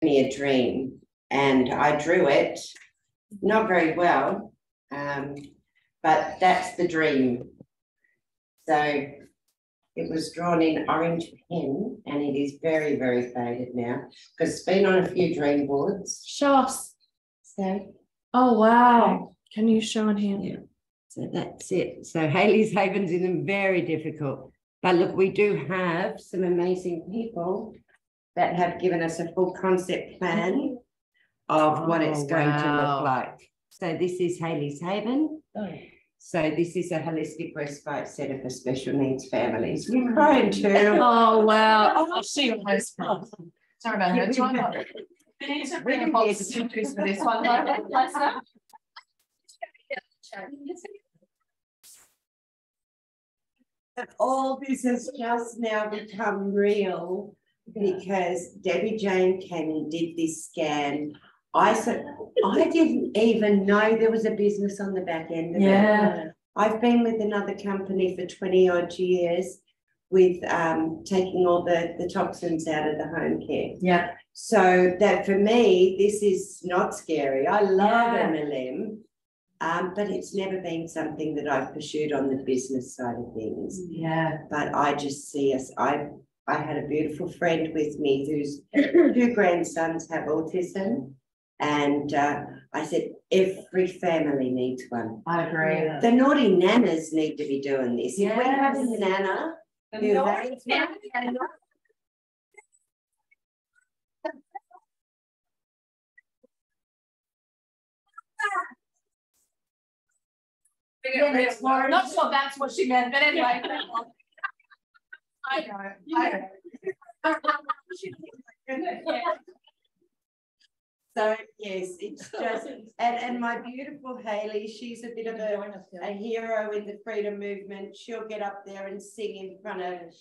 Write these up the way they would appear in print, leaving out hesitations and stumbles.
me a dream, and I drew it, not very well, but that's the dream. So it was drawn in orange pen, and it is very, very faded now because it's been on a few dream boards. Show us. So, oh wow! Can you show on here? Yeah. So that's it. So Hayley's Haven's in them very difficult, but look, we do have some amazing people that have given us a full concept plan of what it's going to look like. So this is Hayley's Haven. So this is a holistic respite centre for special needs families. You're crying too. Oh wow! Oh, she was. Sorry about her. We need to bring a box of tissues for this one. All this has just now become real because Debbie Jane came and did this scan. I didn't even know there was a business on the back end of it. I've been with another company for 20 odd years with taking all the toxins out of the home care. Yeah. So that for me, this is not scary. I love MLM, but it's never been something that I've pursued on the business side of things. Yeah. But I just see us, I had a beautiful friend with me whose two grandsons have autism. And I said, every family needs one. I agree. The naughty nanas need to be doing this. If we have a nana who has not sure that's what she meant, but anyway. I know. So yes, it's just and my beautiful Hayley, she's a bit of a hero in the freedom movement. She'll get up there and sing in front of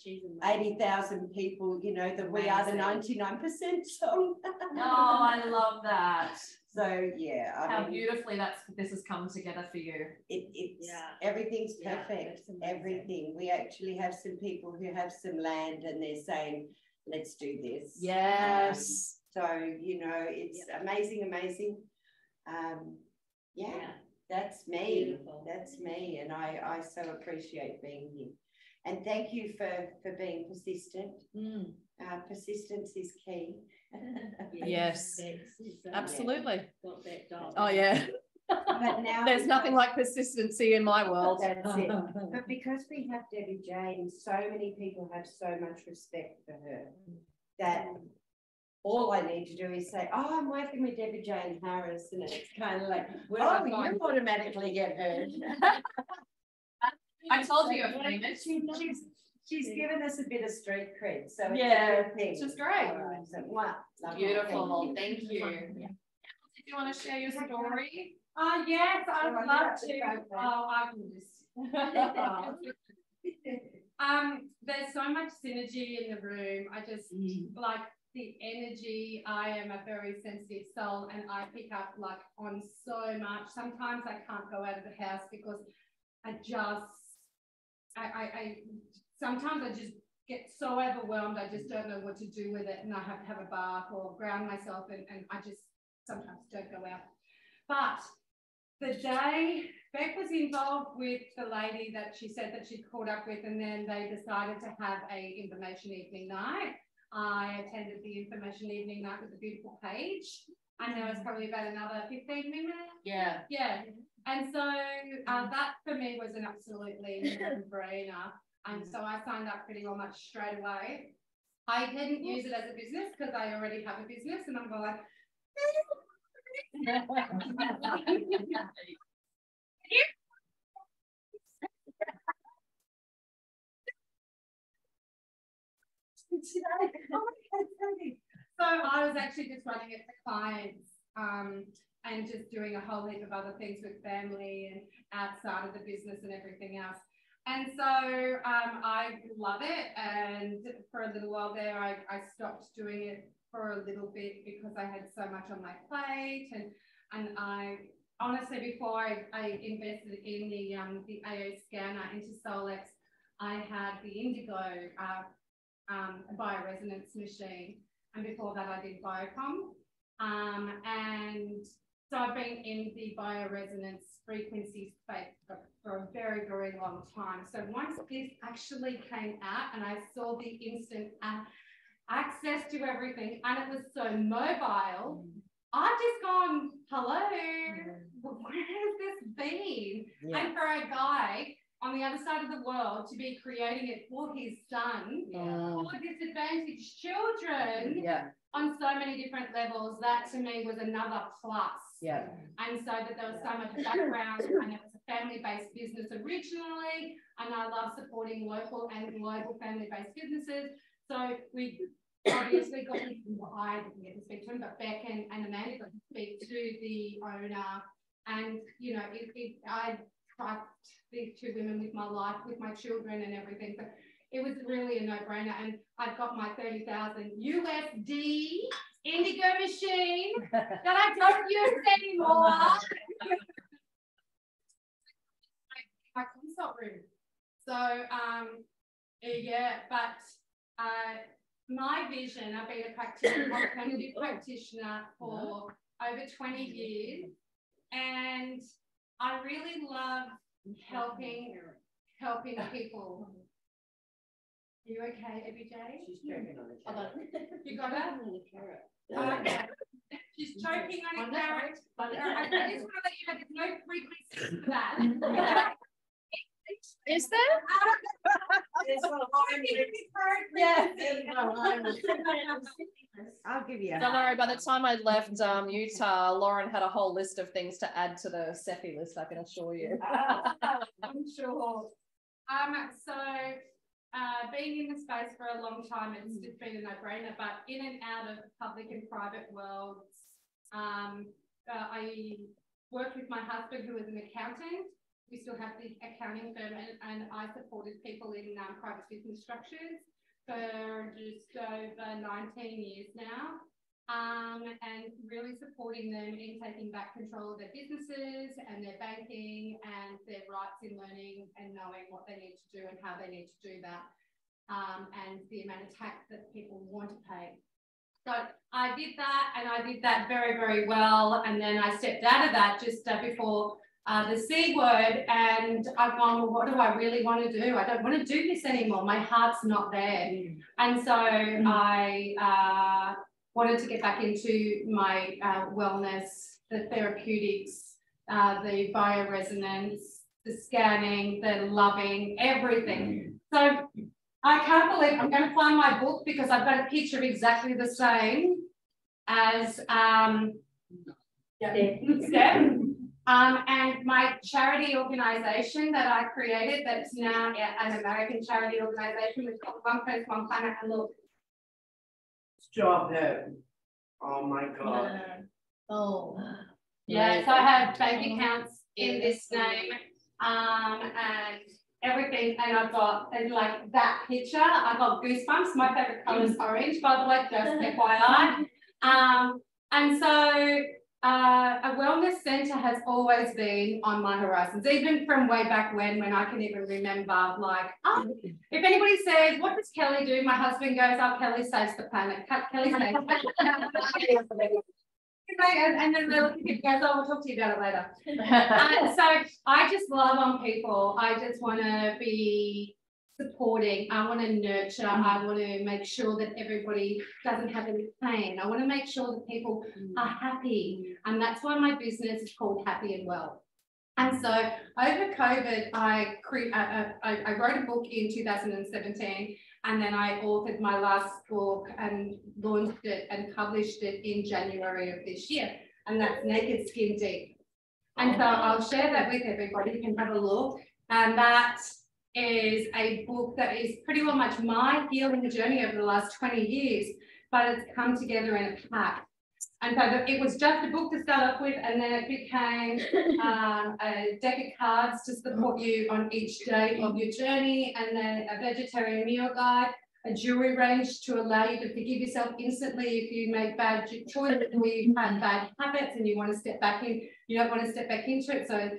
80,000 people, you know, the We Are the 99% song. Oh, I love that. So yeah, how beautifully this has come together for you. It's everything's perfect. Everything. We actually have some people who have some land and they're saying, let's do this. Yes. So, you know, it's amazing. That's me. Beautiful. That's me. And I so appreciate being here. And thank you for being persistent. Persistence is key. Yes, absolutely. Oh, yeah. But now there's nothing like persistency in my world. That's it. But because we have Debbie Jane, so many people have so much respect for her that all I need to do is say, oh, I'm working with Debbie Jane Harris, and it's kind of like, oh, you automatically get heard. I told you you're famous. She's given us a bit of street cred, so it's just great. Right, so, wow, beautiful. Thank you. Did you want to share your story? Yes, I would love to. I can just. There's so much synergy in the room. I just like the energy. I am a very sensitive soul, and I pick up like on so much. Sometimes I can't go out of the house because I sometimes I just get so overwhelmed. I just don't know what to do with it, and I have to have a bath or ground myself, and I just sometimes don't go out. But the day Beck was involved with the lady that she said that she'd caught up with, and then they decided to have a information evening night. I attended the information evening night with the beautiful Paige, and there was probably about another 15 minutes. Yeah. And so that for me was an absolutely no-brainer. And so I signed up pretty much straight away. I didn't use it as a business because I already have a business, and I'm like, so I was actually just running it for clients and just doing a whole heap of other things with family and outside of the business and everything else. And so I love it. And for a little while there, I stopped doing it for a little bit because I had so much on my plate. And I honestly, before I invested in the AO scanner into Solex, I had the Indigo bioresonance machine. and before that I did biocom. And so I've been in the bioresonance frequency space for a very, very long time. So once this actually came out and I saw the instant access to everything, and it was so mobile, I've just gone, hello, where has this been? Yeah. And for a guy on the other side of the world to be creating it for his son, for disadvantaged children, on so many different levels, that to me was another plus. Yeah. And so that there was so much background, and it was a family-based business originally, and I love supporting local and global family-based businesses. So we obviously got, I didn't get to speak to him, but Beck and Amanda got to speak to the owner, and you know, I trust these two women with my life, with my children and everything. But it was really a no-brainer, and I've got my 30,000 USD indigo machine that I don't use anymore. My consult room. So yeah, but my vision, I've been a practitioner, alternative practitioner for over 20 years, and I really love helping people. Are you okay, Abby J? She's choking on a carrot. You got her? Okay. She's choking on a carrot. I just want to let you know there's no frequency for that. Is there? I'll give you a Don't worry, by the time I left Utah, Lauren had a whole list of things to add to the Sephi list, I can assure you. I'm sure. So being in the space for a long time, it's just been a no-brainer, but in and out of public and private worlds, I worked with my husband, who was an accountant. We still have the accounting firm, and I supported people in private business structures for just over 19 years now, and really supporting them in taking back control of their businesses and their banking and their rights in learning and knowing what they need to do and how they need to do that, and the amount of tax that people want to pay. So I did that, and I did that very, very well, and then I stepped out of that just before the C word, and I've gone, well, what do I really want to do? I don't want to do this anymore. My heart's not there. And so I wanted to get back into my wellness, the therapeutics, the bioresonance, the scanning, the loving, everything. So I can't believe I'm going to find my book, because I've got a picture exactly the same as Steph. And my charity organisation that I created, that's now an American charity organisation, we've got One Coast, One Planet, and look. Stop it. Oh my God. Oh. Yeah, so I have bank accounts in this name, and everything, and I've got, and like that picture, I got goosebumps. My favourite colour is orange, by the way, just FYI. And so a wellness centre has always been on my horizons, even from way back when I can even remember, like, oh, if anybody says, what does Kelly do? My husband goes, oh, Kelly saves the planet. Kelly saves the planet. And then the little kid goes, oh, we'll talk to you about it later. So I just love on people. I just want to be supporting. I want to nurture. I want to make sure that everybody doesn't have any pain. I want to make sure that people are happy. And that's why my business is called Happy and Well. And so over COVID, I wrote a book in 2017, and then I authored my last book and launched it and published it in January of this year. And that's Naked Skin Deep. And so I'll share that with everybody. You can have a look. And that is a book that is pretty well much my healing journey over the last 20 years, but it's come together in a pack. And so it was just a book to start off with, and then it became a deck of cards to support you on each day of your journey, and then a vegetarian meal guide, a jewelry range to allow you to forgive yourself instantly if you make bad choices or you have bad habits and you want to step back in, you don't want to step back into it. So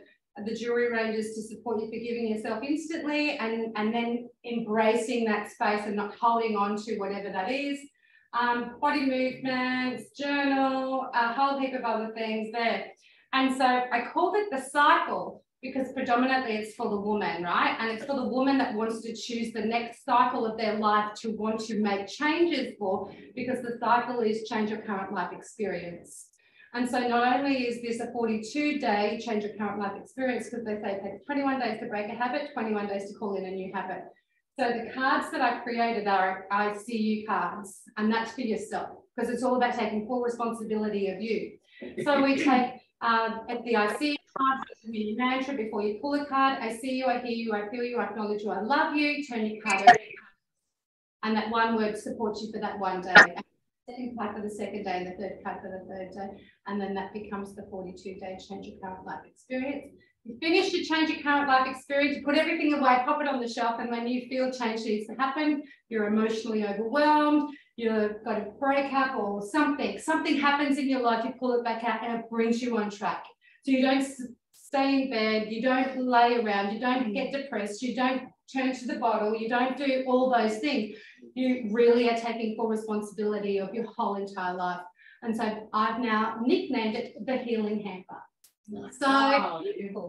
the jewelry range is to support you forgiving yourself instantly, and then embracing that space and not holding on to whatever that is. body movements, journal, a whole heap of other things there. And so I called it the cycle because predominantly it's for the woman, right? And it's for the woman that wants to choose the next cycle of their life to want to make changes for, because the cycle is change your current life experience. And so not only is this a 42-day change your current life experience, because they say it takes 21 days to break a habit, 21 days to call in a new habit. So the cards that I created are I see you cards, and that's for yourself, because it's all about taking full responsibility of you. So we take at the I see you card, your mantra before you pull a card. I see you, I hear you, I feel you, I acknowledge you, I love you. Turn your card over. And that one word supports you for that one day. And the second card for the second day, and the third card for the third day. And then that becomes the 42-day change your current life experience. You finish your change your current life experience, you put everything away, pop it on the shelf, and when you feel change needs to happen, you're emotionally overwhelmed, you've got a breakup or something happens in your life, you pull it back out and it brings you on track. So you don't stay in bed, you don't lay around, you don't get depressed, you don't turn to the bottle, you don't do all those things. You really are taking full responsibility of your whole entire life. And so I've now nicknamed it the Healing Hamper. So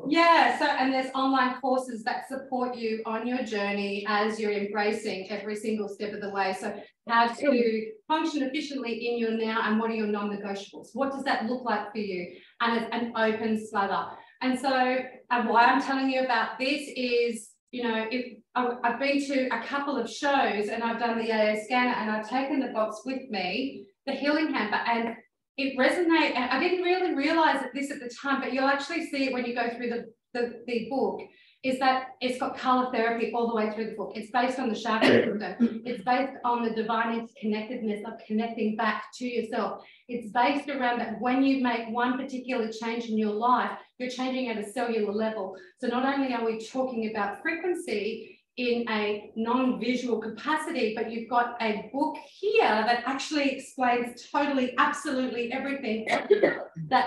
yeah, so and there's online courses that support you on your journey as you're embracing every single step of the way. So how to function efficiently in your now, and what are your non-negotiables? What does that look like for you? And it's an open slather. And so why I'm telling you about this is, you know, if I've been to a couple of shows and I've done the AA scanner and I've taken the box with me, the Healing Hamper, and it resonates. And I didn't really realize this at the time, but you'll actually see it when you go through the book, is that it's got color therapy all the way through the book. It's based on the chakra system. It's based on the divine interconnectedness of connecting back to yourself. It's based around that when you make one particular change in your life, you're changing at a cellular level. So not only are we talking about frequency in a non-visual capacity, but you've got a book here that actually explains totally, absolutely everything that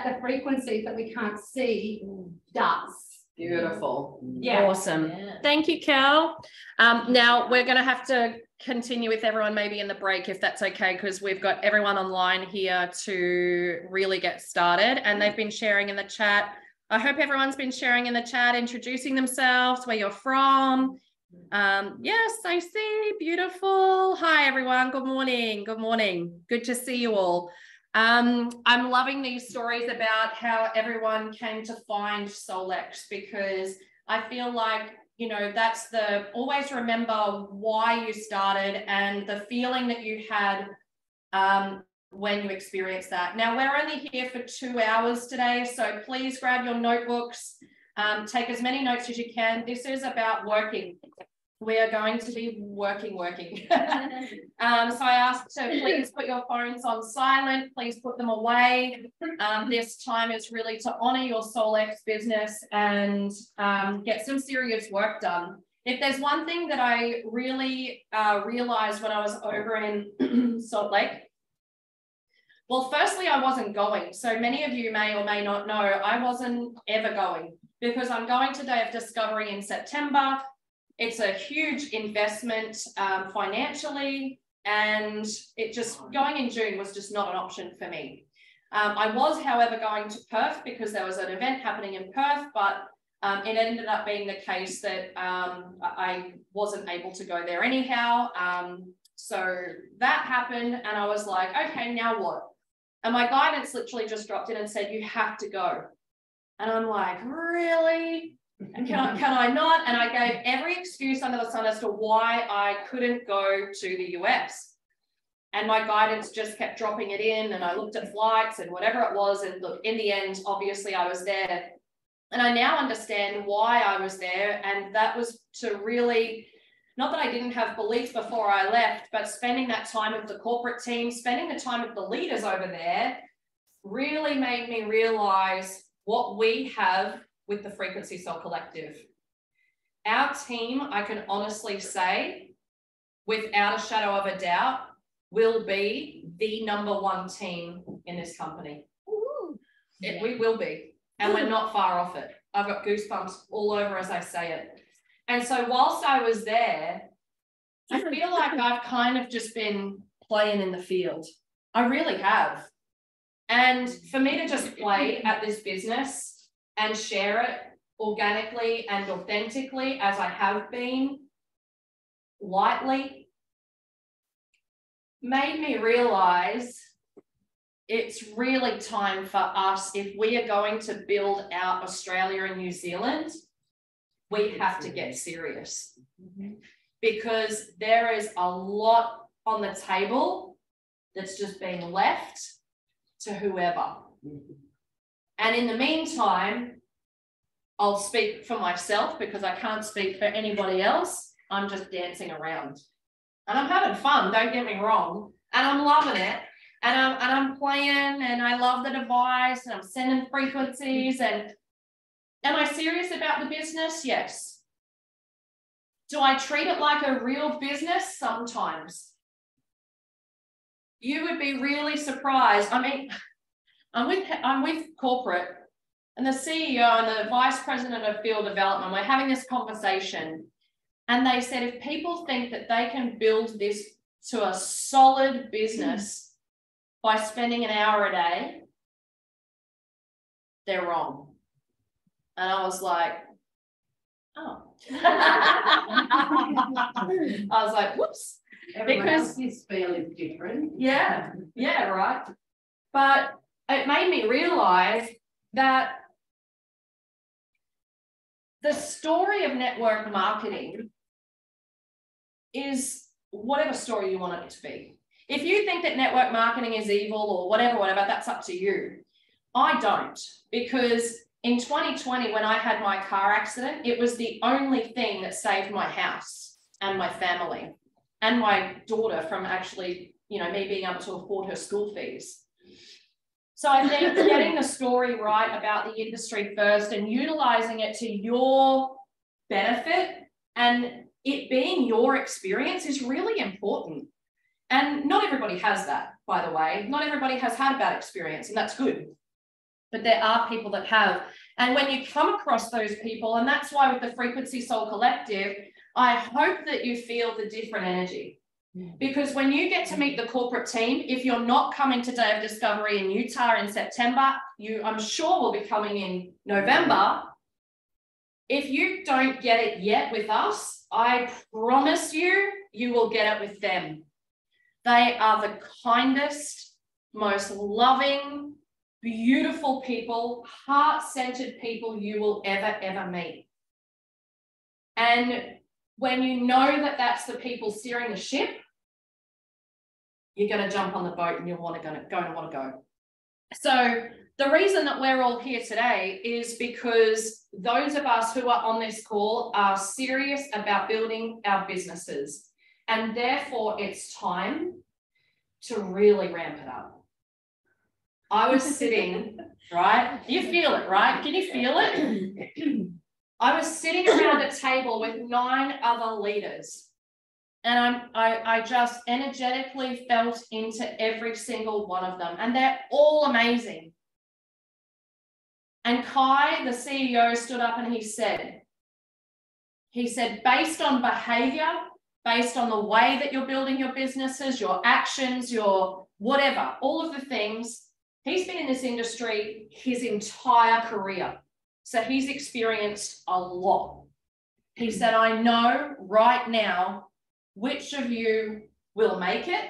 the frequencies that we can't see does. Beautiful. Yeah. Awesome. Yeah. Thank you, Cal. Now we're going to have to continue with everyone maybe in the break, if that's okay, because we've got everyone online here to really get started, and they've been sharing in the chat. I hope everyone's been sharing in the chat, introducing themselves, where you're from. Yes, I see. Beautiful. Hi, everyone. Good morning. Good morning. Good to see you all. I'm loving these stories about how everyone came to find Solex, because I feel like, you know, that's always remember why you started and the feeling that you had when you experienced that. Now, we're only here for 2 hours today, so please grab your notebooks, take as many notes as you can. This is about working. We are going to be working. So I asked to please put your phones on silent, please put them away. This time is really to honor your Solex business and get some serious work done. If there's one thing that I really realized when I was over in Salt Lake, well, firstly, I wasn't going. So many of you may or may not know, I wasn't ever going, because I'm going to Day of Discovery in September. It's a huge investment financially, and going in June was just not an option for me. I was, however, going to Perth because there was an event happening in Perth, but it ended up being the case that I wasn't able to go there anyhow. So that happened, and I was like, okay, now what? And my guidance literally just dropped in and said, you have to go. And I'm like, really? Can I not? And I gave every excuse under the sun as to why I couldn't go to the US. And my guidance just kept dropping it in, and I looked at flights and whatever it was. And look, in the end, obviously I was there. And I now understand why I was there. And that was to really, not that I didn't have belief before I left, but spending that time with the corporate team, spending the time with the leaders over there really made me realize what we have with the Frequency Soul Collective. Our team, I can honestly say, without a shadow of a doubt, will be the #1 team in this company. We will be, and we're not far off it. I've got goosebumps all over as I say it. And so whilst I was there, I feel like I've kind of just been playing in the field. I really have. And for me to just play at this business and share it organically and authentically as I have been, lightly, made me realize it's really time for us, if we are going to build out Australia and New Zealand, we have to get serious. Because there is a lot on the table that's just being left to whoever. And in the meantime, I'll speak for myself because I can't speak for anybody else. I'm just dancing around. And I'm having fun, don't get me wrong. And I'm loving it. And I'm playing and I love the device and I'm sending frequencies. And am I serious about the business? Yes. Do I treat it like a real business? Sometimes. You would be really surprised. I mean, I'm with corporate and the CEO and the vice president of field development, we're having this conversation. And they said, if people think that they can build this to a solid business by spending an hour a day, they're wrong. And I was like, oh. I was like, whoops. Because this feel is different. Yeah, right. But it made me realize that the story of network marketing is whatever story you want it to be. If you think that network marketing is evil or whatever, that's up to you. I don't, because in 2020, when I had my car accident, it was the only thing that saved my house and my family and my daughter from actually, me being able to afford her school fees. So I think getting the story right about the industry first and utilizing it to your benefit and it being your experience is really important. And not everybody has that, by the way. Not everybody has had a bad experience, and that's good. But there are people that have. And when you come across those people, and that's why with the Frequency Soul Collective, I hope that you feel the different energy. Because when you get to meet the corporate team, if you're not coming to Day of Discovery in Utah in September, I'm sure will be coming in November. If you don't get it yet with us, I promise you, you will get it with them. They are the kindest, most loving, beautiful people, heart-centered people you will ever meet. And when you know that that's the people steering the ship, you're going to jump on the boat and you're going to want to go. So the reason that we're all here today is because those of us who are on this call are serious about building our businesses. And therefore, it's time to really ramp it up. I was sitting, right? You feel it, right? Can you feel it? I was sitting around a table with 9 other leaders. And I just energetically felt into every single one of them. And they're all amazing. And Kai, the CEO, stood up and he said, based on behavior, based on the way that you're building your businesses, your actions, your whatever, all of the things, he's been in this industry his entire career. So he's experienced a lot. He said, I know right now which of you will make it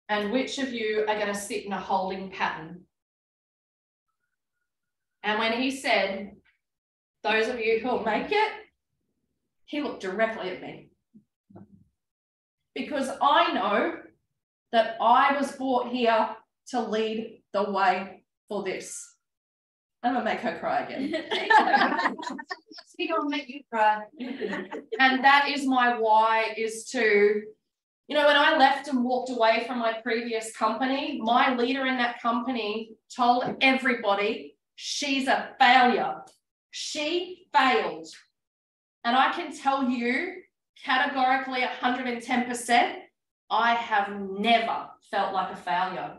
and which of you are going to sit in a holding pattern. And when he said, those of you who will make it, he looked directly at me. Because I know that I was brought here to lead the way for this. I'm going to make her cry again. She's going to make you cry. And that is my why, is to, when I left and walked away from my previous company, my leader in that company told everybody she's a failure. She failed. And I can tell you categorically 110%, I have never felt like a failure.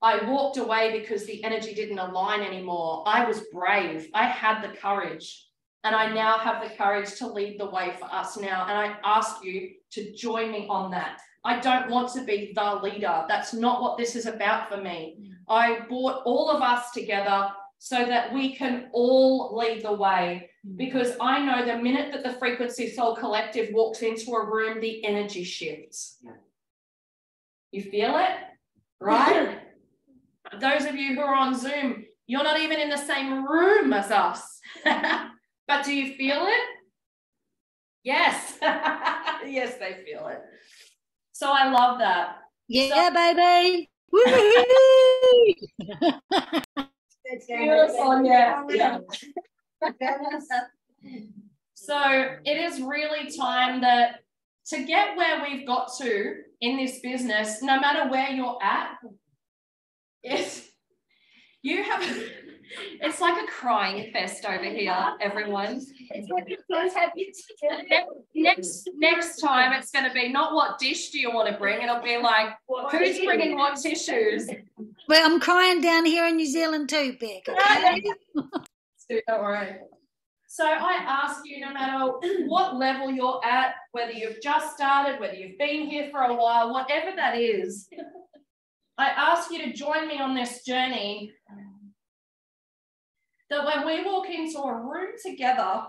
I walked away because the energy didn't align anymore. I was brave. I had the courage. And I now have the courage to lead the way for us now. And I ask you to join me on that. I don't want to be the leader. That's not what this is about for me. I brought all of us together so that we can all lead the way, because I know the minute that the Frequency Soul Collective walks into a room, the energy shifts. Yeah. You feel it, right? Those of you who are on Zoom, you're not even in the same room as us. But do you feel it? Yes. Yes, they feel it. So I love that. Yeah, baby. It's beautiful, yeah. So it is really time that to get where we've got to in this business, no matter where you're at, you have, it's like a crying fest over here, everyone. Next time it's going to be not what dish do you want to bring, it'll be like, who's bringing what tissues? Well, I'm crying down here in New Zealand too, Beck. Okay? Don't worry. So I ask you, no matter what level you're at, whether you've just started, whether you've been here for a while, whatever that is, I ask you to join me on this journey, that when we walk into a room together,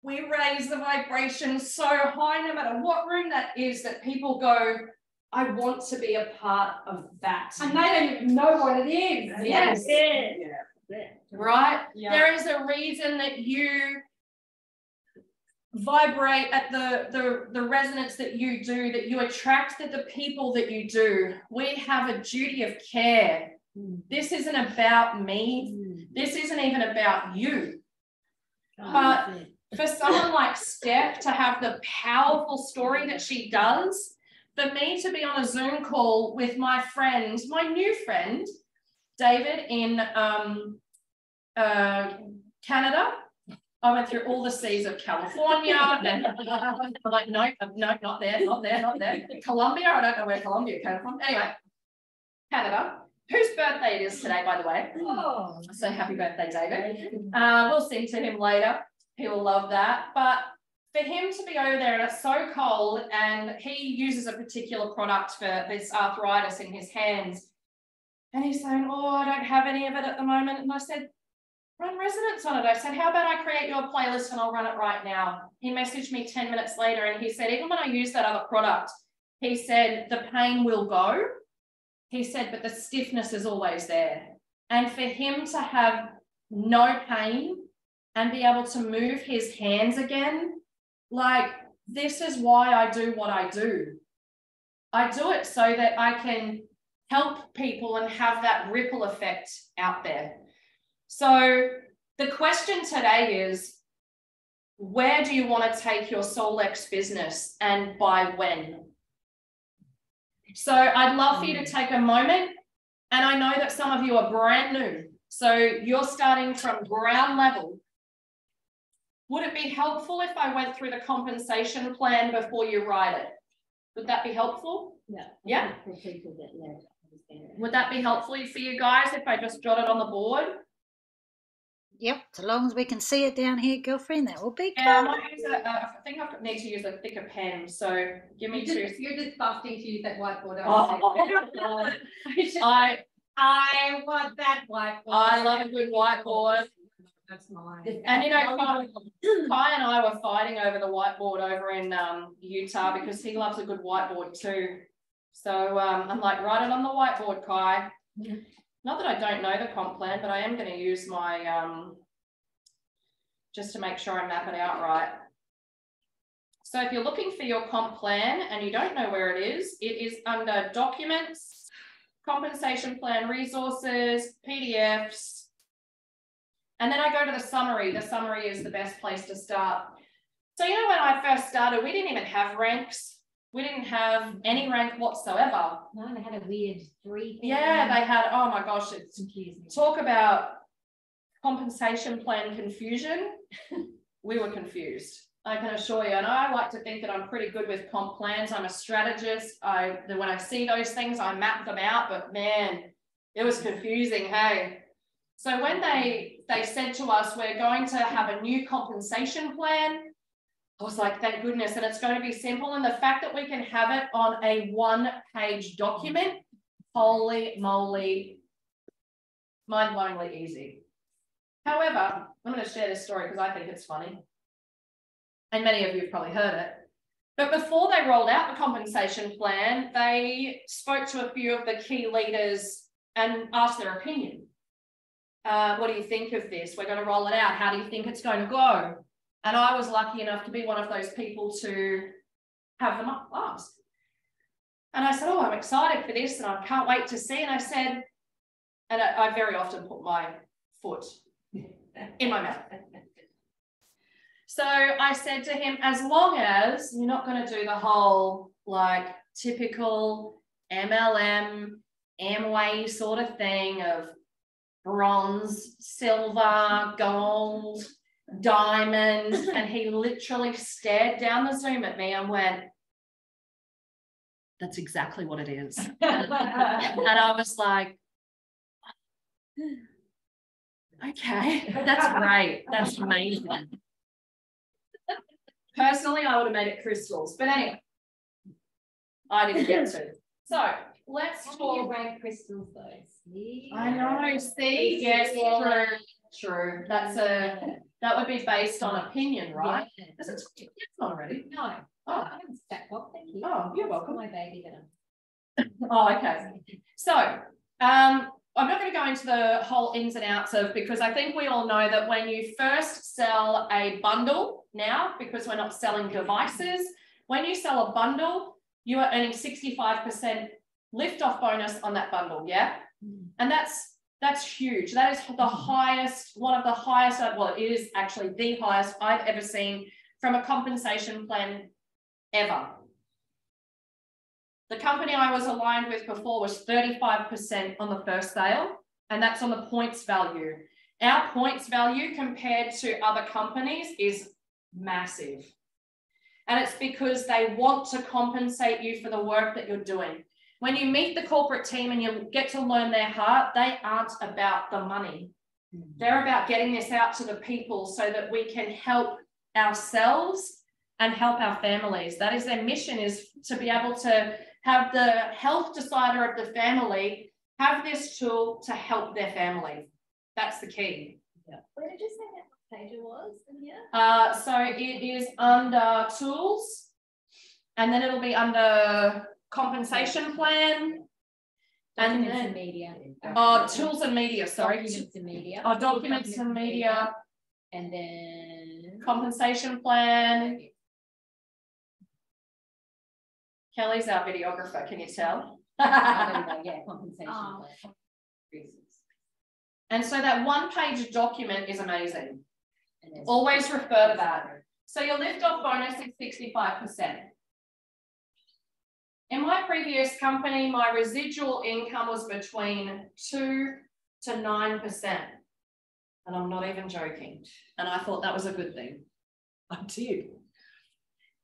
we raise the vibration so high, no matter what room that is, that people go, I want to be a part of that. And they don't even know what it is. Yes. Yeah. Right? Yeah. There is a reason that you vibrate at the resonance that you do, that you attract the people that you do. We have a duty of care. This isn't about me. This isn't even about you. But for someone like Steph to have the powerful story that she does, for me to be on a Zoom call with my friend, my new friend, David in Canada. I went through all the seas of California. And I'm like, no, not there. Colombia, I don't know where Colombia came from. Anyway, Canada, whose birthday it is today, by the way. Oh, so happy birthday, David. We'll sing to him later. He will love that. But for him to be over there and it's so cold, and he uses a particular product for this arthritis in his hands, and he's saying, oh, I don't have any of it at the moment. And I said, run resonance on it. I said, how about I create you a playlist and I'll run it right now? He messaged me 10 minutes later and he said, even when I use that other product, he said, the pain will go. He said, but the stiffness is always there. And for him to have no pain and be able to move his hands again, like, this is why I do what I do. I do it so that I can help people and have that ripple effect out there. So the question today is, where do you want to take your Solex business and by when? So I'd love for you to take a moment, and I know that some of you are brand new, so you're starting from ground level. Would it be helpful if I went through the compensation plan before you write it? Would that be helpful? Yeah. Yeah. Would that be helpful for you guys if I just jot it on the board? Yep, so long as we can see it down here, girlfriend, that will be cool. I might use I think I need to use a thicker pen, so give me two. You're just busting to use that whiteboard. I want that whiteboard. I love a good whiteboard. That's mine. And you know, Kai and I were fighting over the whiteboard over in Utah because he loves a good whiteboard too. So I'm like, write it on the whiteboard, Kai. Not that I don't know the comp plan, but I am going to use my, just to make sure I map it out right. So if you're looking for your comp plan and you don't know where it is under documents, compensation plan resources, PDFs, and then I go to the summary. The summary is the best place to start. So, you know, when I first started, we didn't even have ranks. We didn't have any rank whatsoever. No, they had a weird 3 thing. Yeah, they had, oh my gosh, it's confusing. Talk about compensation plan confusion. We were confused, I can assure you. And I like to think that I'm pretty good with comp plans. I'm a strategist. When I see those things, I map them out, but man, it was confusing, hey. So when they said to us, we're going to have a new compensation plan, I was like, thank goodness. And it's going to be simple. And the fact that we can have it on a 1-page document, holy moly, mind-blowingly easy. However, I'm going to share this story because I think it's funny. And many of you have probably heard it. But before they rolled out the compensation plan, they spoke to a few of the key leaders and asked their opinion. What do you think of this? We're going to roll it out. How do you think it's going to go? And I was lucky enough to be one of those people to have them ask. And I said, oh, I'm excited for this and I can't wait to see. And I said, and I very often put my foot in my mouth. So I said to him, as long as you're not going to do the whole like typical MLM, Amway sort of thing of bronze, silver, gold, diamond, and he literally stared down the Zoom at me and went, that's exactly what it is. And I was like, okay, that's great. That's amazing. Personally, I would have made it crystals, but anyway, I didn't get to. So let's talk. Rank crystals, though. I know. See, yes, true. That would be based on opinion, right? Yeah. It's not already. No. Oh. I haven't stacked up, thank you. Oh, you're welcome. My baby then. Oh, okay. So, I'm not going to go into the whole ins and outs of, because I think we all know that when you first sell a bundle now, because we're not selling devices, when you sell a bundle, you are earning 65% lift off bonus on that bundle, yeah? And that's huge. That is the highest, one of the highest, well, it is actually the highest I've ever seen from a compensation plan ever. The company I was aligned with before was 35% on the first sale, and that's on the points value. Our points value compared to other companies is massive. And it's because they want to compensate you for the work that you're doing. When you meet the corporate team and you get to learn their heart, they aren't about the money. They're about getting this out to the people so that we can help ourselves and help our families. That is their mission, is to be able to have the health decider of the family have this tool to help their family. That's the key. Yeah. Where did you say that page it was in here? So it is under tools, and then it'll be under compensation plan. Documents and media. Tools and media, sorry. Documents and media. Documents and media. And then Compensation plan. Kelly's our videographer, can you tell? yeah, compensation plan. And so that 1-page document is amazing. Always refer to that. So your lift-off bonus is 65%. In my previous company, my residual income was between 2 to 9%. And I'm not even joking. And I thought that was a good thing. I did.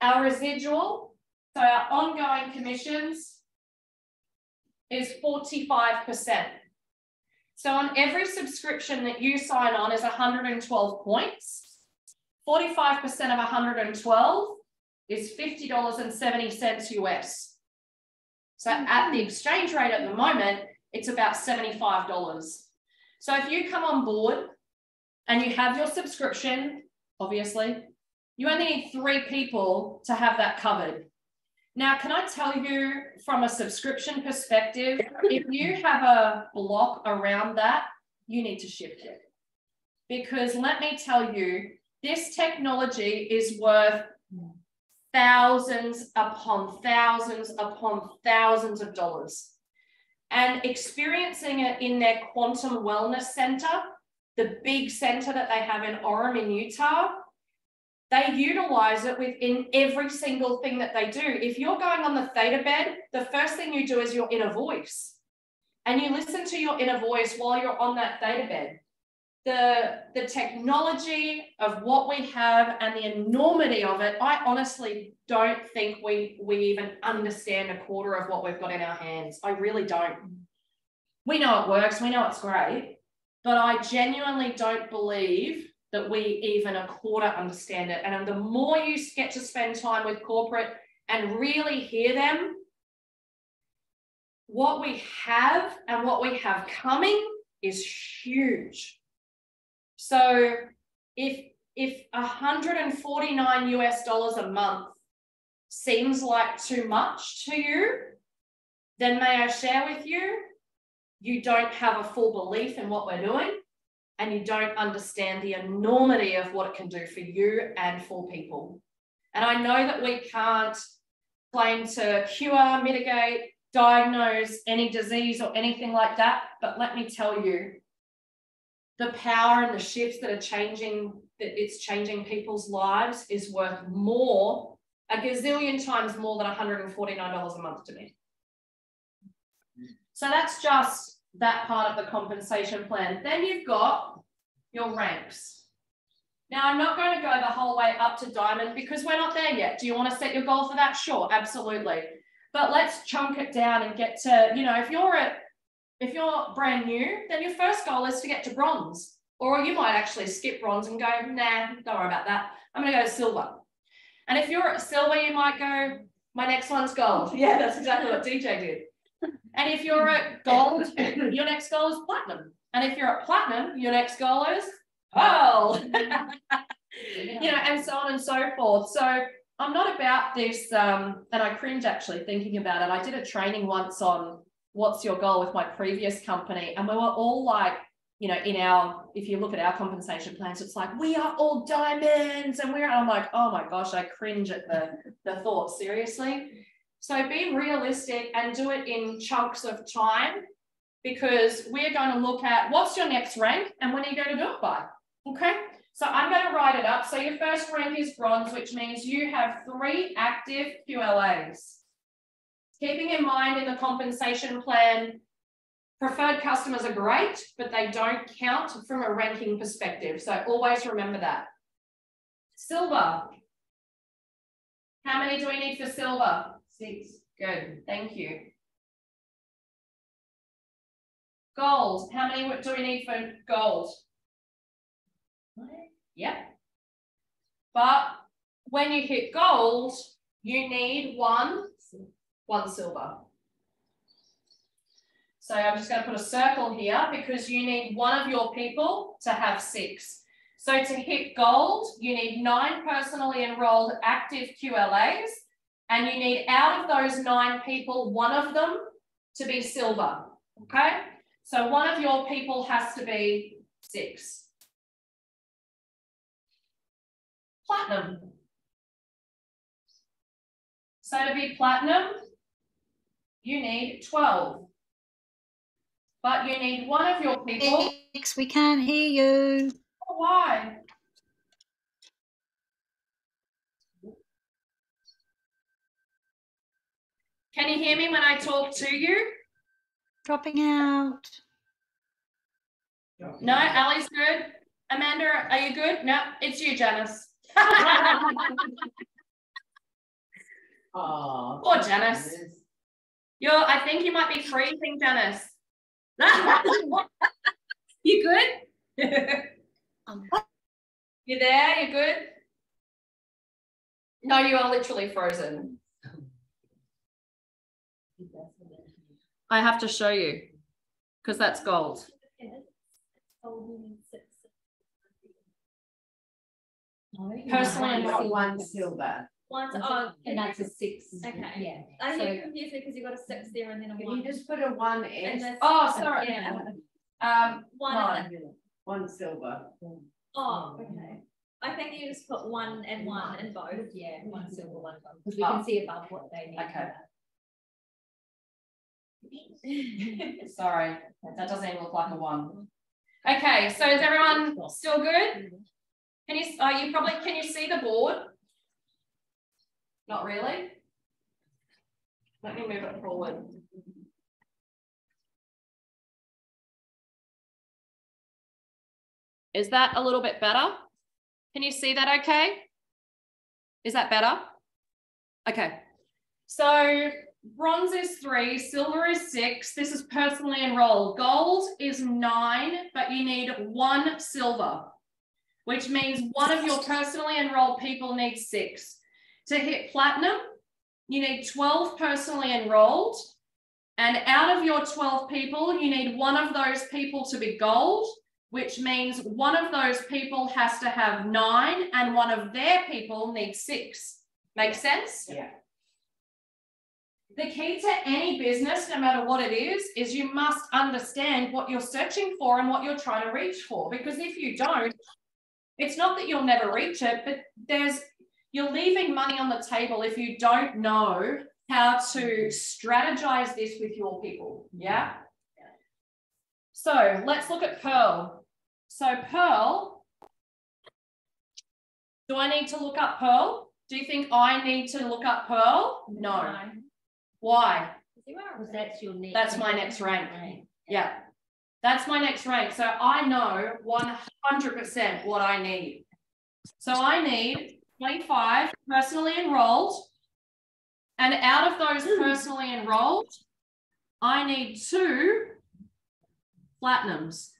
Our residual, so our ongoing commissions, is 45%. So on every subscription that you sign on is 112 points. 45% of 112 is $50.70 US. So at the exchange rate at the moment, it's about $75. So if you come on board and you have your subscription, obviously, you only need 3 people to have that covered. Now, can I tell you from a subscription perspective, if you have a block around that, you need to shift it. Because let me tell you, this technology is worth thousands upon thousands upon thousands of dollars. And experiencing it in their Quantum Wellness Center, the big center that they have in Orem in Utah, they utilize it within every single thing that they do. If you're going on the theta bed, the first thing you do is your inner voice. And you listen to your inner voice while you're on that theta bed. The technology of what we have and the enormity of it, I honestly don't think we even understand a quarter of what we've got in our hands. I really don't. We know it works, we know it's great, but I genuinely don't believe that we even a quarter understand it. And the more you get to spend time with corporate and really hear them, what we have and what we have coming is huge. So if $149 US a month seems like too much to you, then may I share with you, you don't have a full belief in what we're doing, and you don't understand the enormity of what it can do for you and for people. And I know that we can't claim to cure, mitigate, diagnose any disease or anything like that, but let me tell you, the power and the shifts that are changing, that it's changing people's lives is worth more, a gazillion times more than $149 a month to me. So that's just that part of the compensation plan. Then you've got your ranks. Now, I'm not going to go the whole way up to diamond because we're not there yet. Do you want to set your goal for that? Sure, absolutely. But let's chunk it down and get to, you know, if you're brand new, then your first goal is to get to bronze. Or you might actually skip bronze and go, nah, don't worry about that. I'm going to go to silver. And if you're at silver, you might go, my next one's gold. Yeah, that's exactly what DJ did. And if you're at gold, your next goal is platinum. And if you're at platinum, your next goal is pearl. You know, and so on and so forth. So I'm not about this, and I cringe actually thinking about it. I did a training once on what's your goal with my previous company, and we were all like, you know, in our, if you look at our compensation plans, it's like, we are all diamonds, and I'm like, oh my gosh, I cringe at the thought, seriously. So be realistic and do it in chunks of time, because we're going to look at what's your next rank and when are you going to do it by, okay? So I'm going to write it up. So your first rank is bronze, which means you have 3 active QLAs. Keeping in mind in the compensation plan, preferred customers are great, but they don't count from a ranking perspective. So always remember that. Silver. How many do we need for silver? 6. Good. Thank you. Gold. How many do we need for gold? Yep. But when you hit gold, you need one silver. So I'm just going to put a circle here because you need one of your people to have 6. So to hit gold, you need 9 personally enrolled active QLAs, and you need out of those 9 people, one of them to be silver, okay? So one of your people has to be 6. Platinum. So to be platinum, you need 12. But you need one of your people. We can't hear you. Oh, why? Can you hear me when I talk to you? Dropping out. No, Ali's good. Amanda, are you good? No, it's you, Janice. Oh, poor Janice. I think you might be freezing, Janice. You good? You there? You good? No, you are literally frozen. I have to show you because that's gold. Personally, I've got 1 silver. And that's a 6. Okay. Yeah. I So- get confused because you got a 6 there and then a Can 1. you just put a 1 And S? that's- Oh, sorry. Yeah. 1. No. 1 silver. Oh, okay. I think you just put 1 and 1 in both. Yeah, 1 silver, 1 gold, because we can see above what they need. Okay. Sorry, that doesn't even look like a 1. Okay, so is everyone still good? Can you see the board? Not really. Let me move it forward. Is that a little bit better? Can you see that okay? Is that better? Okay. So bronze is 3, silver is 6. This is personally enrolled. Gold is 9, but you need 1 silver. which means one of your personally enrolled people needs 6. To hit platinum, you need 12 personally enrolled. And out of your 12 people, you need one of those people to be gold, which means one of those people has to have 9 and one of their people needs 6. Make sense? Yeah. The key to any business, no matter what it is you must understand what you're searching for and what you're trying to reach for. Because if you don't, it's not that you'll never reach it, but you're leaving money on the table if you don't know how to strategize this with your people. Yeah. So let's look at Pearl. So Pearl, do I need to look up Pearl? Do you think I need to look up Pearl? No. Why? Because that's your next. That's my next rank. Yeah. That's my next rank. So I know 100% what I need. So I need 25 personally enrolled. And out of those personally enrolled, I need 2 platinums.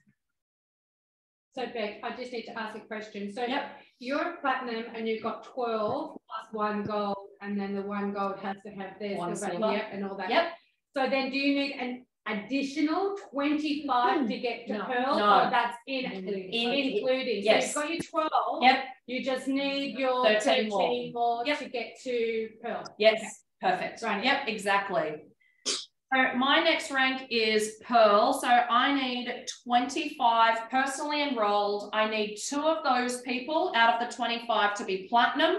So Beck, I just need to ask a question. So Yep. you're a platinum and you've got 12 plus 1 gold, and then the 1 gold has to have their One silver, silver. yep, and all that. Yep. So then do you need an additional 25 to get to No. Pearl? No. Or that's including? Yes. So you've got your 12. Yep. You just need your 13 13 more Yep. to get to Pearl. Yes. Perfect. Right. Yep, exactly. So my next rank is Pearl. So I need 25 personally enrolled. I need 2 of those people out of the 25 to be platinum.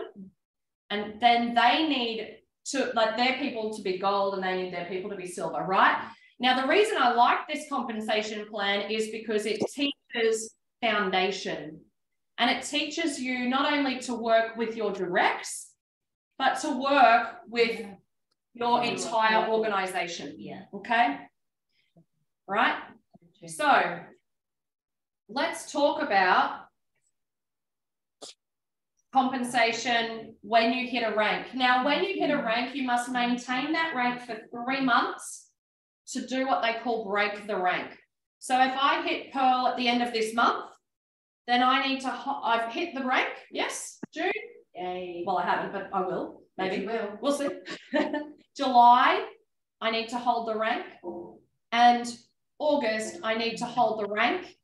And then they need their people to be gold, and they need their people to be silver, right? Now, the reason I like this compensation plan is because it teaches foundation, and it teaches you not only to work with your directs, but to work with your entire organization. Yeah. Okay. Right. So let's talk about compensation when you hit a rank. Now, when you hit a rank, you must maintain that rank for 3 months to do what they call break the rank. So if I hit Pearl at the end of this month, then I need to, I've hit the rank. Yes, June? Yay. Well, I haven't, but I will. Maybe. You will. We'll see. July, I need to hold the rank. And August, I need to hold the rank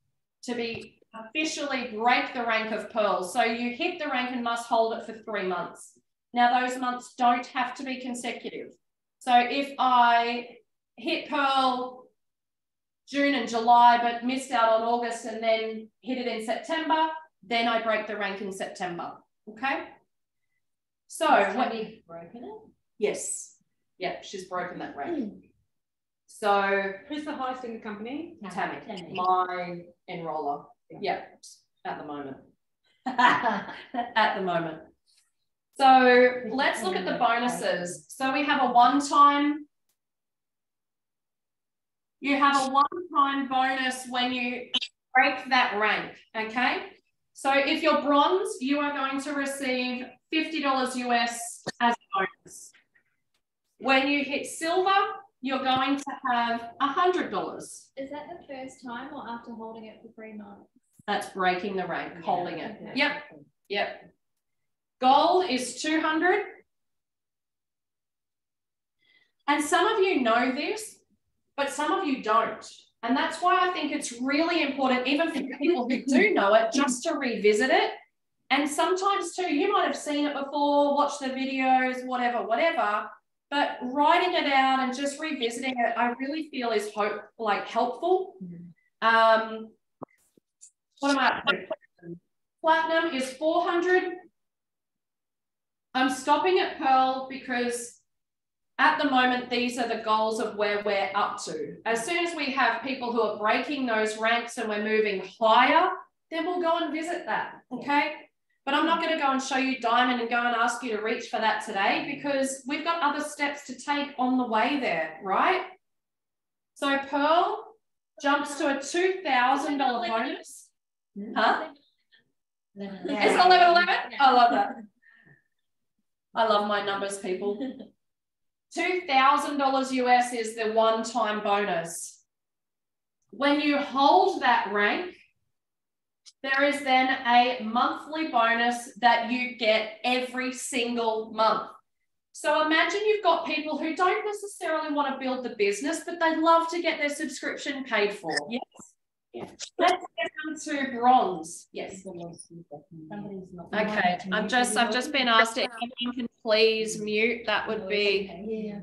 to be officially break the rank of Pearl. So you hit the rank and must hold it for 3 months. Now, those months don't have to be consecutive. So if I hit Pearl June and July, but missed out on August and then hit it in September, then I break the rank in September. Okay. So Have you broken it? yes. Yeah, she's broken that rank. So Who's the highest in the company? Tammy, my enroller. Yeah, at the moment. At the moment. So let's look at the bonuses. So we have a one-time. You have a one-time bonus when you break that rank, okay? So if you're bronze, you are going to receive $50 US as a bonus. When you hit silver, you're going to have $100. Is that the first time or after holding it for 3 months? That's breaking the rank, holding it. Okay. Yep, yep. Gold is 200. And some of you know this, but some of you don't. And that's why I think it's really important, even for people who do know it, just to revisit it. And sometimes too, you might have seen it before, watched the videos, whatever, but writing it out and just revisiting it, I really feel is helpful. What am I up to? Platinum is 400. I'm stopping at Pearl because at the moment, these are the goals of where we're up to. As soon as we have people who are breaking those ranks and we're moving higher, then we'll go and visit that, okay? But I'm not going to go and show you diamond and go and ask you to reach for that today because we've got other steps to take on the way there, right? So Pearl jumps to a $2,000 bonus. Huh? Is it 1111? I love that. I love my numbers, people. $2,000 US is the one-time bonus. When you hold that rank, there is then a monthly bonus that you get every single month. So imagine you've got people who don't necessarily want to build the business, but they'd love to get their subscription paid for. Yes. Yeah. Let's get them to bronze. Yes. Okay. I've just been asked if anyone can please mute. That would be. Yeah.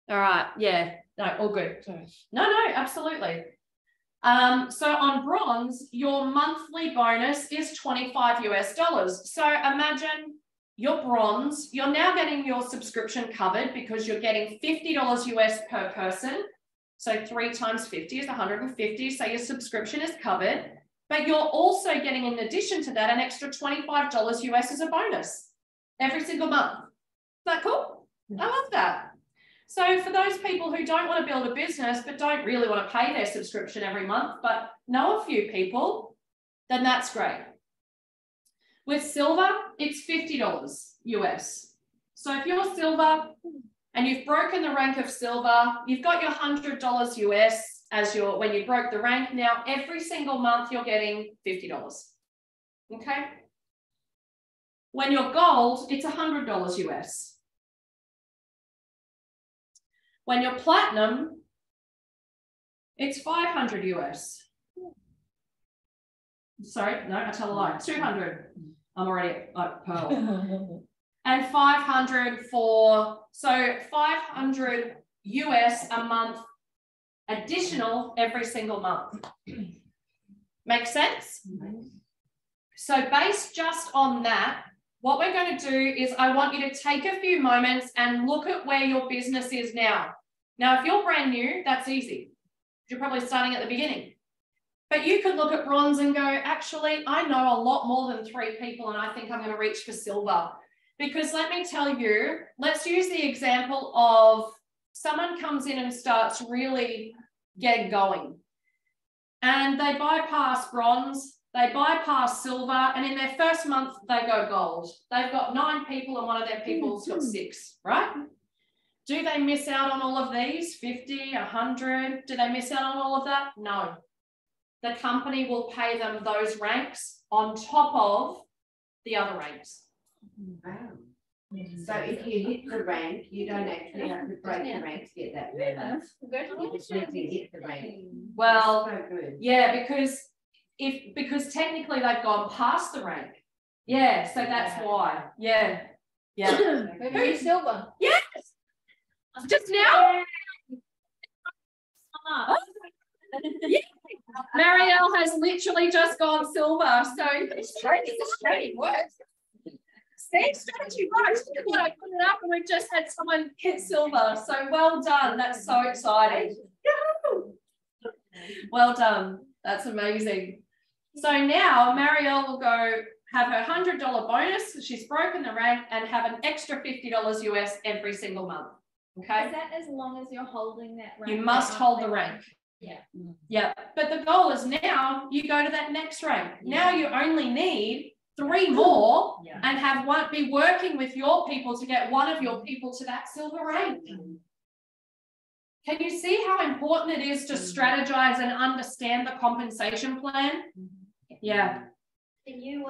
All right. Yeah. No, all good. No, absolutely. So on bronze, your monthly bonus is $25 US. So imagine you're bronze, you're now getting your subscription covered because you're getting $50 US per person. So 3 times 50 is 150. So your subscription is covered, but you're also getting, in addition to that, an extra $25 US as a bonus every single month. Is that cool? I love that. So for those people who don't want to build a business, but don't really want to pay their subscription every month, but know a few people, then that's great. With silver, it's $50 US. So if you're silver and you've broken the rank of silver, you've got your $100 US as when you broke the rank. Now, every single month, you're getting $50. Okay? When you're gold, it's $100 US. When you're platinum, it's 500 US. Sorry, no, I tell a lie. 200. I'm already at pearl. And 500 so 500 US a month additional every single month. Make sense? So based just on that, what we're going to do is I want you to take a few moments and look at where your business is now. Now, if you're brand new, that's easy. You're probably starting at the beginning. But you could look at bronze and go, actually, I know a lot more than 3 people and I think I'm going to reach for silver. Because let me tell you, let's use the example of someone comes in and starts really getting going. And they bypass bronze, they bypass silver, and in their first month, they go gold. They've got 9 people and one of their people's got 6, right? Do they miss out on all of these? 50, 100? Do they miss out on all of that? No. The company will pay them those ranks on top of the other ranks. Wow. So if you hit the rank, you don't actually have to break the rank to get that bonus. You just need to hit the rank. Well, so good. Yeah, because technically they've gone past the rank. Yeah, so that's why. Yeah. Maybe silver. Yes. Just now. Yeah. Marielle has literally just gone silver. So strategy works. See, strategy works. When I put it up and we've just had someone hit silver. So well done. That's so exciting. Well done. That's amazing. So now Marielle will go have her $100 bonus. She's broken the rank and have an extra $50 US every single month. Okay. Is that as long as you're holding that rank? You must hold the rank. Yeah. Yeah. But the goal is now you go to that next rank. Now you only need 3 more and be working with your people to get one of your people to that silver rank. Can you see how important it is to strategize and understand the compensation plan? Yeah. Can you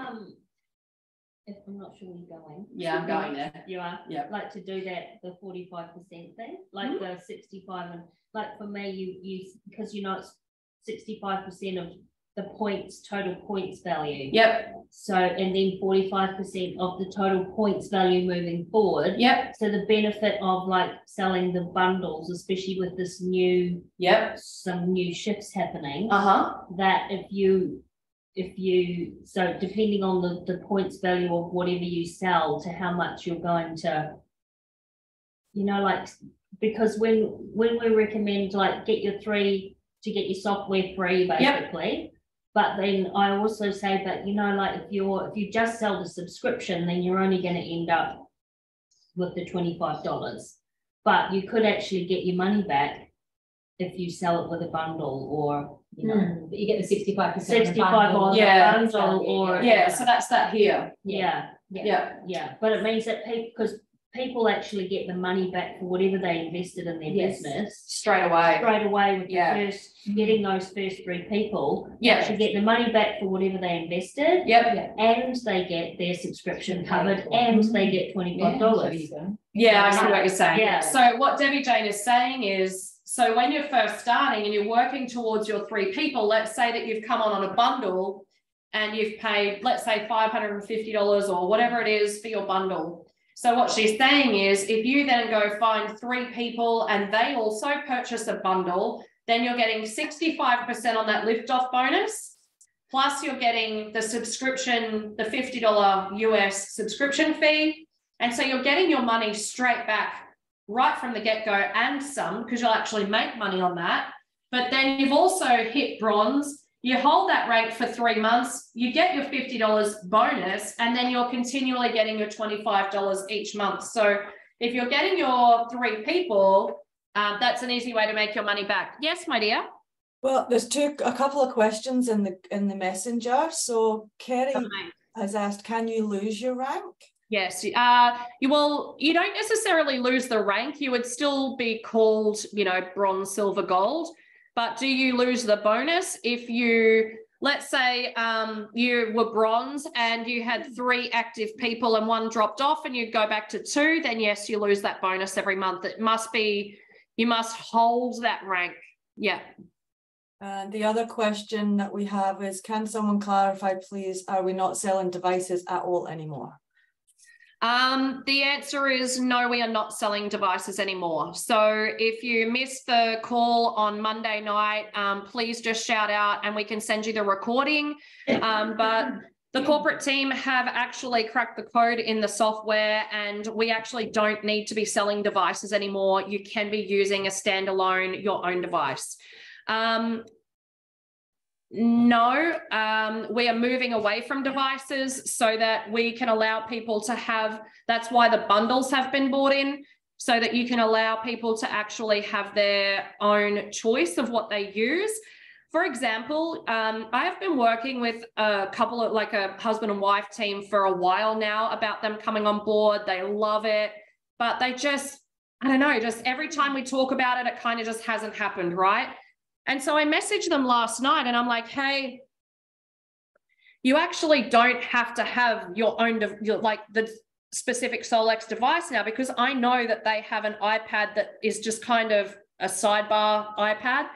if I'm not sure where you're going. Yeah, I'm going there. You are? Yeah. Like to do that, the 45% thing, like the 65, and like for me, you because you know it's 65% of the total points value. Yep. So, and then 45% of the total points value moving forward. Yep. So the benefit of like selling the bundles, especially with this new, some new shifts happening, that so depending on the points value of whatever you sell to how much you're going to, you know, like, because when we recommend like get your software free basically, but then I also say that, you know, like if you just sell the subscription, then you're only going to end up with the $25, but you could actually get your money back if you sell it with a bundle, or you know, but you get the 65%. 65 on the bundle, or so that's that here. Yeah. But it means that people, because people actually get the money back for whatever they invested in their business Straight away. With the first, getting those first 3 people, actually get the money back for whatever they invested. And they get their subscription covered, and they get $25. Yeah, I see what you're saying. Yeah. So what Debbie Jane is saying is, so when you're first starting and you're working towards your 3 people, let's say that you've come on a bundle and you've paid, let's say $550 or whatever it is for your bundle. So what she's saying is, if you then go find 3 people and they also purchase a bundle, then you're getting 65% on that lift-off bonus, plus you're getting the subscription, the $50 US subscription fee. And so you're getting your money straight back right from the get-go, and some, because you'll actually make money on that. But then you've also hit bronze. You hold that rank for 3 months, you get your $50 bonus, and then you're continually getting your $25 each month. So if you're getting your 3 people, that's an easy way to make your money back. Yes, my dear. Well, there's a couple of questions in the messenger. So Kerry has asked, can you lose your rank? Yes. Well, you don't necessarily lose the rank. You would still be called, bronze, silver, gold. But do you lose the bonus if you, let's say you were bronze and you had 3 active people and 1 dropped off and you go back to 2, then yes, you lose that bonus every month. It must be, you must hold that rank. Yeah. And the other question that we have is, can someone clarify, please, are we not selling devices at all anymore? The answer is no, we are not selling devices anymore. So if you missed the call on Monday night, please just shout out and we can send you the recording. But the corporate team have actually cracked the code in the software, and we actually don't need to be selling devices anymore. You can be using a standalone, your own device. No, we are moving away from devices so that we can allow people to have, that's why the bundles have been brought in, so that you can allow people to actually have their own choice of what they use. For example, I have been working with a couple of, like a husband and wife team for a while now about them coming on board. They love it, but they just, I don't know, just every time we talk about it, it kind of just hasn't happened, right? And so I messaged them last night and I'm like, hey, you actually don't have to have your own, like the specific Solex device now, because I know that they have an iPad that is just kind of a sidebar iPad.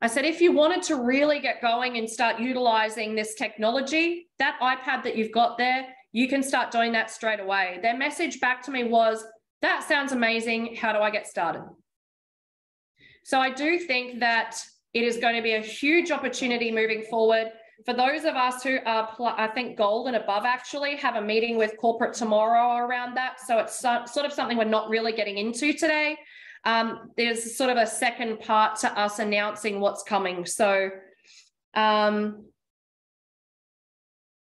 I said, if you wanted to really get going and start utilizing this technology, that iPad that you've got there, you can start doing that straight away. Their message back to me was, that sounds amazing. How do I get started? So I do think that it is going to be a huge opportunity moving forward. For those of us who are, I think, gold and above, actually have a meeting with corporate tomorrow around that. So it's sort of something we're not really getting into today. There's sort of a second part to us announcing what's coming. So, oh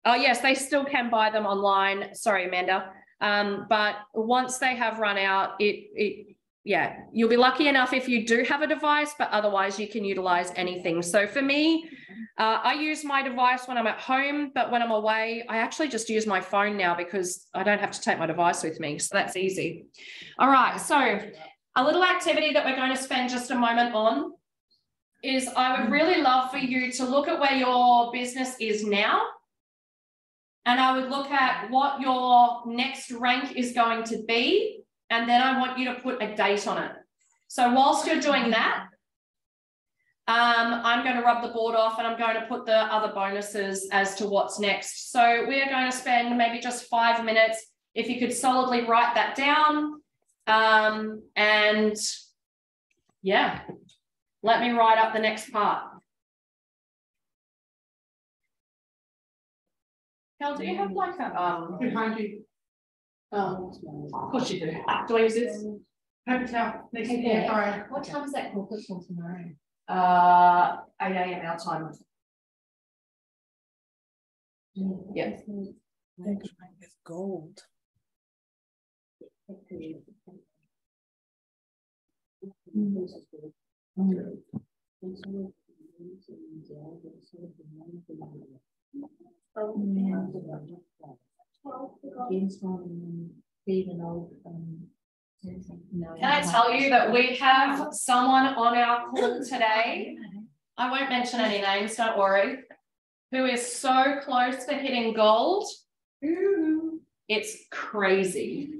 yes, they still can buy them online. Sorry, Amanda. But once they have run out, yeah, you'll be lucky enough if you do have a device, but otherwise you can utilize anything. So for me, I use my device when I'm at home, but when I'm away, I actually just use my phone now because I don't have to take my device with me. So that's easy. All right. So a little activity that we're going to spend just a moment on is, I would really love for you to look at where your business is now. And I would look at what your next rank is going to be. And then I want you to put a date on it. So whilst you're doing that, I'm going to rub the board off and I'm going to put the other bonuses as to what's next. So we are going to spend maybe just 5 minutes. If you could solidly write that down. And yeah, let me write up the next part. Cal, do you have like a behind you? Of course you do. Do I use this? Paper towel. Yeah. What time is that corporate call tomorrow? 8 AM our time. Yeah. Next rank is gold. Even old. No, Can I tell you that we have someone on our call today? I won't mention any names, don't worry. Who is so close to hitting gold. It's crazy.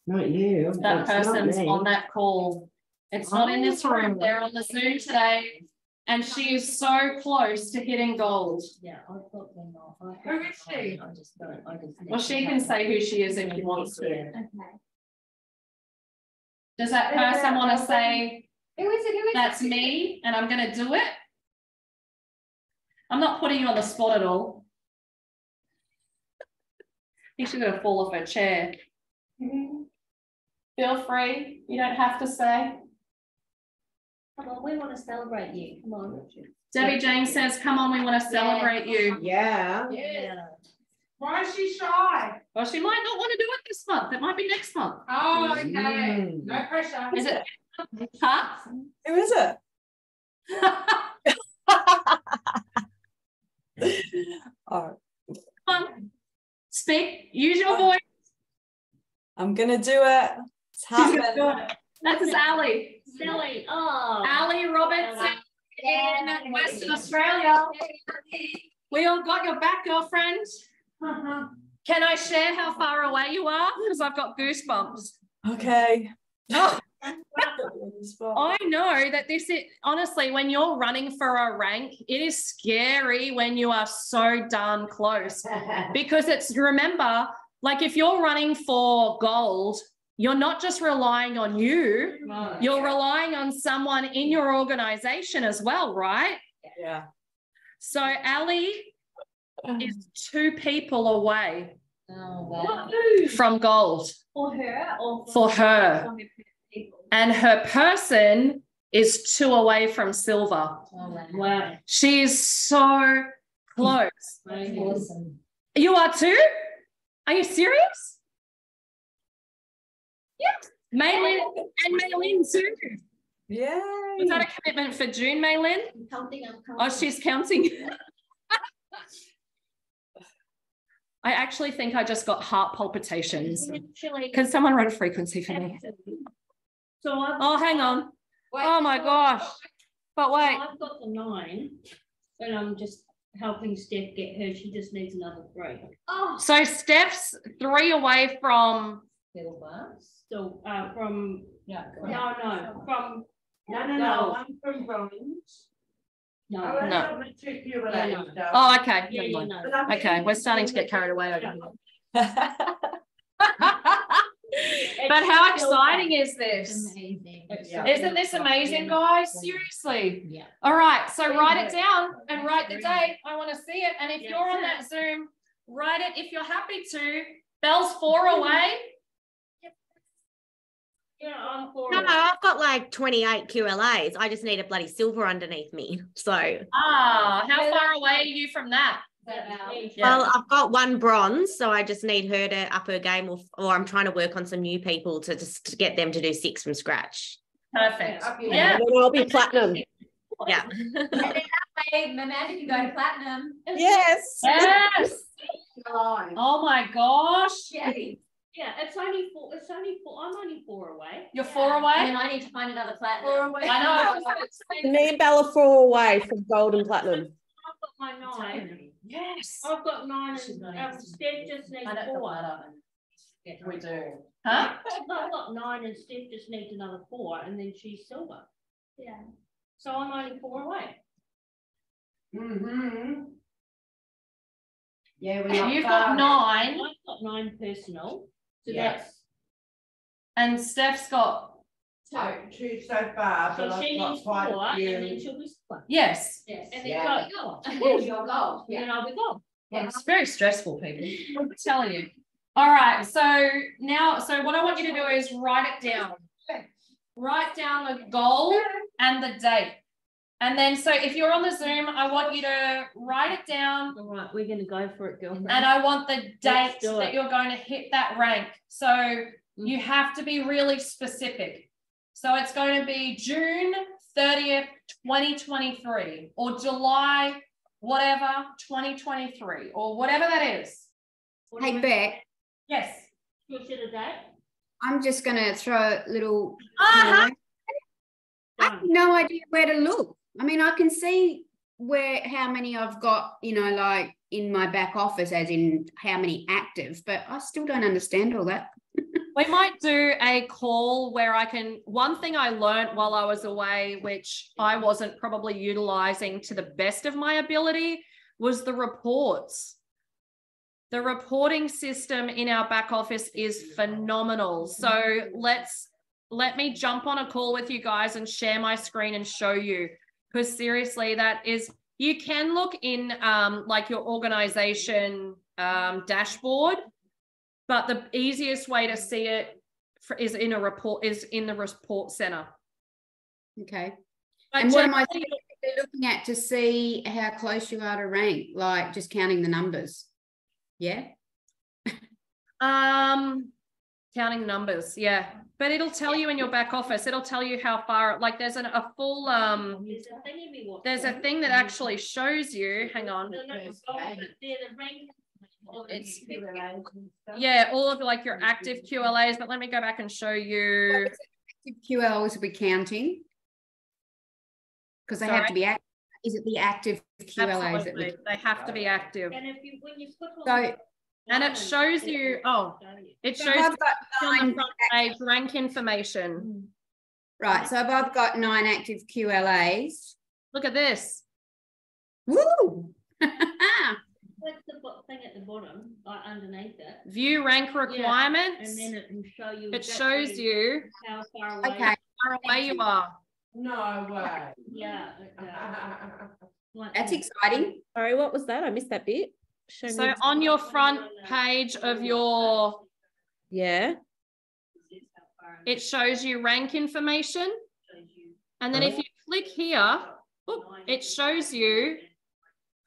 Not you. That It's not person's me. on that call. It's not in this room. They're on the Zoom today. And she is so close to hitting gold. Yeah, I thought they're not. Who is she? I just don't. Well, she can say who she is if she wants to. Yeah. Okay. Does that person want to say, Who is it? that's me and I'm going to do it? I'm not putting you on the spot at all. I think she's going to fall off her chair. Feel free. You don't have to say. Come on, we want to celebrate you. Come on. Debbie Jane says, come on, we want to celebrate you. Yeah. Yeah. Why is she shy? Well, she might not want to do it this month. It might be next month. Oh, okay. Mm. No pressure. Is it? Huh? Who is it? All right. Come on. Speak. Use your voice. I'm gonna do it. It's She's gonna happening. do it. That's Ali. Silly. Oh. Ali Robertson in Western Australia. We all got your back, girlfriend. Can I share how far away you are? Because I've got goosebumps. Okay. Oh, I know that this is, honestly, when you're running for a rank, it is scary when you are so darn close. Because it's, remember, like if you're running for gold, you're not just relying on you, you're relying on someone in your organization as well, right? Yeah. So Ali is 2 people away Oh, wow. from gold For her or for her. for people? And her person is 2 away from silver. Oh, wow. She is so close. Awesome. You are too? Are you serious? Yes. Maylin and Maylin too. Yay. Is that a commitment for June, Maylin? I'm counting. Oh, she's counting. I actually think I just got heart palpitations. Can someone run a frequency for me? So Oh, hang on. Oh my gosh. But wait. I've got the 9, and I'm just helping Steph get her. She just needs another 3. Oh, So Steph's 3 away from Silver. So from No, from no. I'm from bronze. no. No. No. Oh, okay. Yeah, Never you mind. know. Okay, we're starting to get carried away over here. But how exciting is this? Amazing. Yeah. Isn't this amazing, guys? Seriously. Yeah. All right, so write it down and write the date. I want to see it. And if you're on that Zoom, write it if you're happy to. Belle's 4 away. Yeah, I'm for No, I've got like 28 QLAs. I just need a bloody silver underneath me. So, Ah, how far away are you from that? it. Yeah. well, I've got 1 bronze, so I just need her to up her game, or I'm trying to work on some new people to just to get them to do 6 from scratch. Perfect. Yeah, Yeah. then I'll be platinum. Yeah. Amanda can go to platinum. Yes. Yes. Oh my gosh. Yeah, it's only 4. It's only 4. I'm only 4 away. You're 4 away? And I need to find another platinum. I know. Me and Bella 4 away from gold and platinum. I've got my 9. Yes. I've got 9, and Steph just needs 4. We do. Huh? I've got 9, and Steph just needs another 4, and then she's silver. Yeah. So I'm only 4 away. Mm-hmm. Yeah, we You've got 9 I've got 9 personal. So Yeah. that's and Steph's got, two so far, so but she I've got needs 4, quite a and then few. she'll be silver. yes. Yes. And then Yeah. go. And then you'll go. And then I'll be gone. It's very stressful, people. I'm telling you. All right. So now, so what I want you to do is write it down. Write down the goal and the date. And then, so if you're on the Zoom, I want you to write it down. All right, we're going to go for it, girlfriend. And I want the date Let's do that it. you're going to hit that rank. So you have to be really specific. So it's going to be June 30th, 2023, or July, whatever, 2023, or whatever that is. Hey, Beck, Yes. You'll set a date? I'm just going to throw a little. Uh-huh. I have no idea where to look. I mean, I can see how many I've got, like in my back office, as in how many active, but I still don't understand all that. We might do a call where one thing I learned while I was away, which I wasn't probably utilizing to the best of my ability, was the reports. The reporting system in our back office is phenomenal. So let me jump on a call with you guys and share my screen and show you, because seriously, you can look in like your organization dashboard, but the easiest way to see it is in the report center. Okay. But and what am I looking at to see how close you are to rank? Like just counting the numbers. Yeah. Counting numbers, yeah. But it'll tell you in your back office, it'll tell you how far, like there's a full there's a thing that actually shows you, hang on. It's, yeah, all of like your active QLAs, but let me go back and show you. Active QLAs we're counting because they have to be active. Is it the active QLAs? Absolutely. They have to be active. And when you click on and it shows you, it shows I've got on the front page rank information. Right, so if I've got 9 active QLAs. Look at this. Woo! Click the thing at the bottom, underneath it. View rank requirements. Yeah, and then it will show you. It shows you how far away. Okay. How far away you are. No way. Yeah. That's exciting. Sorry, what was that? I missed that bit. So on your front page of your, yeah, it shows you rank information. And then if you click here, it shows you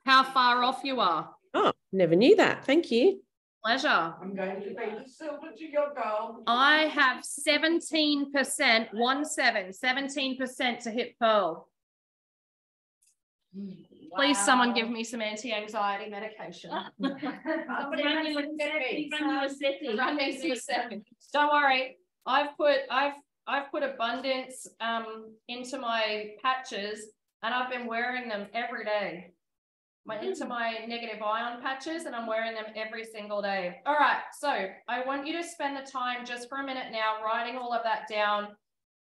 how far off you are. Oh, never knew that. Thank you. Pleasure. I'm going to be the silver to your gold. I have 17%, 17% to hit Pearl. Please, someone give me some anti-anxiety medication. Run me some seconds. Don't worry. I've put abundance into my patches, and I've been wearing them every day. Into my negative ion patches, and I'm wearing them every single day. All right, so I want you to spend the time just for a minute now writing all of that down,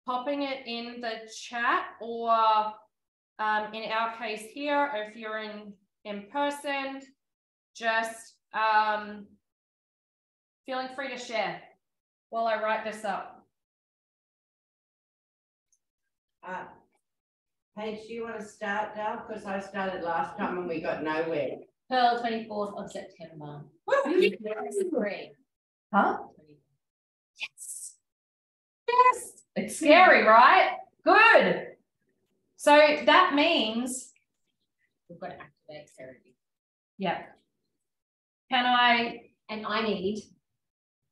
popping it in the chat, or in our case here, if you're in person, just feeling free to share while I write this up. Paige, do you want to start now? Because I started last time and we got nowhere. Pearl, 24th of September. Great. Huh? Yes. Yes. It's scary, right? Good. So that means We've got to activate therapy. yeah. Can I? And I need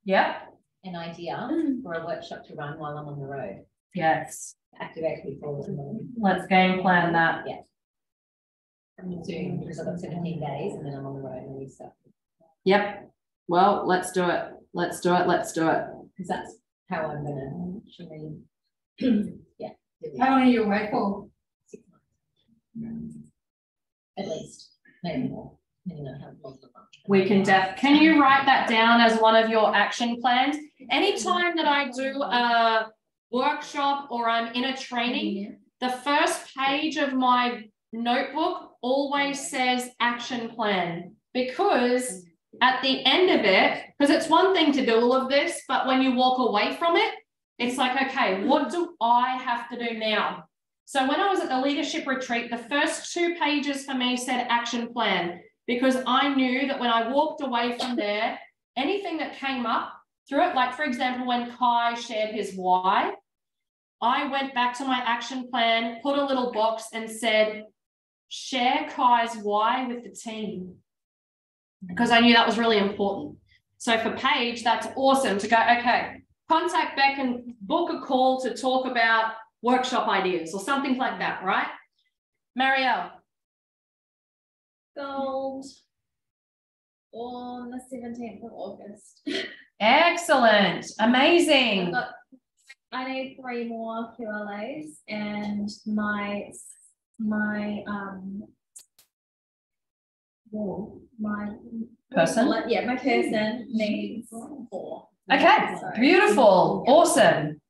an idea for a workshop to run while I'm on the road. Yes. Activate people. Let's game plan that. Yeah. Soon, because I've got 17 days and then I'm on the road and stuff. Yep. Well, let's do it. Let's do it. Let's do it. Because that's how I'm gonna actually yeah. How long are you away for? 6 months. At least. Maybe more. Depending on how long the month. We can can you write that down as one of your action plans? Anytime that I do a workshop or I'm in a training, the first page of my notebook always says action plan, because at the end of it, because it's one thing to do all of this, but when you walk away from it, it's like, okay, what do I have to do now? So when I was at the leadership retreat, the first 2 pages for me said action plan, because I knew that when I walked away from there, anything that came up through it, like for example, when Kai shared his why, I went back to my action plan, put a little box and said, share Kai's why with the team, because I knew that was really important. So for Paige, that's awesome to go, okay, contact Beck and book a call to talk about workshop ideas or something like that, right? Marielle. Gold. On the 17th of August. Excellent. Amazing. I need 3 more QLAs and my person. My person needs 4. Okay, beautiful, awesome.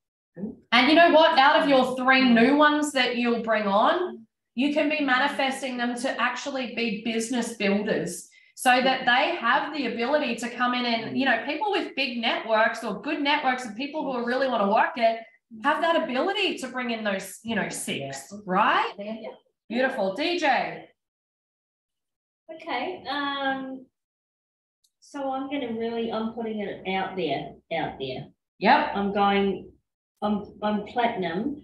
And you know what? Out of your 3 new ones that you'll bring on, you can be manifesting them to actually be business builders so that they have the ability to come in and, you know, people with big networks or good networks and people who really want to work it have that ability to bring in those, you know, 6, right? Beautiful. DJ. Okay. So I'm putting it out there. Yep. I'm platinum.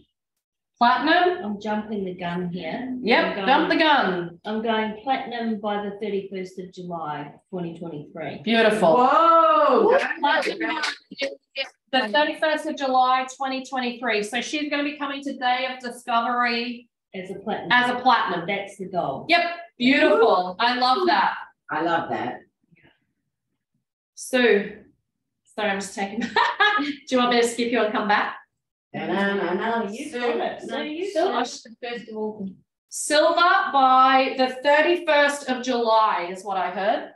Platinum. I'm jumping the gun here. Yep, jump the gun. I'm going platinum by the 31st of July, 2023. Beautiful. Whoa! Platinum. The 31st of July, 2023. So she's going to be coming to Day of Discovery as a platinum. That's the goal. Yep. Beautiful. I love that. I love that. Sue. Sorry, I'm just taking. Do you want me to skip you and come back? No. You said it. So you first of all. Silver by the 31st of July is what I heard.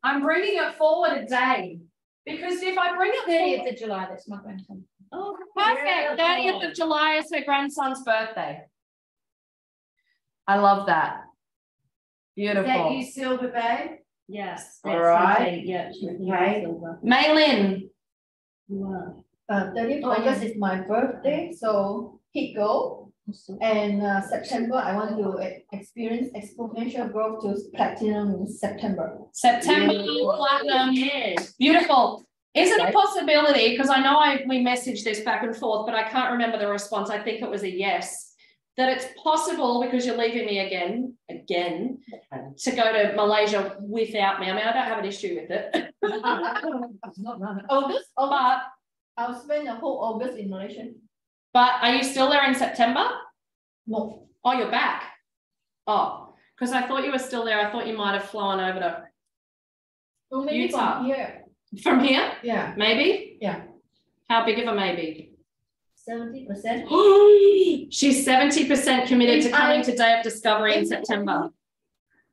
I'm bringing it forward a day because if I bring it 30th of July, that's my grandson. Oh, perfect. 30th of July is her grandson's birthday. I love that. Beautiful. Is that you, Silver Babe? Yes. All right. Yeah. Okay. Maylin. 30th August is my birthday, so hit go. And September, I want to experience exponential growth to platinum in September. Platinum. Yes. Beautiful. Is it a possibility? Because I know we messaged this back and forth, but I can't remember the response. I think it was a yes. That it's possible because you're leaving me again, to go to Malaysia without me. I mean, I don't have an issue with it. August, but I'll spend the whole August in Malaysia. But are you still there in September? No. Oh, you're back. Oh, because I thought you were still there. I thought you might have flown over to Utah. From here. From here? Yeah. Maybe? Yeah. How big of a maybe? 70%. She's 70% committed to coming to Day of Discovery in September.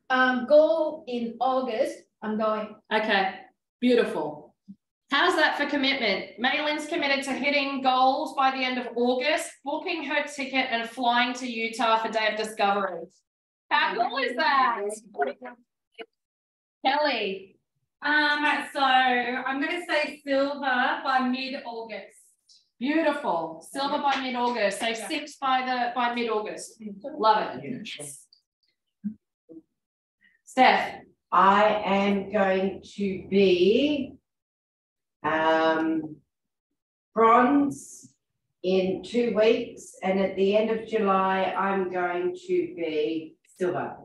Go in August. I'm going. Okay, beautiful. How's that for commitment? Maylin's committed to hitting goals by the end of August, booking her ticket and flying to Utah for Day of Discovery. How cool is that? Kelly. So I'm going to say silver by mid-August. Beautiful. Silver by mid-August. So 6 by mid-August. Love it. Steph. I am going to be bronze in 2 weeks, and at the end of July I'm going to be silver.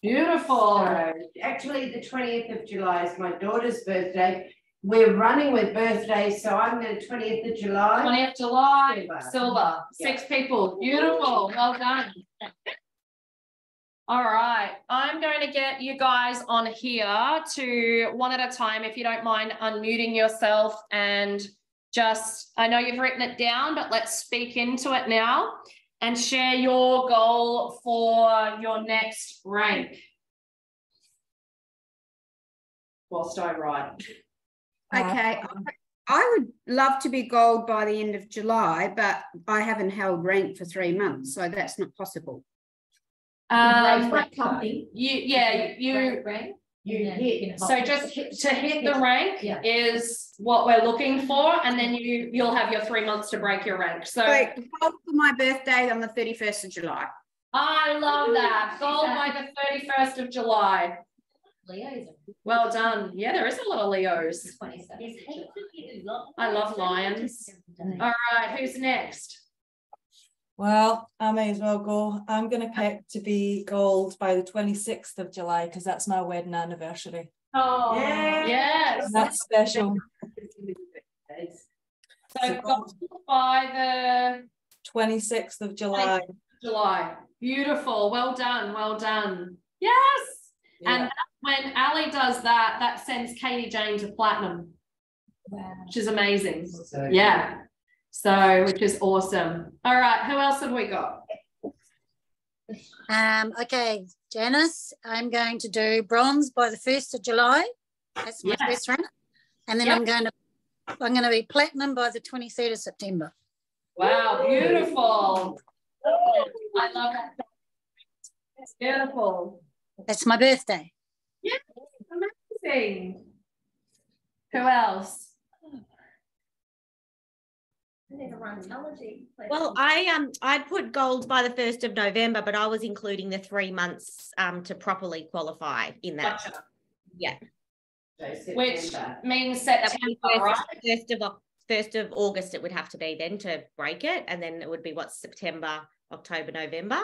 Beautiful. So, actually the 20th of July is my daughter's birthday. We're running with birthdays, so I'm going to 20th of July. 20th July, silver. 6 people. Beautiful. Well done. All right, I'm going to get you guys on here to one at a time, if you don't mind unmuting yourself and just, I know you've written it down, but let's speak into it now and share your goal for your next rank. Whilst I write. Okay, I would love to be gold by the end of July, but I haven't held rank for 3 months, so that's not possible. You hit. So just to hit the rank is what we're looking for, and then you'll have your 3 months to break your rank. So gold for my birthday on the 31st of July. I love that. Gold by the 31st of July. Leos. Well done. Yeah, there is a lot of Leos. I love lions. All right, who's next? Well, I may as well go. I'm going to pick to be gold by the 26th of July because that's my wedding anniversary. Oh, yes. And that's special. So gold by the 26th of July. July. Beautiful. Well done. Well done. Yes. And when Ali does that, that sends Katie Jane to platinum, which is amazing. Yeah. So, which is awesome. All right, who else have we got? Okay, Janice, I'm going to do bronze by the 1st of July. That's my first round. And then I'm going to be platinum by the 23rd of September. Wow, beautiful. I love that. It's beautiful. That's my birthday. Yeah, amazing. Who else? Well, I put gold by the 1st of November, but I was including the 3 months to properly qualify in that. Gotcha. Yeah. Which means September, right? 1st of August it would have to be then to break it, and then it would be what, September, October, November.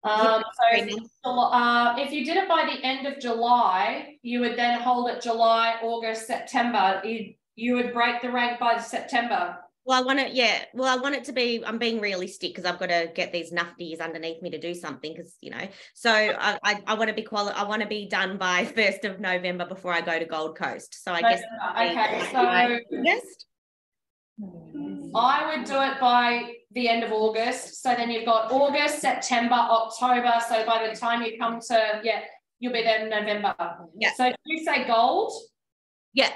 So if you did it by the end of July, you would then hold it July, August, September. You would break the rank by September. Well, I want it, well, I want it to be, I'm being realistic because I've got to get these nufties underneath me to do something because, you know, so I want to be I want to be done by 1st of November before I go to Gold Coast. So I guess. Okay, so August. I would do it by the end of August. So then you've got August, September, October. So by the time you come to, you'll be there in November. Yeah. So you say gold? Yeah.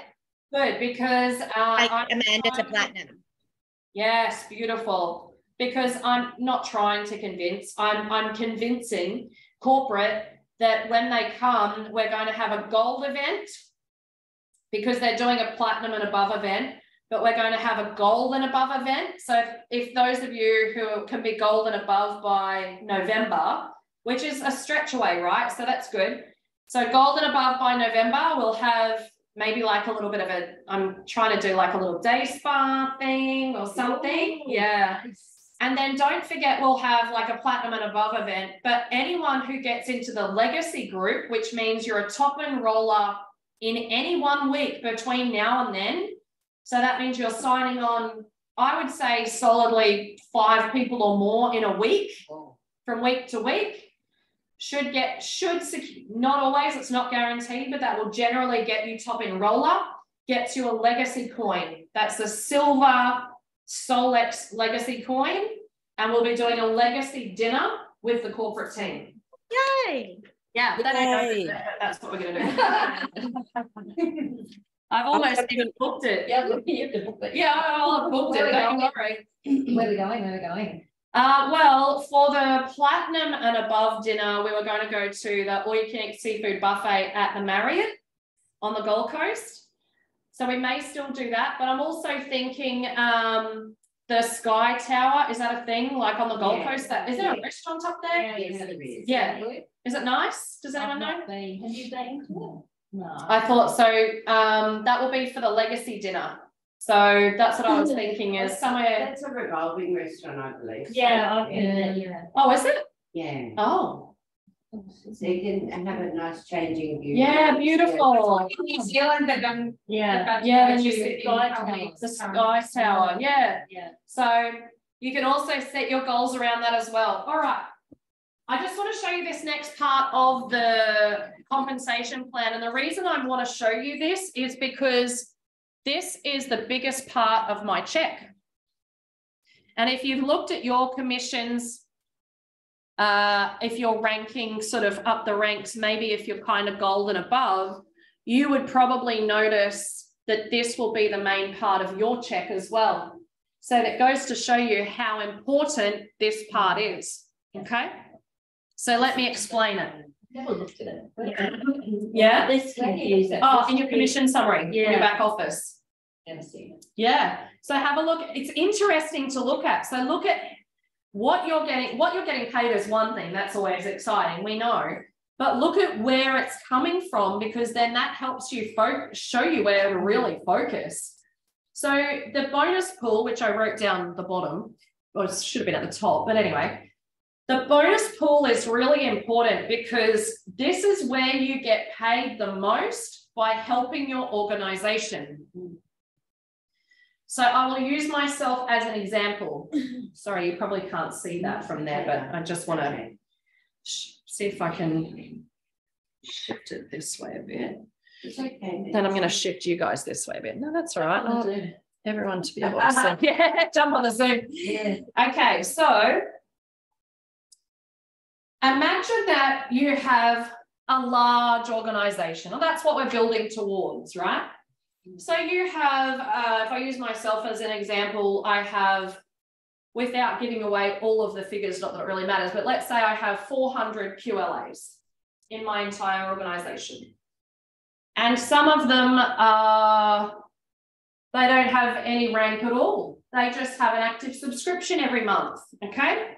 Good, because Amanda to platinum. Yes, beautiful. Because I'm not trying to convince, I'm convincing corporate that when they come, we're going to have a gold event because they're doing a platinum and above event, but we're going to have a gold and above event. So if those of you who can be gold and above by November, which is a stretch away, right? So that's good. So gold and above by November, we'll have maybe like a little bit of I'm trying to do like a little day spa thing or something. Yeah. And then don't forget, we'll have like a platinum and above event, but anyone who gets into the legacy group, which means you're a top enroller in any 1 week between now and then. So that means you're signing on, I would say solidly 5 people or more in a week, from week to week. Not always, it's not guaranteed, but that will generally get you top enroller, gets you a legacy coin. That's the silver Solex legacy coin, and we'll be doing a legacy dinner with the corporate team. Yay! Yeah, that's what we're going to do. I've almost even booked it. Yeah, you have to book it. Yeah, I've booked it. Don't worry. Where are we going? Where are we going? Well, for the platinum and above dinner, we were going to go to the all-you-can-eat seafood buffet at the Marriott on the Gold Coast. So we may still do that, but I'm also thinking the Sky Tower, is that a thing? Like on the Gold Coast? Is there a restaurant up there? Yes, it is. Yeah. Is it nice? Does anyone know? Have you been? No. I thought so. That will be for the legacy dinner. So that's what I was thinking is somewhere. That's a revolving restaurant, I believe. Yeah, I've been there, yeah. Oh, is it? Yeah. Oh. So you can have a nice changing view. Yeah, beautiful. In New Zealand, they've done the Sky Tower. Yeah. So you can also set your goals around that as well. All right. I just want to show you this next part of the compensation plan. And the reason I want to show you this is because this is the biggest part of my check. And if you've looked at your commissions, if you're ranking sort of up the ranks, maybe if you're kind of gold and above, you would probably notice that this will be the main part of your check as well. So that goes to show you how important this part is, okay? So let me explain it. Never looked at it. Yeah? This confusing. Oh, in your commission summary, in your back office. Never seen it. Yeah. So have a look. It's interesting to look at. So look at what you're getting. What you're getting paid is one thing. That's always exciting. We know. But look at where it's coming from, because then that helps you show you where to really focus. So the bonus pool, which I wrote down the bottom, or it should have been at the top, but anyway, the bonus pool is really important because this is where you get paid the most by helping your organization. So I will use myself as an example. Sorry, you probably can't see that from there, but I just want to see if I can shift it this way a bit. It's okay. Then I'm going to shift you guys this way a bit. No, that's all right. I want everyone to be able to see. Yeah, jump on the Zoom. Yeah. Okay, so imagine that you have a large organization. Well, that's what we're building towards, right? So you have, if I use myself as an example, I have, without giving away all of the figures, not that it really matters, but let's say I have 400 QLAs in my entire organization. And some of them they don't have any rank at all. They just have an active subscription every month, okay?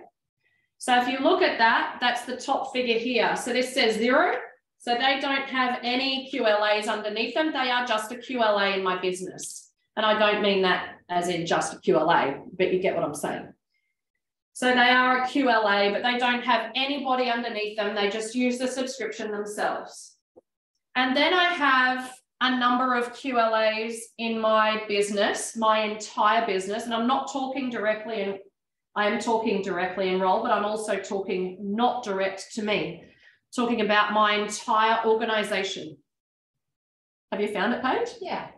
So if you look at that, that's the top figure here. So this says 0. So they don't have any QLAs underneath them. They are just a QLA in my business. And I don't mean that as in just a QLA, but you get what I'm saying. So they are a QLA, but they don't have anybody underneath them. They just use the subscription themselves. And then I have a number of QLAs in my business, my entire business. And I'm not talking directly, and I am talking directly enrolled, but I'm also talking not direct to me, talking about my entire organization. Have you found it, Paige? Yeah.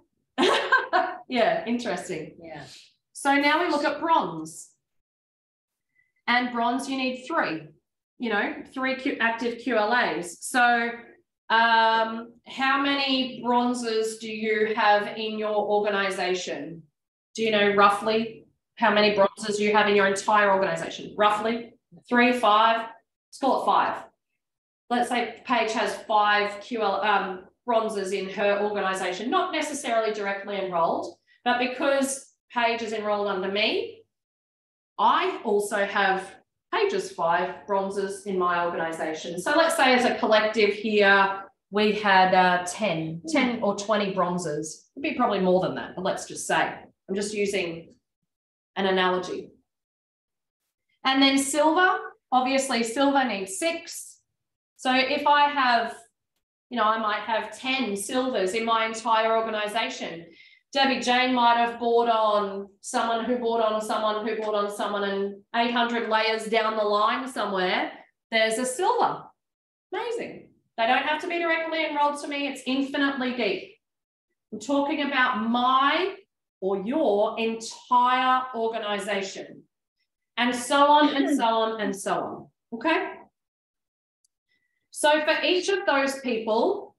Yeah, interesting. Yeah. So now we look at bronze. And bronze, you need 3, 3 active QLAs. So how many bronzes do you have in your organization? Do you know roughly how many bronzes you have in your entire organization? Roughly 3, 5, let's call it 5. Let's say Paige has 5 bronzes in her organization, not necessarily directly enrolled, but because Paige is enrolled under me, I also have Paige's 5 bronzes in my organization. So let's say as a collective here, we had 10 or 20 bronzes. It'd be probably more than that, but let's just say, I'm just using an analogy. And then silver, obviously silver needs 6. So if I have, I might have 10 silvers in my entire organization. Debbie Jane might have bought on someone who bought on someone who bought on someone, and 800 layers down the line somewhere, there's a silver. Amazing. They don't have to be directly enrolled to me. It's infinitely deep. I'm talking about my or your entire organization, and so on and so on and so on. Okay? So for each of those people,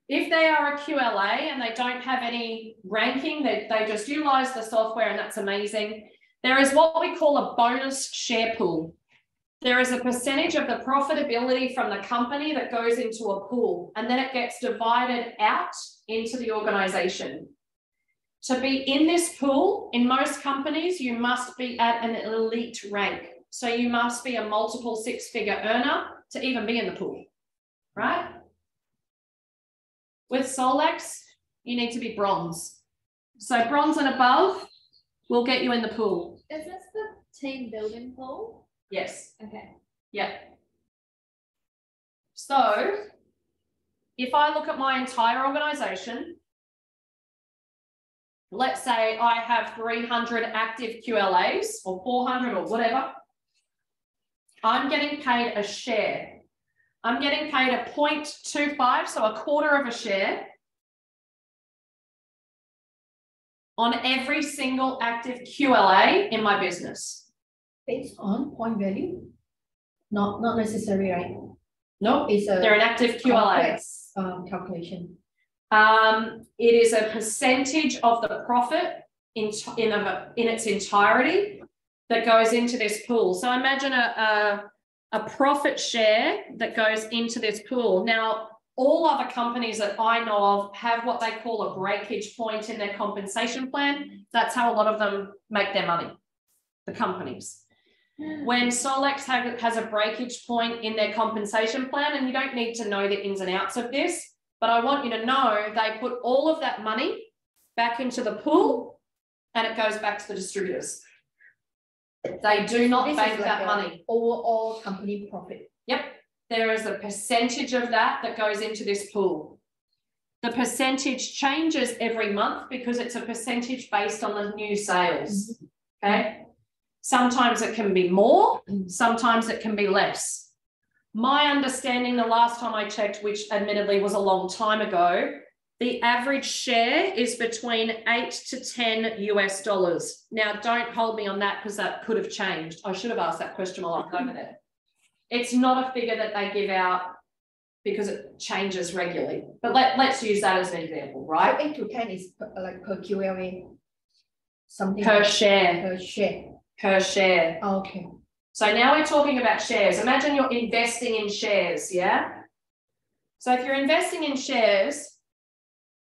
if they are a QLA and they don't have any ranking, they just utilize the software, and that's amazing. There is what we call a bonus share pool. There is a percentage of the profitability from the company that goes into a pool, and then it gets divided out into the organization. To be in this pool, in most companies, you must be at an elite rank. So you must be a multiple 6-figure earner to even be in the pool, right? With Solex, you need to be bronze. So bronze and above will get you in the pool. Is this the team building pool? Yes. Okay. Yeah. So if I look at my entire organization, let's say I have 300 active QLAs or 400 or whatever, I'm getting paid a share. I'm getting paid a 0.25, so a quarter of a share on every single active QLA in my business. Based on point value? Not necessary, right? No, they're an active QLA. Calculation. It is a percentage of the profit in its entirety that goes into this pool. So imagine a profit share that goes into this pool. Now, all other companies that I know of have what they call a breakage point in their compensation plan. That's how a lot of them make their money, the companies. When Solex has a breakage point in their compensation plan, and you don't need to know the ins and outs of this, but I want you to know they put all of that money back into the pool and it goes back to the distributors. They do not bank that money. Overall company profit. Yep. There is a percentage of that goes into this pool. The percentage changes every month because it's a percentage based on the new sales. Okay. Sometimes it can be more, sometimes it can be less. My understanding the last time I checked, which admittedly was a long time ago, the average share is between $8 to $10 US. Now, don't hold me on that because that could have changed. I should have asked that question while I was over there. It's not a figure that they give out because it changes regularly. But let's use that as an example, right? So 8 to 10 is like per QLA. Something Per like share. per share. Per share. Okay. So now we're talking about shares. Imagine you're investing in shares, yeah? So if you're investing in shares,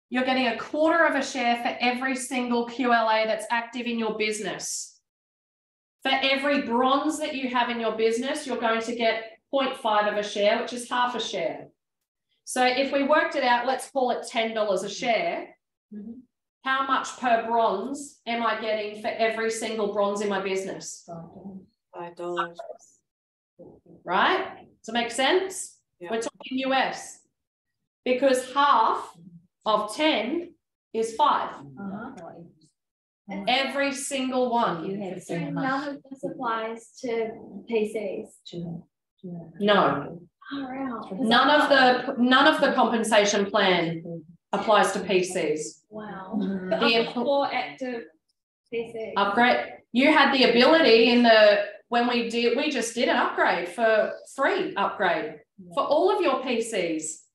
you're getting a quarter of a share for every single QLA that's active in your business. For every bronze that you have in your business, you're going to get 0.5 of a share, which is half a share. So if we worked it out, let's call it $10 a share. How much per bronze am I getting for every single bronze in my business? $5. Right? Does it make sense? Yeah. We're talking US. Because half of 10 is 5. Every single one. So none of this applies to PCs. No. Oh, wow. None of the compensation plan applies to PCs. Wow. The For active PCs. upgrade. You had the ability when we just did an upgrade for free upgrade for all of your PCs.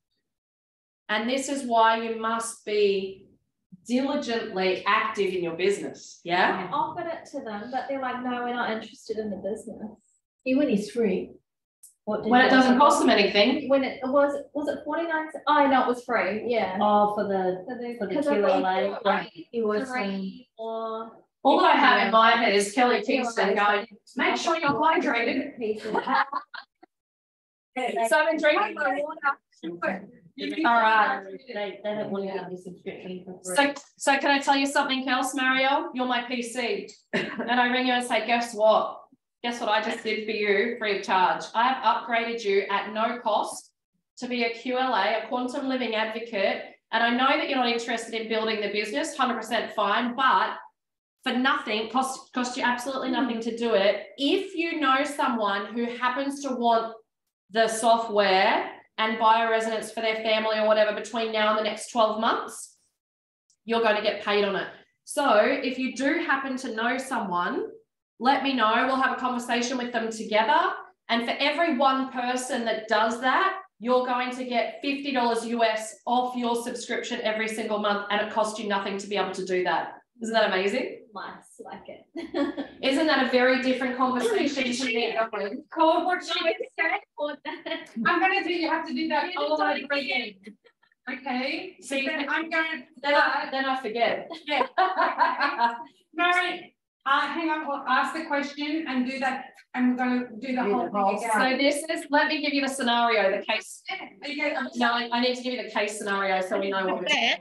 And this is why you must be diligently active in your business. Yeah. I offered it to them, but they're like, no, we're not interested in the business. Even it's free. When it doesn't cost them anything. When it was it 49? Oh no, it was free. Yeah. Oh, for the QLA. Right. It was or All that I have in my head is Kelly Kingston going, make sure you're hydrated. So I've been drinking my water. All right. They don't want to get the subscription for free. So can I tell you something else, Marielle? You're my PC. And I ring you and say, guess what? Guess what I just did for you free of charge? I have upgraded you at no cost to be a QLA, a quantum living advocate. And I know that you're not interested in building the business, 100% fine, but for nothing, cost you absolutely nothing to do it. If you know someone who happens to want the software and bioresonance for their family or whatever between now and the next 12 months, you're going to get paid on it. So if you do happen to know someone, let me know. We'll have a conversation with them together. And for every one person that does that, you're going to get $50 US off your subscription every single month, and it costs you nothing to be able to do that. Isn't that amazing? nice, like it. Isn't that a very different conversation to me? Call what she said. I'm going to do, you have to do that all over again. Okay. See, then I'm going to. Then I forget. Yeah. Mary, hang on, we'll ask the question and do that. And we're going to do the whole thing again. So this is, let me give you the scenario, the case. Yeah. No, I need to give you the case scenario so we know what we're doing.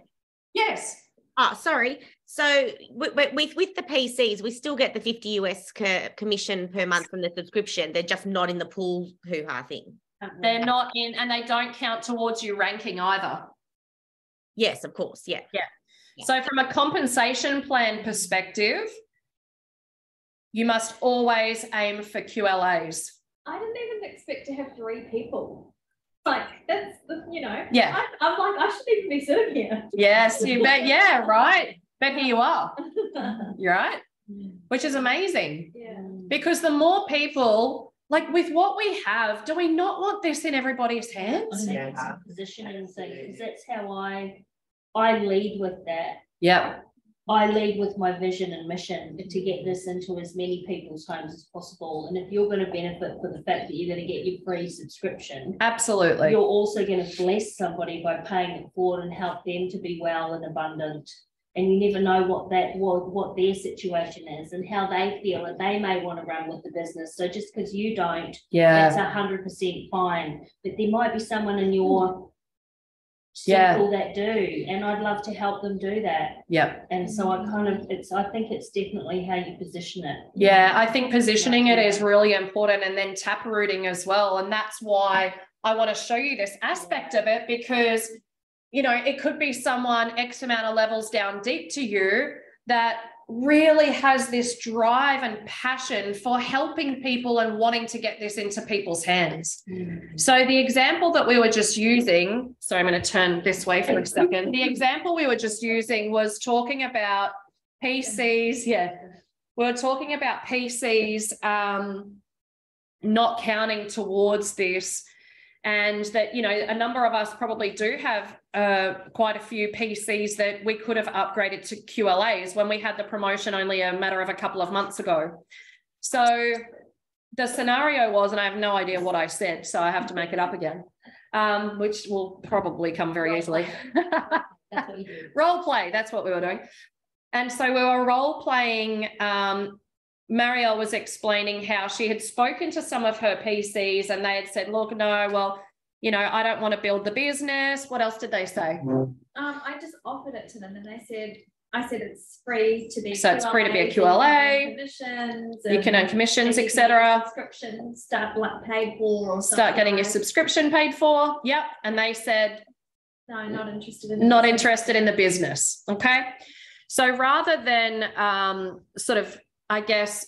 Yes. Oh, sorry. So with the PCs, we still get the 50 US commission per month from the subscription. They're just not in the pool hoo-ha thing. They're not in, and they don't count towards you ranking either. Yes, of course. Yeah. So from a compensation plan perspective, you must always aim for QLAs. I didn't even expect to have 3 people. Like, that's, you know. Yeah. I'm like, I shouldn't even be sitting here. Yes, you bet. Yeah, right. But here you are. You're right. Which is amazing. Yeah. Because the more people, like with what we have, do we not want this in everybody's hands? Yeah. Position and say, because that's how I lead with that. Yeah. I lead with my vision and mission to get this into as many people's homes as possible. And if you're going to benefit for the fact that you're going to get your free subscription, absolutely, you're also going to bless somebody by paying it forward and help them to be well and abundant. And you never know what their situation is and how they feel, and they may want to run with the business. So just because you don't, that's 100% fine. But there might be someone in your circle that do, and I'd love to help them do that. Yep. And so I think it's definitely how you position it. Yeah, I think positioning it is really important, and then taprooting as well. And that's why I want to show you this aspect of it, because, you know, it could be someone X amount of levels down deep to you that really has this drive and passion for helping people and wanting to get this into people's hands. So the example that we were just using, sorry, I'm going to turn this way for a second. The example we were just using was talking about PCs. Yeah, we were talking about PCs not counting towards this. And that, you know, a number of us probably do have quite a few PCs that we could have upgraded to QLAs when we had the promotion only a matter of a couple of months ago. So the scenario was, and I have no idea what I said, so I have to make it up again, which will probably come very easily. That's what you do. Role play, that's what we were doing. And so we were role playing. Marielle was explaining how she had spoken to some of her PCs and they had said, look, no, well, you know, I don't want to build the business. What else did they say? I just offered it to them and they said, I said it's free to be. So it's free to be a QLA. You can earn commissions, etc. Subscriptions, start like paid for, or start getting your subscription paid for. Yep. And they said, no, not interested in the business. Okay. So rather than sort of, I guess,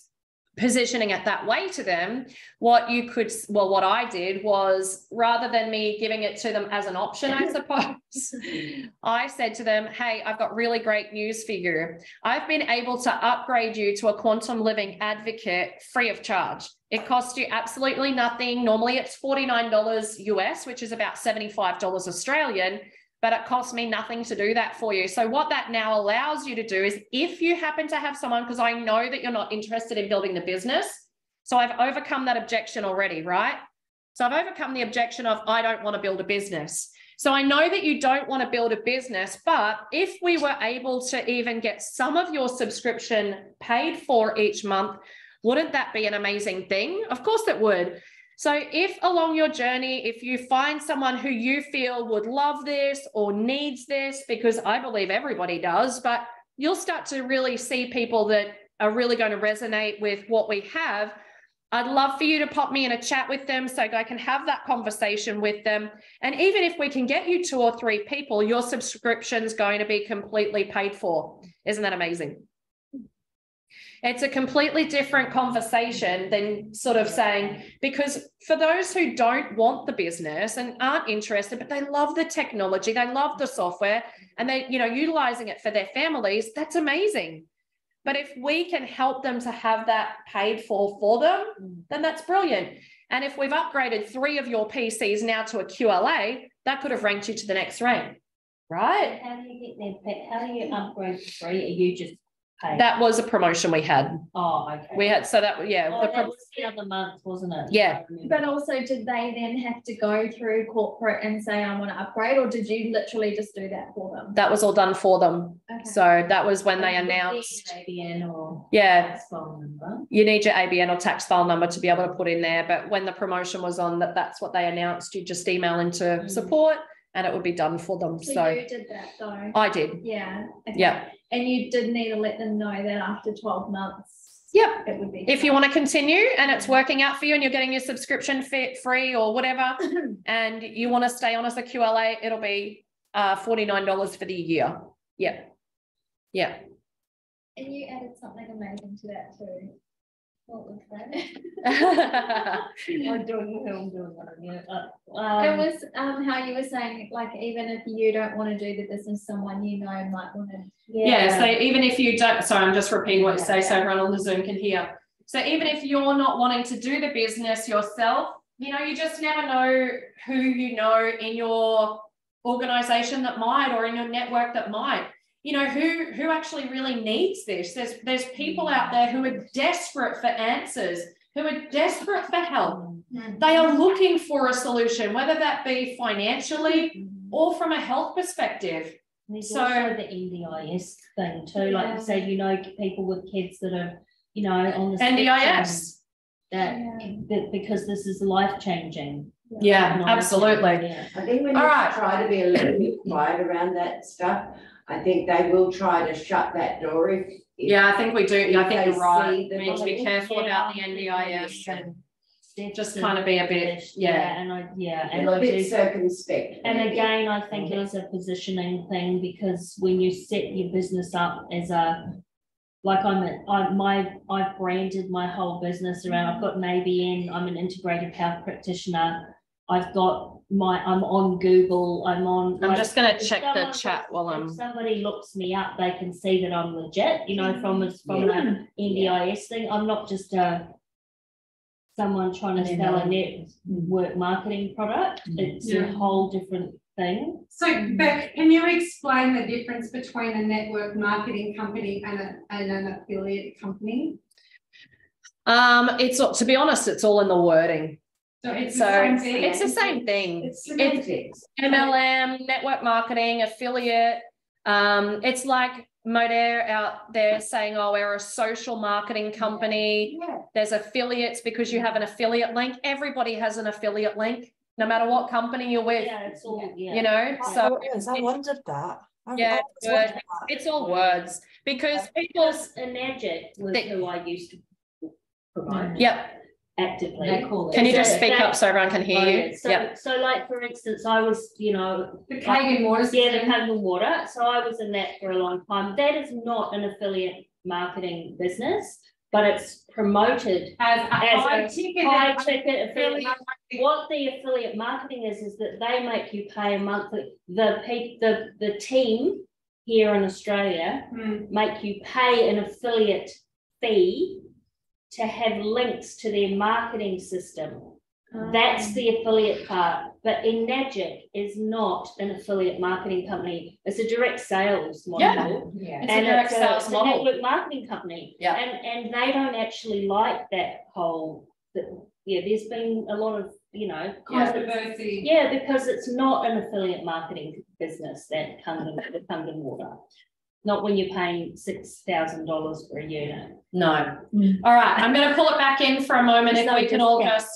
positioning it that way to them, what I did was, rather than me giving it to them as an option, I suppose, I said to them, hey, I've got really great news for you. I've been able to upgrade you to a quantum living advocate free of charge. It costs you absolutely nothing. Normally it's $49 US, which is about $75 Australian. But it costs me nothing to do that for you. So what that now allows you to do is, if you happen to have someone, because I know that you're not interested in building the business, so I've overcome that objection already, right? So I've overcome the objection of, I don't want to build a business. So I know that you don't want to build a business, but if we were able to even get some of your subscription paid for each month, wouldn't that be an amazing thing? Of course it would. So if along your journey, if you find someone who you feel would love this or needs this, because I believe everybody does, but you'll start to really see people that are really going to resonate with what we have. I'd love for you to pop me in a chat with them so I can have that conversation with them. And even if we can get you 2 or 3 people, your subscription's going to be completely paid for. Isn't that amazing? It's a completely different conversation than sort of saying, because for those who don't want the business and aren't interested, but they love the technology, they love the software, and they, you know, utilizing it for their families, that's amazing. But if we can help them to have that paid for them, then that's brilliant. And if we've upgraded 3 of your PCs now to a QLA, that could have ranked you to the next rank, right? How do you get there? How do you upgrade to 3? Are you just paid? That was a promotion we had. Oh, okay. We had, so that, yeah. Oh, that was the other month, wasn't it? Yeah. But also, did they then have to go through corporate and say, I want to upgrade, or did you literally just do that for them? That was all done for them. Okay. So that was when they announced. ABN or tax file number. You need your ABN or tax file number to be able to put in there. But when the promotion was on, that's what they announced. You just email into support and it would be done for them. So you did that though. I did. Yeah. Okay. Yeah. And you did need to let them know that after 12 months. Yep. It would be. If you want to continue and it's working out for you and you're getting your subscription free or whatever, and you want to stay on as a QLA, it'll be $49 for the year. Yeah. Yeah. And you added something amazing to that too. What was that? I'm doing what I'm doing. It was how you were saying, like, even if you don't want to do the business, someone you know might want to. Yeah, so even if you don't, sorry, I'm just repeating what you say so everyone on the Zoom can hear. So even if you're not wanting to do the business yourself, you know, you just never know who you know in your organization that might, or in your network that might. You know, who actually really needs this. There's people out there who are desperate for answers, who are desperate for help. They are looking for a solution, whether that be financially or from a health perspective. There's also the NDIS thing too, like you said, you know, people with kids that are, you know, on the NDIS. That because this is life changing. Yeah, absolutely. Yeah. I think we need to try to be a little bit quiet around that stuff. I think they will try to shut that door if yeah, I think we do. I think you're right. We need to be careful about the NDIS and just kind of be a bit, and a bit circumspect. And again, I think it is a positioning thing, because when you set your business up as a like I've branded my whole business around. I've got an ABN. I'm an integrated health practitioner. I'm on Google. I'm just going to check the chat while if somebody looks me up, they can see that I'm legit. You know, from an NDIS thing. I'm not just someone trying to sell a network marketing product. It's a whole different thing. So, Beck, can you explain the difference between a network marketing company and an affiliate company? It's, to be honest, it's all in the wording. So it's the same thing. It's the same thing. It's semantics. MLM, network marketing, affiliate. It's like Moder out there saying, oh, we're a social marketing company. Yeah. There's affiliates because you have an affiliate link. Everybody has an affiliate link, no matter what company you're with. Yeah, it's all, you know, so I wondered that. It's all words because people's Enagic was who I used to provide. Yep. Actively. They call it. Can you just speak up so everyone can hear you? Yeah. So like for instance, I was, you know, the Kangan water. Yeah, the Kangan water. So I was in that for a long time. That is not an affiliate marketing business, but it's promoted as a high ticket affiliate. What the affiliate marketing is that they make you pay a monthly. The team here in Australia make you pay an affiliate fee to have links to their marketing system. That's the affiliate part. But Enagic is not an affiliate marketing company. It's a direct sales model. Yeah. It's a direct sales model. It's a network marketing company. Yeah. And they don't actually like that whole, there's been a lot of, you know, controversy. Yeah, because it's not an affiliate marketing business, that Kangan water. Not when you're paying $6,000 for a unit. No. All right. I'm going to pull it back in for a moment if we can all just.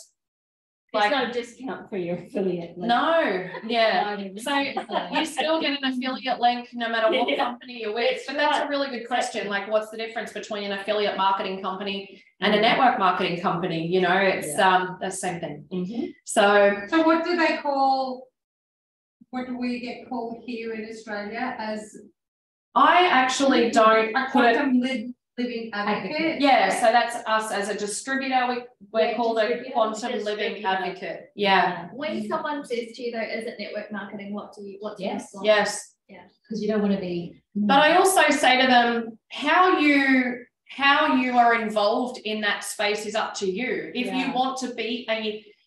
There's no discount for your affiliate link. No. Yeah. So you still get an affiliate link no matter what company you're with. But that's a really good question. Like, what's the difference between an affiliate marketing company and a network marketing company? You know, it's the same thing. So what do they call? What do we get called here in Australia as? I actually don't put it. Living advocate. Yeah, so that's us as a distributor. We're called a quantum living advocate. Yeah. When someone says to you though, is it network marketing? What's your response? Yes. Yeah. Because you don't want to be. But I also say to them, how you are involved in that space is up to you. If you want to be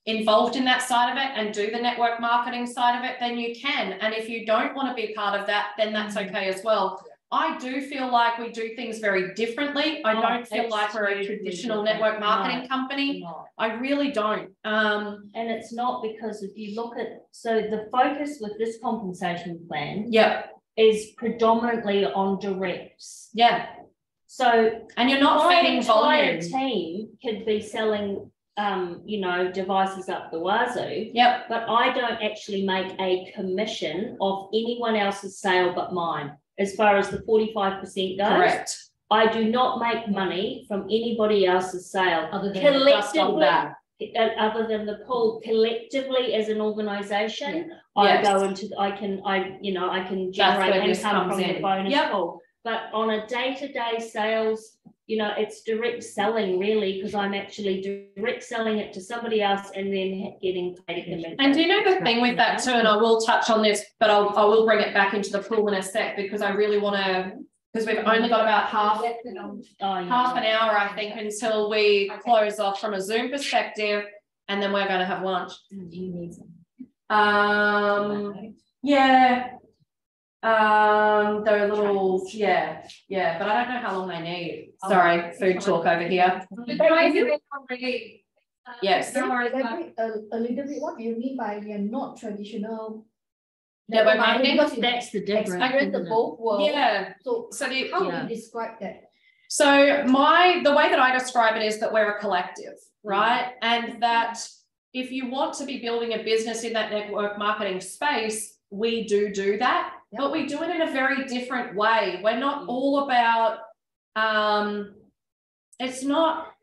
involved in that side of it and do the network marketing side of it, then you can. And if you don't want to be part of that, then that's okay as well. I do feel like we do things very differently. I don't feel like we're a traditional network marketing company. No. I really don't. And it's not, because if you look at, so the focus with this compensation plan is predominantly on directs. Yeah. So, and you're not feeding volume. My team could be selling you know, devices up the wazoo. Yep. But I don't actually make a commission of anyone else's sale but mine. As far as the 45% goes, correct. I do not make money from anybody else's sale. Other than collectively, other than the pool, collectively as an organisation, I go into. I can generate income from the bonus pool. But on a day-to-day sales, you know, it's direct selling really, because I'm actually direct selling it to somebody else and then getting paid a commission. And do you know the thing with that too, and I will touch on this, but I will bring it back into the pool in a sec, because I really want to, because we've only got about half an hour, I think, until we close off from a Zoom perspective, and then we're going to have lunch. Do you need some? Yeah. They're a little, but I don't know how long they need. Sorry, food talk over here. Yes. A little bit, what do you mean by not traditional? Network marketing? Because that's the difference. Experience the both worlds. Yeah. So how would you describe that? So the way that I describe it is that we're a collective, right? And that if you want to be building a business in that network marketing space, we do that. But we do it in a very different way. We're not all about, it's not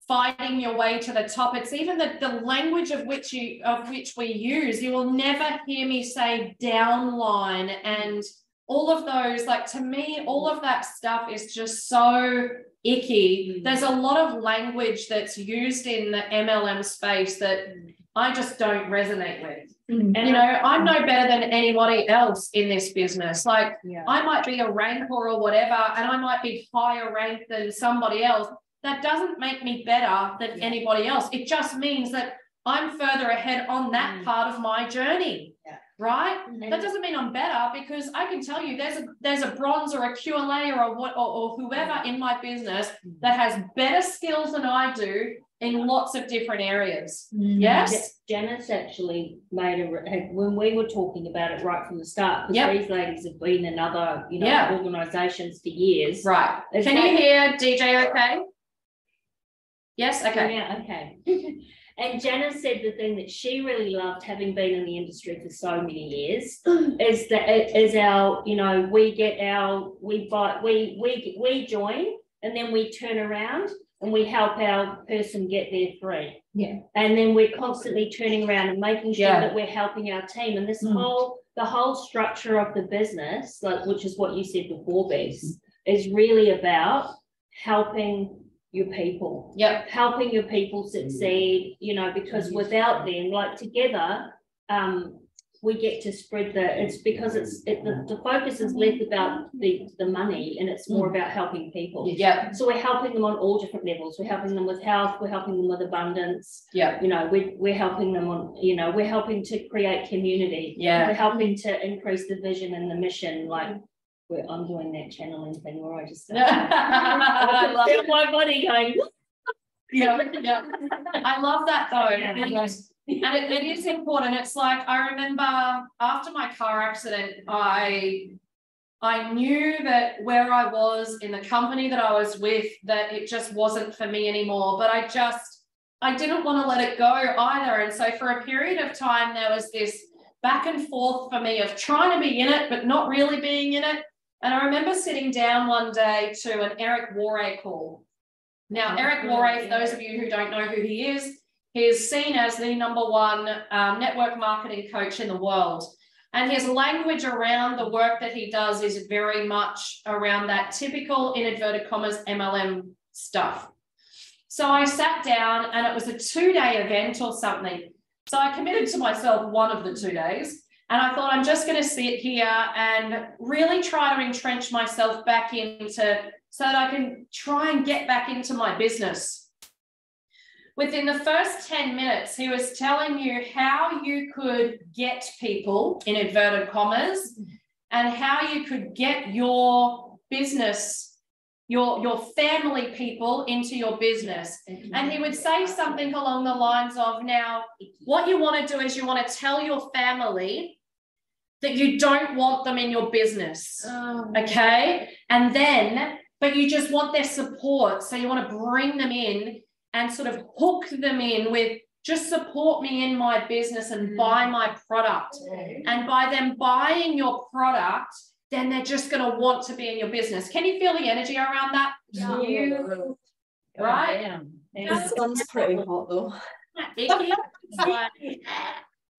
fighting your way to the top. It's even the language of which we use. You will never hear me say downline and all of those, like, to me, all of that stuff is just so icky. There's a lot of language that's used in the MLM space that I just don't resonate with. And you know, I'm no better than anybody else in this business. Like, I might be a rank or whatever, and I might be higher ranked than somebody else. That doesn't make me better than anybody else. It just means that I'm further ahead on that part of my journey. Right? That doesn't mean I'm better, because I can tell you there's a bronze or a QLA or whoever in my business that has better skills than I do in lots of different areas. Yes? Janice actually made when we were talking about it right from the start, because these ladies have been in other, you know, organisations for years. Right. Can you hear DJ okay? Yes? Okay. Yeah, okay. And Janice said the thing that she really loved, having been in the industry for so many years, is our, you know, we join, and then we turn around and we help our person get there free. And then we're constantly turning around and making sure that we're helping our team. And this the whole structure of the business, like, which is what you said before, Bess, is really about helping your people, helping your people succeed, you know, because without them, like, together, we get to spread it's because the focus is less about the money, and it's more about helping people. So we're helping them on all different levels. We're helping them with health, we're helping them with abundance. You know, we're helping them on, you know, we're helping to create community. We're helping to increase the vision and the mission, like, I'm doing that channeling thing where I just I feel my body going. I love that though. And it is important. It's like, I remember after my car accident, I knew that where I was in the company that I was with, that it just wasn't for me anymore. But I didn't want to let it go either. And so for a period of time, there was this back and forth for me of trying to be in it, but not really being in it. And I remember sitting down one day to an Eric Warray call. Now, Eric Warray, for those of you who don't know who he is seen as the #1 network marketing coach in the world. And his language around the work that he does is very much around that typical, in inverted commas, MLM stuff. So I sat down, and it was a 2-day event or something. So I committed to myself one of the 2 days. And I thought, I'm just going to sit here and really try to entrench myself back into, so that I can try and get back into my business. Within the first 10 minutes, he was telling you how you could get people, in inverted commas, and how you could get your business, your family people into your business. And he would say something along the lines of, now, what you want to do is you want to tell your family that you don't want them in your business, okay? And then, but you just want their support. So you want to bring them in and sort of hook them in with, just support me in my business and buy my product. And by them buying your product, then they're just going to want to be in your business. Can you feel the energy around that? Right? The sun's pretty hot though.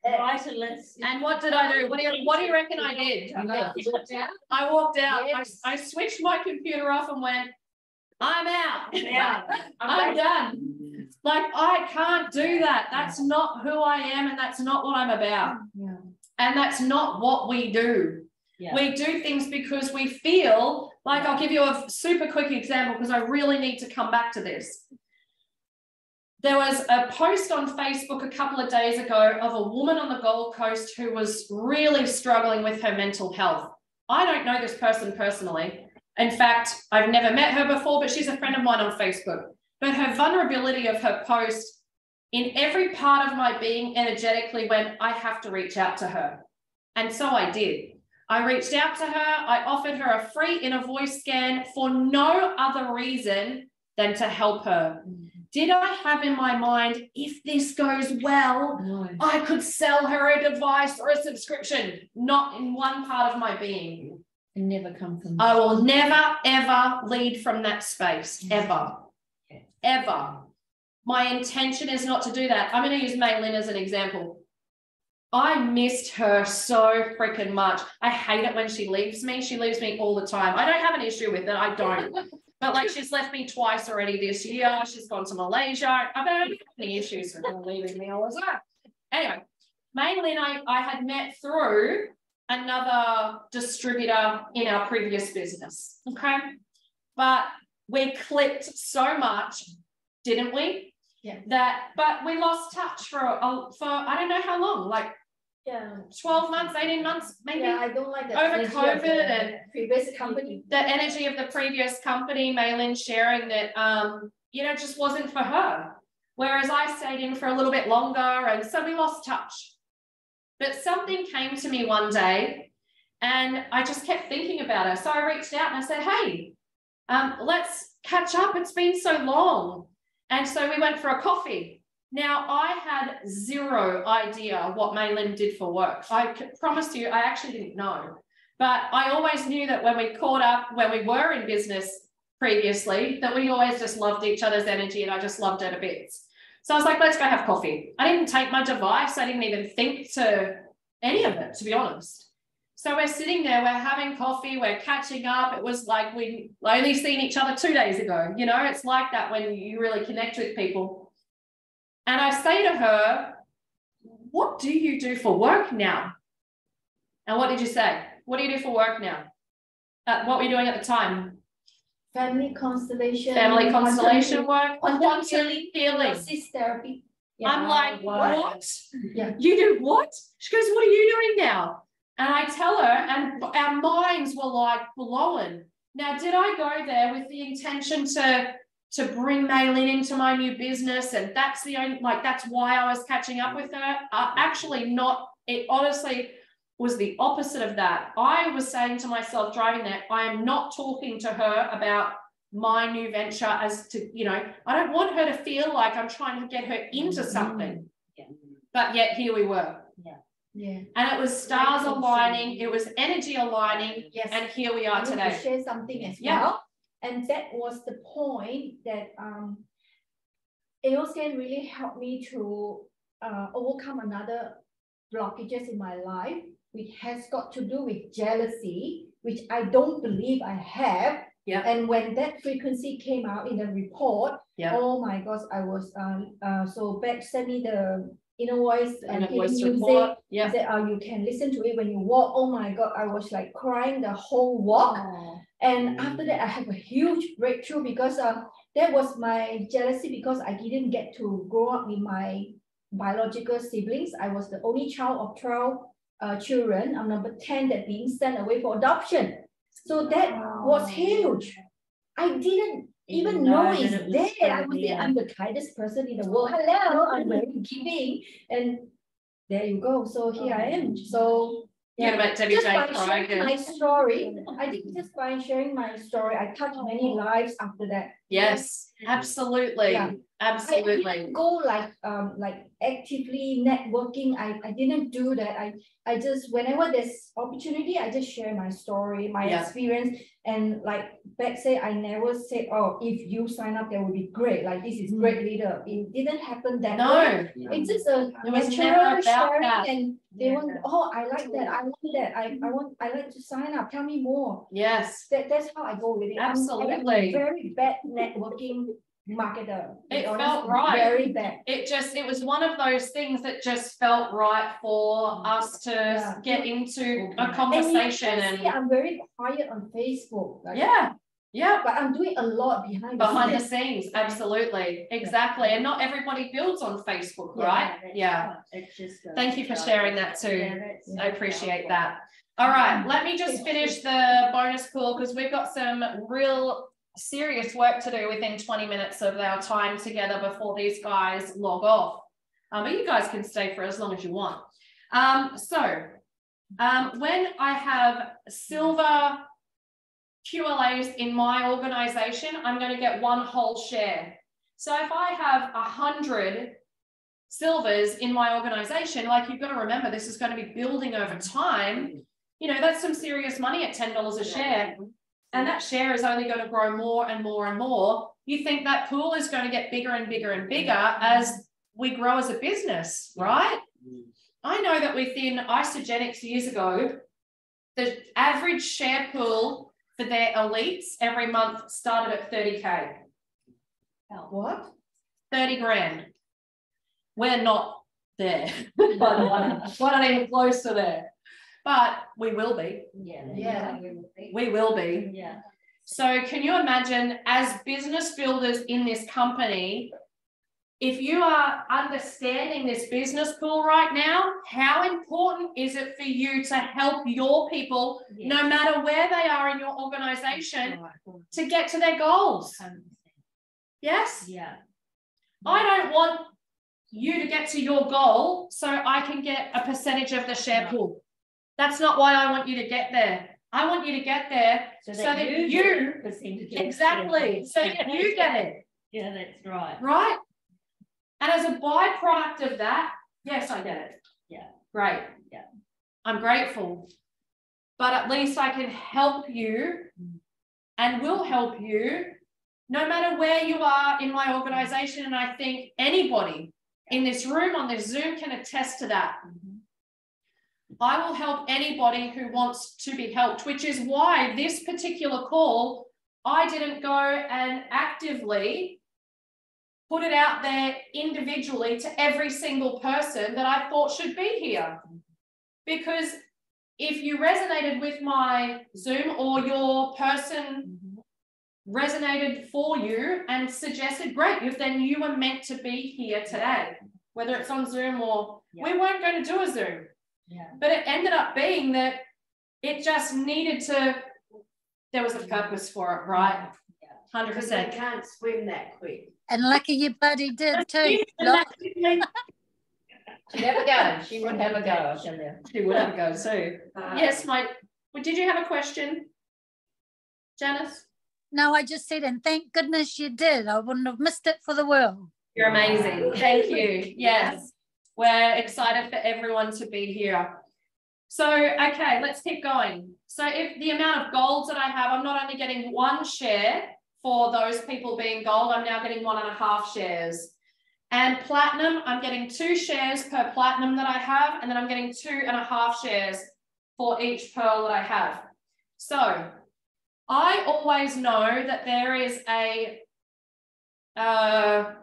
Right, and and what did I do? What do you reckon I did? I walked out. I switched my computer off and went, I'm out. I'm done. Like, I can't do that. That's not who I am, and that's not what I'm about. And that's not what we do. We do things because we feel like, I'll give you a super quick example because I really need to come back to this. There was a post on Facebook a couple of days ago of a woman on the Gold Coast who was really struggling with her mental health. I don't know this person personally. In fact, I've never met her before, but she's a friend of mine on Facebook. But her vulnerability of her post, in every part of my being, energetically went, I have to reach out to her. And so I did. I reached out to her. I offered her a free inner voice scan for no other reason than to help her. Did I have in my mind, if this goes well, I could sell her a device or a subscription? Not in one part of my being. And never come from. I will never, ever lead from that space, ever, ever. My intention is not to do that. I'm going to use Maylin as an example. I missed her so freaking much. I hate it when she leaves me. She leaves me all the time. I don't have an issue with it. I don't. But like she's left me twice already this year. She's gone to Malaysia. I don't have any issues with her leaving me all the time. Anyway, mainly I had met through another distributor in our previous business. Okay. But we clicked so much, didn't we? Yeah. But we lost touch for I don't know how long, like 12 months, 18 months, maybe. Yeah, I don't like that. Over COVID and previous company. The energy of the previous company, Maylin sharing that, just wasn't for her. Whereas I stayed in for a little bit longer, and so we lost touch. But something came to me one day, and I just kept thinking about her. So I reached out and I said, hey, let's catch up. It's been so long. And so we went for a coffee. Now, I had zero idea what Maylin did for work. I promise you, I actually didn't know. But I always knew that when we caught up, when we were in business previously, that we always just loved each other's energy, and I just loved her to bits. So I was like, let's go have coffee. I didn't take my device. I didn't even think to any of it, to be honest. So we're sitting there, we're having coffee, we're catching up. It was like we only seen each other 2 days ago. You know, it's like that when you really connect with people. And I say to her, what do you do for work now? And what did you say? What do you do for work now? What were you doing at the time? Family constellation. Family constellation work. Quantum healing. Assist therapy. Yeah, I'm like, what? Yeah. You do what? She goes, what are you doing now? And I tell her, and our minds were like blowing. Now, did I go there with the intention to bring Maylin into my new business? And that's that's why I was catching up with her. Actually not. It honestly was the opposite of that. I was saying to myself driving there, I am not talking to her about my new venture as to, I don't want her to feel like I'm trying to get her into something. Yeah. But yet here we were. Yeah. Yeah. And it was stars aligning, it was energy aligning, yes. And here we are today. To share something as yeah. well. And that was the point that AOScan really helped me to overcome another blockages in my life, which has got to do with jealousy, which I don't believe I have. Yeah. And when that frequency came out in the report, oh my gosh, I was so Beck sent me the inner voice and music. Yeah. Said, you can listen to it when you walk. Oh my God, I was like crying the whole walk. Oh. And after that, I have a huge breakthrough because that was my jealousy because I didn't get to grow up with my biological siblings. I was the only child of 12 children. I'm number 10 that being sent away for adoption. So that was huge. I didn't even know it's there. I'm the kindest person in the world. Hello, I'm very giving. And there you go. So here I am. So just by sharing my story, I think just by sharing my story, I touched many lives after that. Yes, absolutely. Yeah. Absolutely. I didn't go like actively networking. I didn't do that. I just, whenever there's opportunity, I just share my story, my experience. And like Beck said, I never said, oh, if you sign up, that would be great. Like this is great leader. It didn't happen that way. It's just a natural sharing and they want, oh, I like that. I want that. I like to sign up. Tell me more. Yes. That's how I go with it. Absolutely. I'm a very bad networking marketer. It felt right. Very bad. It was one of those things that just felt right for us to get into a conversation. And I'm very quiet on Facebook. Like, but I'm doing a lot behind the scenes. Absolutely. Exactly. And not everybody builds on Facebook, right? Yeah. Thank you for sharing that too. I appreciate that. All right. Let me just finish the bonus call because we've got some real serious work to do within 20 minutes of our time together before these guys log off. But you guys can stay for as long as you want. When I have silver QLAs in my organization, I'm going to get one whole share. So if I have 100 silvers in my organization, like you've got to remember, this is going to be building over time. That's some serious money at $10 a share. And that share is only going to grow more and more and more. You think that pool is going to get bigger and bigger and bigger as we grow as a business, right? I know that within Isogenics years ago, the average share pool for their elites every month started at 30K. What? 30 grand. We're not there, by the way. We're not even close to there. But we will be. Yeah. We will be. Yeah. So can you imagine, as business builders in this company, if you are understanding this business pool right now, how important is it for you to help your people, no matter where they are in your organization, to get to their goals? 100%. Yes? Yeah. I don't want you to get to your goal so I can get a percentage of the share pool. That's not why I want you to get there. I want you to get there so that you exactly, so that you get it. Yeah, that's right. Right? And as a byproduct of that, yes, I get it. Yeah. Great. Yeah. I'm grateful. But at least I can help you and will help you no matter where you are in my organization. And I think anybody in this room on this Zoom can attest to that. I will help anybody who wants to be helped, which is why this particular call, I didn't go and actively put it out there individually to every single person that I thought should be here. Because if you resonated with my Zoom or your person resonated for you and suggested, great, then you were meant to be here today, whether it's on Zoom or we weren't going to do a Zoom. Yeah. But it ended up being that it just needed to, there was a purpose for it, right? 100%. Because they can't swim that quick. And lucky your buddy did too. Look. She'd have a go. She would have a go. She would have a go too. Yes, did you have a question, Janice? No, I just said, and thank goodness you did. I wouldn't have missed it for the world. You're amazing. Thank you. Yes, we're excited for everyone to be here. So, okay, let's keep going. So if the amount of golds that I have, I'm not only getting 1 share for those people being gold, I'm now getting 1.5 shares. And platinum, I'm getting 2 shares per platinum that I have, and then I'm getting 2.5 shares for each pearl that I have. So I always know that there is a, I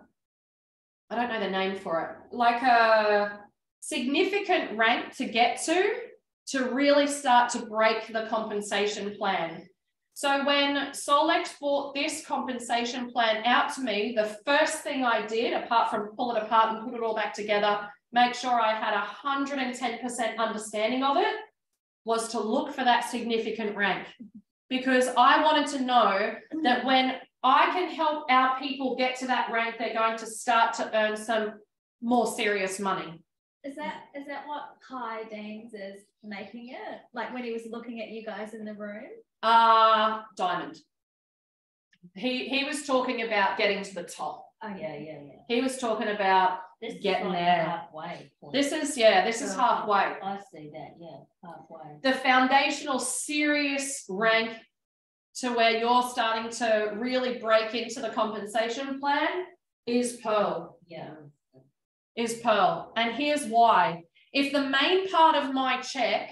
don't know the name for it, like a significant rank to get to really start to break the compensation plan. So when Solex brought this compensation plan out to me, the first thing I did, apart from pull it apart and put it all back together, make sure I had 110% understanding of it, was to look for that significant rank. Because I wanted to know that when I can help our people get to that rank, they're going to start to earn some more serious money. Is that what Kai Danes is making it? Like when he was looking at you guys in the room? Diamond. He was talking about getting to the top. Oh yeah. He was talking about getting there. Halfway point. This is halfway. I see that, yeah, halfway. The foundational serious rank to where you're starting to really break into the compensation plan is Pearl. Yeah. Is Pearl. And here's why. If the main part of my check,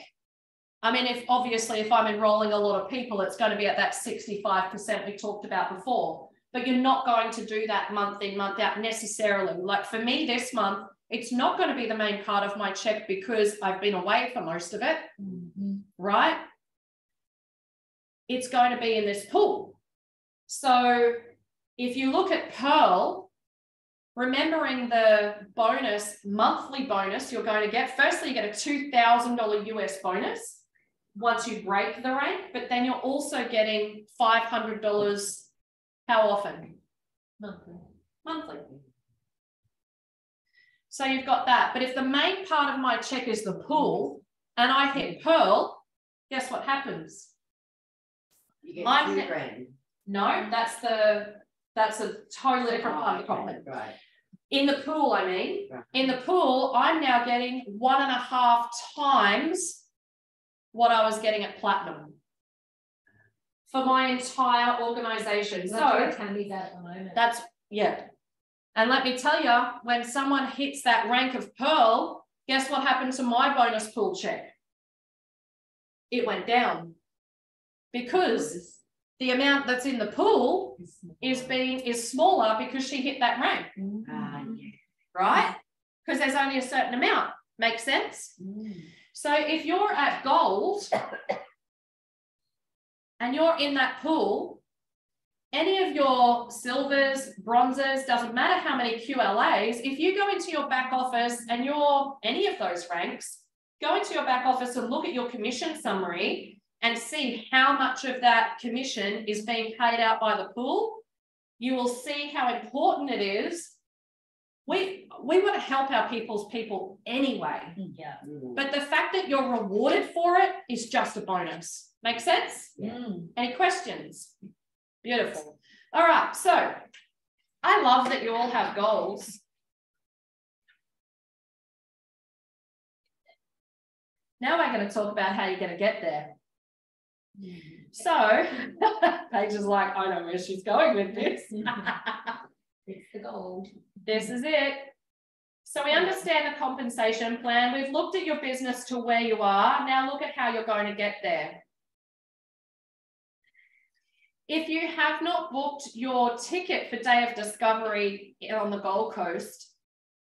I mean, if I'm enrolling a lot of people, it's going to be at that 65% we talked about before. But you're not going to do that month in, month out necessarily. Like for me this month, it's not going to be the main part of my check because I've been away for most of it, right? It's going to be in this pool. So if you look at Pearl, remembering the bonus, monthly bonus you're going to get, firstly, you get a $2,000 US bonus once you break the rank, but then you're also getting $500. How often? Monthly. So you've got that. But if the main part of my check is the pool and I hit Pearl, guess what happens? You get $2,000. No, that's a totally different part of the problem. Right. In the pool, I mean, in the pool, I'm now getting 1.5 times what I was getting at platinum for my entire organization. So Tammy's at the moment. that's, yeah. And let me tell you, when someone hits that rank of Pearl, Guess what happened to my bonus pool check? It went down because the amount that's in the pool is smaller because she hit that rank, right? Because there's only a certain amount. Makes sense? So if you're at gold and you're in that pool, any of your silvers, bronzes, doesn't matter how many QLAs, if you go into your back office and you're any of those ranks, go into your back office and look at your commission summary and see how much of that commission is being paid out by the pool, you will see how important it is. We want to help our people anyway. Yeah. But the fact that you're rewarded for it is just a bonus. Make sense? Yeah. Any questions? Beautiful. All right. So I love that you all have goals. Now we're going to talk about how you're going to get there. So Paige is like, I know where she's going with this. It's the gold. This is it. So we understand the compensation plan. We've looked at your business to where you are. Now look at how you're going to get there. If you have not booked your ticket for Day of Discovery on the Gold Coast,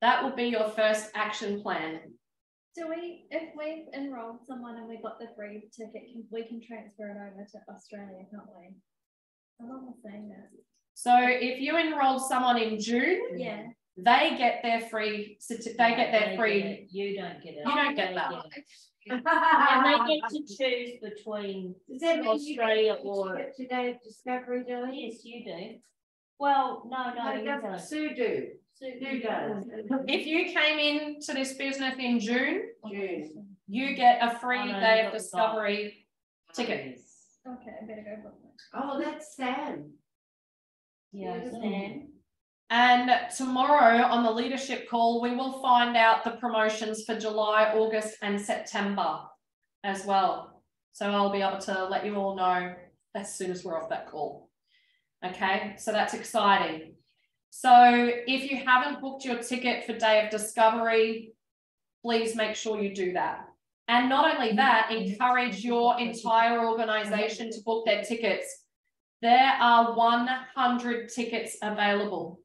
that will be your first action plan. Do we, if we've enrolled someone and we got the free ticket, we can transfer it over to Australia, can't we? Someone was saying that. So if you enrolled someone in June, yeah, they get their free. You don't get it. You don't get that. And they get to choose between Does that mean Australia you or get Today of Discovery, do you? yes, you do. Well, no, you don't. Sue do. Sue does. If you came into this business in June, you get a free Oh, no, Day you of got the Discovery ticket. okay, I better go book that. Oh, that's Sam. Yeah, Sam. And tomorrow on the leadership call, we will find out the promotions for July, August, and September as well. So I'll be able to let you all know as soon as we're off that call. Okay, so that's exciting. So if you haven't booked your ticket for Day of Discovery, please make sure you do that. And not only that, encourage your entire organization to book their tickets. There are 100 tickets available.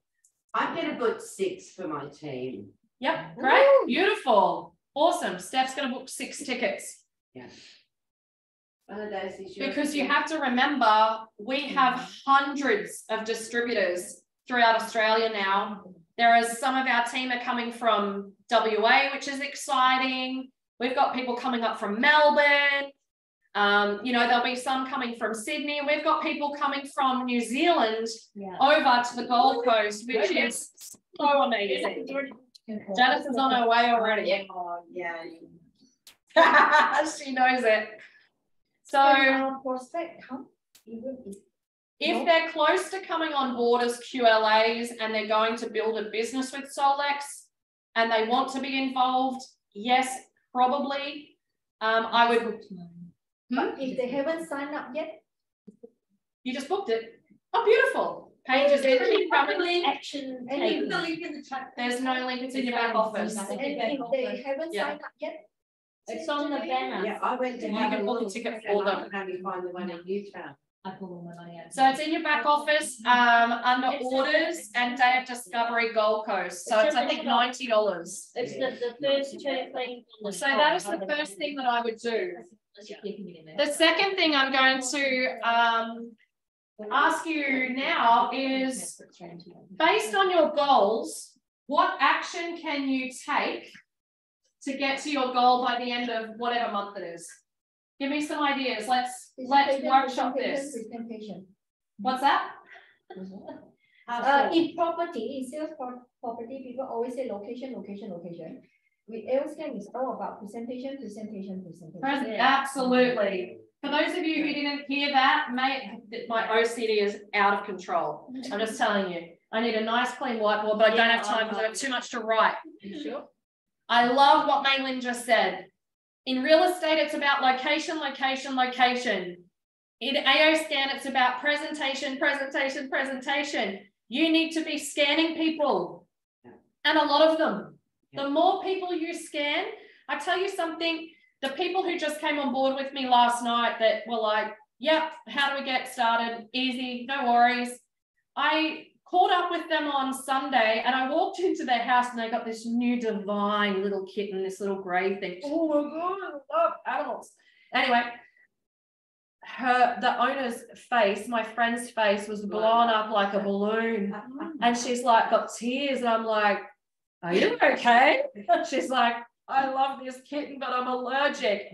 I'm going to book 6 for my team. Yep, great, beautiful, awesome. Steph's going to book 6 tickets. Yeah. One of those is yours. Because you have to remember, we have hundreds of distributors throughout Australia now. There are some of our team are coming from WA, which is exciting. We've got people coming up from Melbourne. You know, there'll be some coming from Sydney. We've got people coming from New Zealand over to the Gold Coast, which is so amazing. Janice is on her way already. Oh, yeah. She knows it. So if they're close to coming on board as QLAs and they're going to build a business with Solex and they want to be involved, yes, probably. I would. But if they haven't signed up yet, you just booked it. Oh, beautiful. Paige is pretty probably action. and there's no link, it's in your back office. if they haven't signed up yet, It's on the banner. Yeah, I went to You have can a book a look ticket and for I them. can only find the one in Utah. I pull all my money out. So it's in your back office under orders and Day of Discovery Gold Coast. So it's I think $90. It's the first 2 things. So that is the first thing that I would do. The second thing I'm going to ask you now is, based on your goals, what action can you take to get to your goal by the end of whatever month it is? Give me some ideas. Let's workshop this. What's that? in property, in sales property, people always say location. With LSCAN, it's all about presentation. Absolutely. For those of you who didn't hear that, mate, my OCD is out of control. I'm just telling you. I need a nice clean whiteboard, but I don't have time because I have too much to write. Sure. I love what Maylin just said. In real estate, it's about location. In AO-Scan, it's about presentation. You need to be scanning people, and a lot of them. The more people you scan, I tell you something, the people who just came on board with me last night that were like, yep, how do we get started? Easy, no worries. I caught up with them on Sunday and I walked into their house and they got this new divine little kitten, this little grey thing. Oh my God, I love animals. Anyway, the owner's face, my friend's face was blown up like a balloon. And she's like, got tears. And I'm like, are you okay? She's like, I love this kitten, but I'm allergic.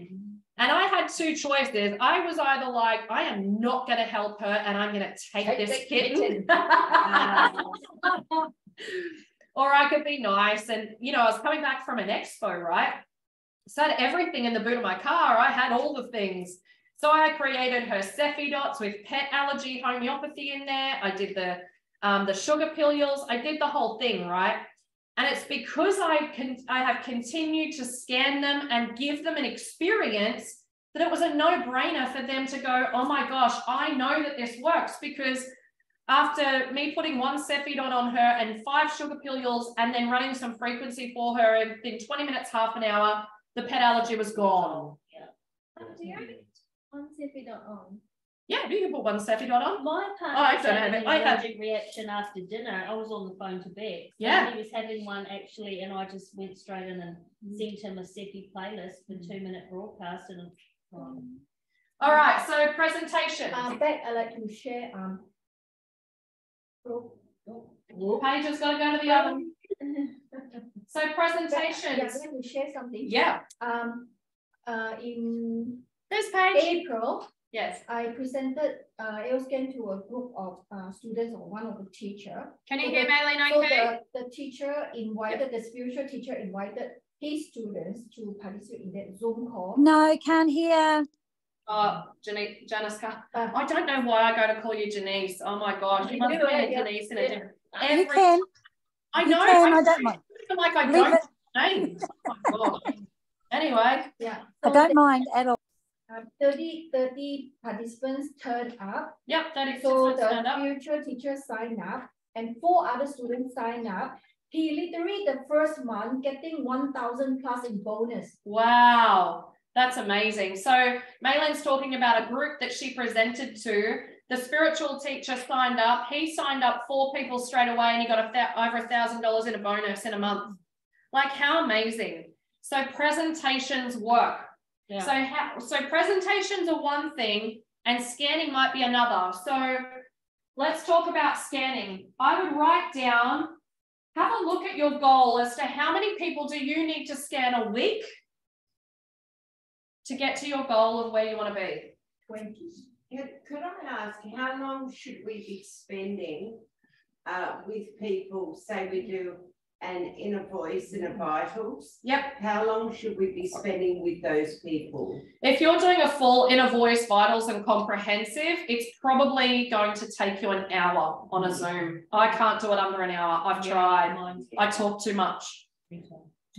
And I had two choices. I was either like, I am not going to help her and I'm going to take this kitten. Or I could be nice. And, you know, I was coming back from an expo, right? So I had everything in the boot of my car. I had all the things. So I created her Cephi dots with pet allergy homeopathy in there. I did the sugar pilules. I did the whole thing, right? And it's because I have continued to scan them and give them an experience that it was a no-brainer for them to go, oh my gosh, I know that this works, because after me putting one Cephi dot on her and 5 sugar pilules and then running some frequency for her in 20 minutes, half an hour, the pet allergy was gone. Do you only one Cephi dot on? Yeah, you can put one Cephi dot on. My partner I was don't have having it. an I had allergic reaction after dinner. I was on the phone to Beck. So Yeah. he was having one actually, and I just went straight in and sent him a Cephi playlist for 2-minute broadcast. And all right, so presentation. Beck, I'd like to share. Paige has got to go to the oven. So presentations. Yeah, I'd like to share something. Yeah. In There's Paige. April, Yes. I presented LScan to a group of students or one of the teacher. Can you So hear the- Maylene So okay? the teacher invited, the spiritual teacher invited his students to participate in that Zoom call. No, can't hear. Oh, Janiska. I don't know why I go to call you Janice. Oh my gosh. You must be a Janice in a different. You can. I You know. can, I don't mind. feel like I Leave don't it. names. Oh my God. Anyway. Yeah. I don't mind at all. 30 participants turned up. Yep, 30 So participants turned the up. spiritual teacher signed up and 4 other students signed up. He literally the first month getting 1,000 plus in bonus. Wow, that's amazing. So Maylene's talking about a group that she presented to. The spiritual teacher signed up. He signed up 4 people straight away and he got over $1,000 in a bonus in a month. Like, how amazing. So presentations work. yeah. So presentations are one thing and scanning might be another. So let's talk about scanning. I would write down, have a look at your goal as to how many people do you need to scan a week to get to your goal of where you want to be? 20. Could I ask, how long should we be spending with people? Say we do an inner voice and a vitals. Yep. How long should we be spending with those people? If you're doing a full inner voice, vitals and comprehensive, it's probably going to take you an hour on a Zoom. I can't do it under an hour. I've tried. I talk too much.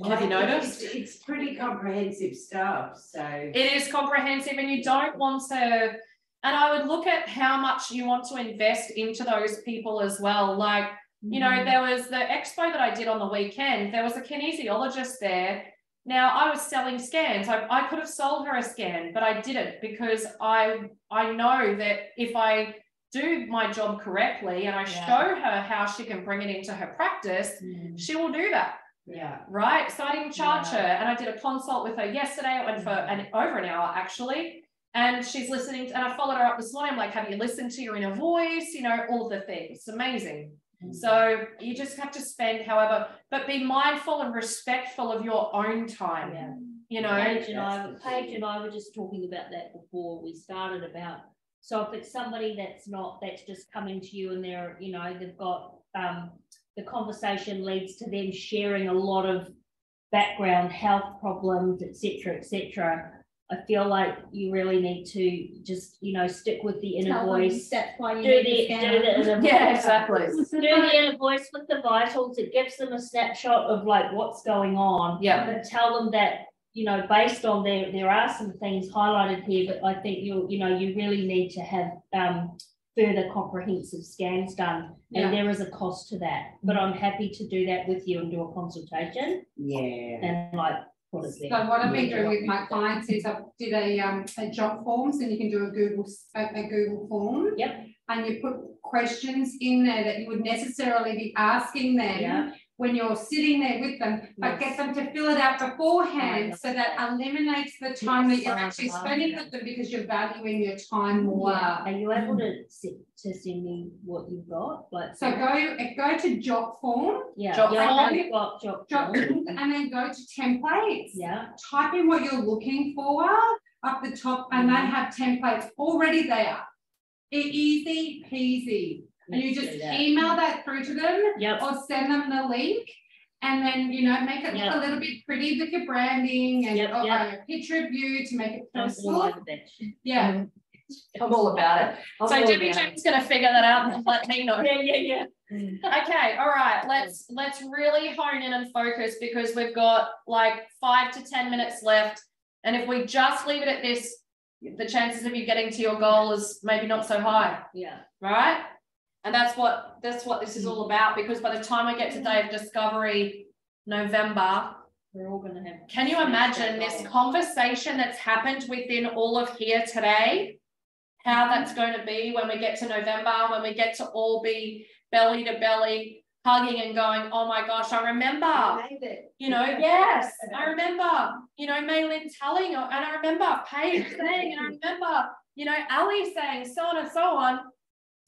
Have you noticed? It's pretty comprehensive stuff. So it is comprehensive and you don't want to, and I would look at how much you want to invest into those people as well. Like, you know, there was the expo that I did on the weekend. There was a kinesiologist there. Now I was selling scans. I could have sold her a scan, but I didn't because I know that if I do my job correctly and I show her how she can bring it into her practice, she will do that. Yeah. Right. So I didn't charge her, and I did a consult with her yesterday. I went for over an hour actually, and she's listening. And I followed her up this morning. I'm like, have you listened to your inner voice? You know, all the things. It's amazing. So you just have to spend, however, but be mindful and respectful of your own time. Yeah. You know, Paige and I were just talking about that before we started about. So if it's somebody that's just coming to you and they're, you know, they've got the conversation leads to them sharing a lot of background health problems, etc. I feel like you really need to just, you know, stick with the inner voice. That's why you do need the inner voice. Yeah, exactly. Do the inner voice with the vitals. It gives them a snapshot of like what's going on. Yeah. But tell them that, you know, based on there are some things highlighted here, but I think you really need to have further comprehensive scans done, and there is a cost to that. But I'm happy to do that with you and do a consultation. Yeah. And like, what is So there? what I've been doing with my clients is I did a job forms, and you can do a Google form. Yep. And you put questions in there that you would necessarily be asking them when you're sitting there with them, but get them to fill it out beforehand, so that eliminates the time that you're actually spending with them, because you're valuing your time more. Are you able to send me what you've got? Like, so go to job form. Job form, and then go to templates. Yeah. Type in what you're looking for up the top, and they have templates already there. Easy peasy. And you just email that through to them, or send them the link, and then, you know, make it look a little bit pretty with your branding and a picture of you to make it personal. Yeah. I'm all about it. So Debbie Jane's going to figure that out and let me know. Okay, all right. Let's really hone in and focus, because we've got like 5 to 10 minutes left, and if we just leave it at this, the chances of you getting to your goal is maybe not so high. Yeah. Right. And that's what this is all about, because by the time we get to Day of Discovery, November, we're all going to have. Can you imagine this conversation that's happened within all of here today? How that's going to be when we get to November, when we get to all be belly to belly, hugging and going, oh my gosh, I remember, you know, yes, I remember, you know, Maylin telling, and I remember Paige saying, and I remember, you know, Ali saying, so on and so on.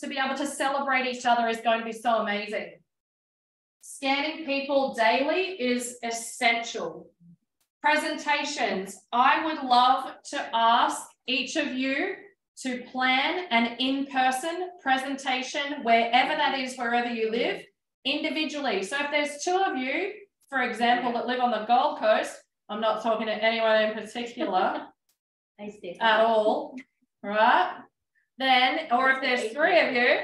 To be able to celebrate each other is going to be so amazing. Scanning people daily is essential. Presentations. I would love to ask each of you to plan an in-person presentation, wherever that is, wherever you live, individually. So if there's 2 of you, for example, that live on the Gold Coast, I'm not talking to anyone in particular at all, right? Then, or if there's 3 of you,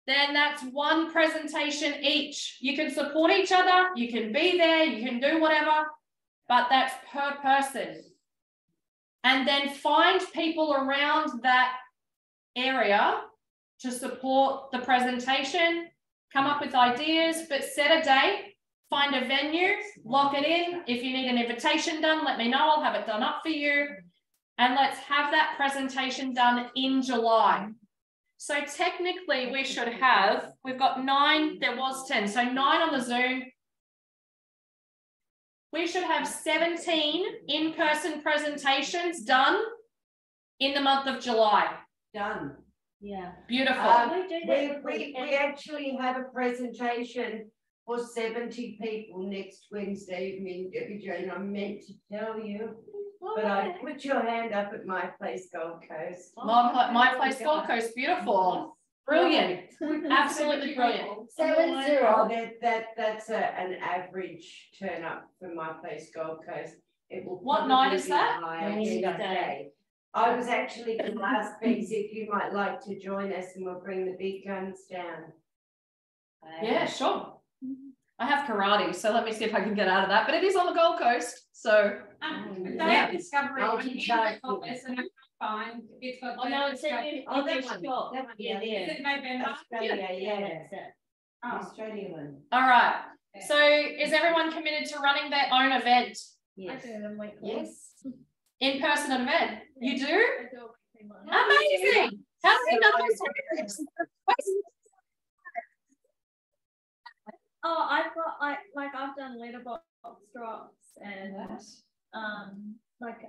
then that's 1 presentation each. You can support each other, you can be there, you can do whatever, but that's per person. And then find people around that area to support the presentation, come up with ideas, but set a date, find a venue, lock it in. If you need an invitation done, let me know, I'll have it done up for you. And let's have that presentation done in July. So technically we should have, we've got 9, there was 10, so 9 on the Zoom. We should have 17 in-person presentations done in the month of July. Done. Yeah. Beautiful. We actually have a presentation for 70 people next Wednesday evening, Debbie Jane. I meant to tell you. But I put your hand up at My Place Gold Coast. My Place Gold Coast, beautiful. Brilliant. Absolutely brilliant. 70. That's an average turn up for My Place Gold Coast. It will. What night is that? Wednesday. I was actually going to ask Bex if you might like to join us, and we'll bring the big guns down. Yeah, sure. I have karate, so let me see if I can get out of that. But it is on the Gold Coast, so Day of Discovery. Fine. It's got. Oh no, it's in Oh, that one. Yeah, there. Is it November? Australia, That's it. Australia one. all right. So is everyone committed to running their own event? Yes. Yes. In-person event? You do? I do a weekly one. Amazing. How many numbers? Oh, I've done letterbox drops and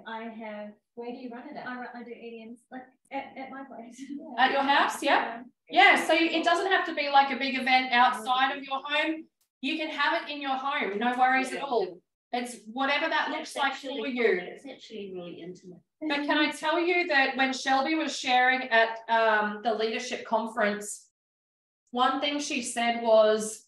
I have. Where do you run it at? I do EDMs like at my place. At your house, yeah? Yeah, so it doesn't have to be like a big event outside of your home. You can have it in your home, no worries at all. It's whatever that looks like for you. It's actually really intimate. But can I tell you that when Shelby was sharing at the leadership conference, one thing she said was,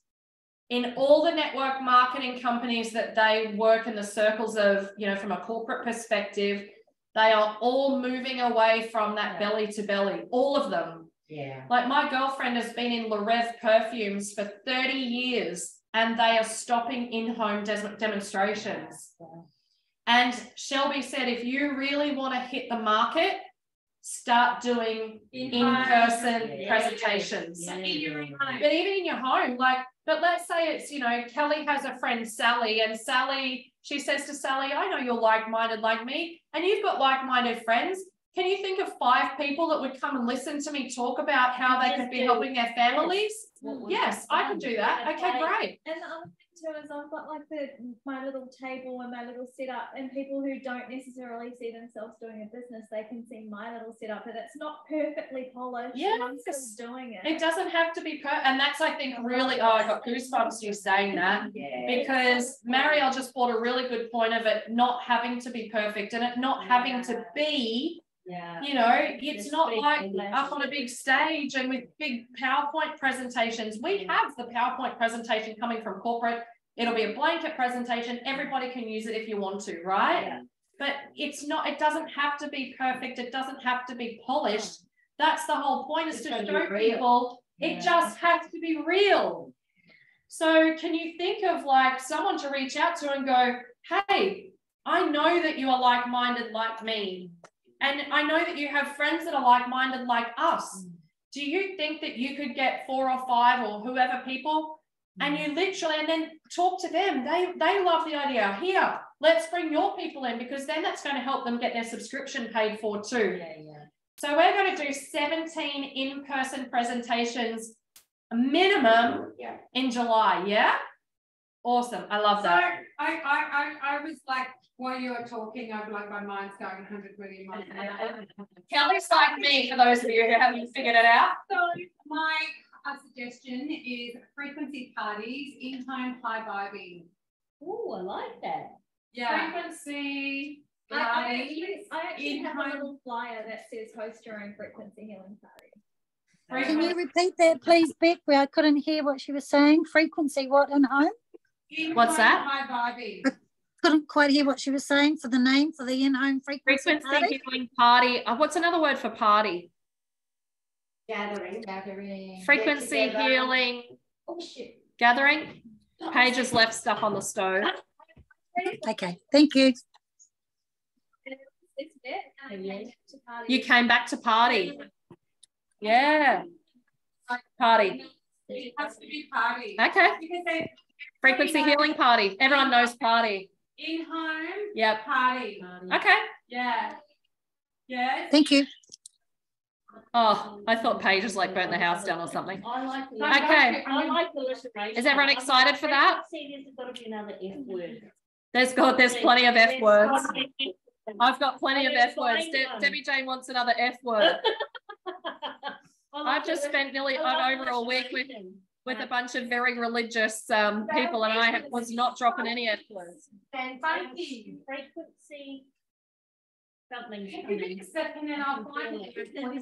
in all the network marketing companies that they work in the circles of, you know, from a corporate perspective, they are all moving away from that belly to belly, all of them. Yeah. Like my girlfriend has been in Lorev Perfumes for 30 years and they are stopping in-home demonstrations. And Shelby said, if you really want to hit the market, start doing in-person presentations. Yeah. But even in your home, like, but let's say it's, you know, Kelly has a friend, Sally, and Sally, she says to Sally, I know you're like-minded like me, and you've got like-minded friends. Can you think of 5 people that would come and listen to me talk about how they could be helping their families? Yes, I can do that. Okay, great. And the other thing too is I've got like my little table and my little setup, and people who don't necessarily see themselves doing a business, they can see my little setup, and it's not perfectly polished. Yes. I'm still doing it. It doesn't have to be and that's, I think, really, oh, I got goosebumps you saying that, because Marielle just brought a really good point of it not having to be perfect and it not having to be, you know, it's not like up on a big stage and with big PowerPoint presentations. We have the PowerPoint presentation coming from corporate. It'll be a blanket presentation. Everybody can use it if you want to, right? Yeah. But it's not, it doesn't have to be perfect. It doesn't have to be polished. That's the whole point, is to show people it just has to be real. So can you think of like someone to reach out to and go, hey, I know that you are like-minded like me. And I know that you have friends that are like-minded like us. Do you think that you could get 4 or 5 or whoever people, and you literally, and then talk to them. They love the idea. Here, let's bring your people in, because then that's going to help them get their subscription paid for too. So we're going to do 17 in-person presentations minimum in July. Yeah. Awesome. I love that. So I was like, while you were talking, I'm like, my mind's going 100 million miles an hour. Kelly's like me, for those of you who haven't figured it out. So my suggestion is frequency parties, in-home high vibing. Oh, I like that. Yeah. Frequency. I actually have a little flyer that says host your own frequency healing party. Can you repeat that, please, Beck? Where I couldn't hear what she was saying. Frequency, what, in home? What's that? High vibing. Couldn't quite hear what she was saying for the name for the in-home frequency party. Healing party. What's another word for party? Gathering. Frequency healing. Oh shit. Gathering. Paige has left stuff on the stove. Okay, thank you. You came back to party. Yeah. Party. It has to be party. Okay. Because Frequency healing party. Everyone knows party. In-home. Yep. Party. Okay. Yeah. Yes. Thank you. Oh, I thought Paige was like burnt the house down or something. I like the Okay. I like the alliteration. Is everyone excited for that? See, there's got to be another F word. There's plenty of F words. I've got plenty of F words. Debbie Jane wants another F word. I've just spent nearly over a week with a bunch of very religious people, and I was not dropping any F words. Funky. Frequency. Something's Give me a second and I'll find it.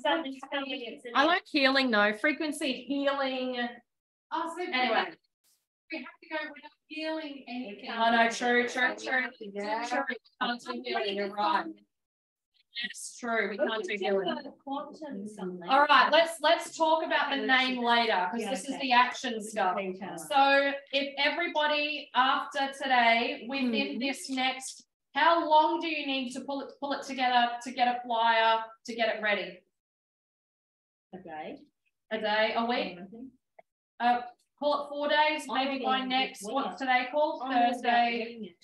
Something's coming. I like healing though. Frequency healing. Oh, so Anyway. we have to go, we're not healing anything. I know, true. Can't do healing, you're right. It's true, we can't do healing. All right, let's talk about the name later, because this is the action stuff. So if everybody after today, within this next, how long do you need to pull it together to get a flyer, to get it ready? A day, a week? Call it 4 days, maybe by next, what's today called? Thursday.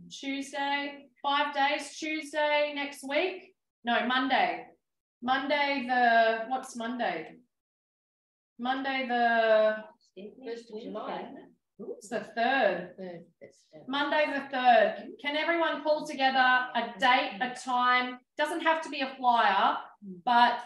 Tuesday, 5 days, Tuesday next week. No, Monday. Monday what's Monday? Monday the 1st of July. It's the 3rd. Monday the 3rd. Can everyone pull together a date, a time? Doesn't have to be a flyer, but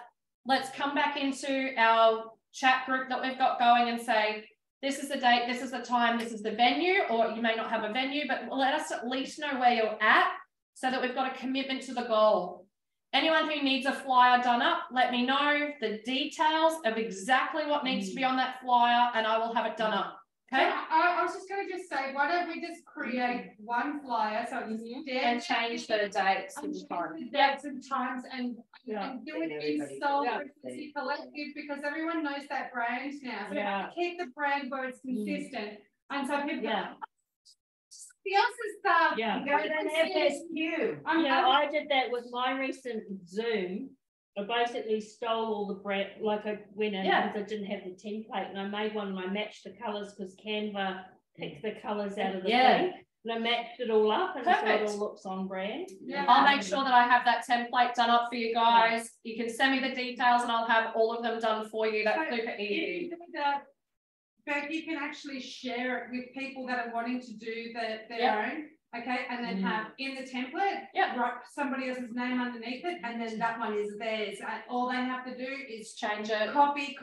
let's come back into our chat group that we've got going and say, this is the date, this is the time, this is the venue, or you may not have a venue, but let us at least know where you're at so that we've got a commitment to the goal. Anyone who needs a flyer done up, let me know the details of exactly what needs to be on that flyer and I will have it done up. Okay. So I was just going to just say, why don't we just create one flyer so it's and change the dates and times and do it in Soul Frequency Collective, because everyone knows that brand now. So we have to keep the brand where it's consistent. And so people else's stuff. Yeah. Go to the I did that with my recent Zoom. I basically stole all the brand, like I went in because I didn't have the template, and I made one and I matched the colours because Canva picked the colours out of the thing. And I matched it all up, and so it all looks on brand. Yeah. I'll make sure that I have that template done up for you guys. You can send me the details and I'll have all of them done for you. That's super easy. But you can actually share it with people that are wanting to do their own, okay, and then have in the template, write somebody else's name underneath it, and then that one is theirs. And all they have to do is change it, copy,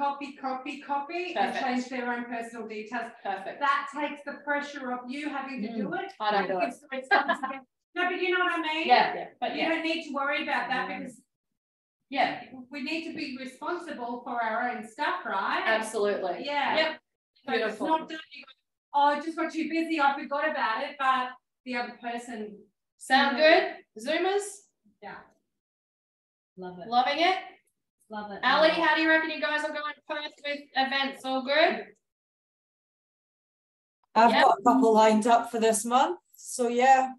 and change their own personal details. Perfect. That takes the pressure off you having to do it. I don't do it. No, but you know what I mean? Yeah. But you don't need to worry about that because we need to be responsible for our own stuff, right? Absolutely. Yeah. Yep. So Beautiful. it's not done, you go, oh, I just got too busy, I forgot about it, but the other person. Sound good? Zoomers? Yeah. Love it. Loving it? Love it. Ali, how do you reckon you guys are going first with events? All good? I've got a couple lined up for this month. So yeah.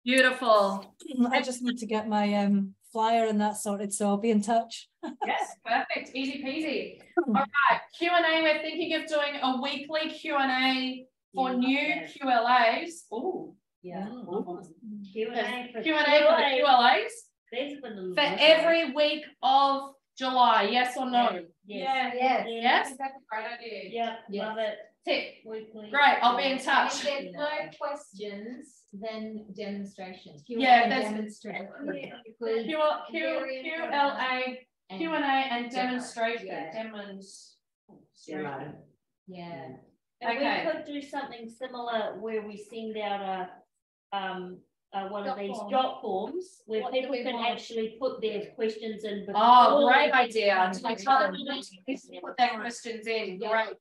Beautiful. I just need to get my flyer and that sorted, so I'll be in touch. Yes, perfect. Easy peasy. All right, Q&A. We're thinking of doing a weekly Q&A for new QLAs. Oh, yeah. Q&A for the QLAs. For every week of July, yes or no? Yes. Yes. That's a great idea. Yeah, love it. Tip. Weekly. Great, I'll be in touch. And if there's no questions, then demonstrations. Yeah, there's demonstrations. Q&A and demonstration. Yeah. And Okay. we could do something similar where we send out one of these jot forms where people can actually put their questions in. Oh, great idea. To tell them to put their questions in. Great.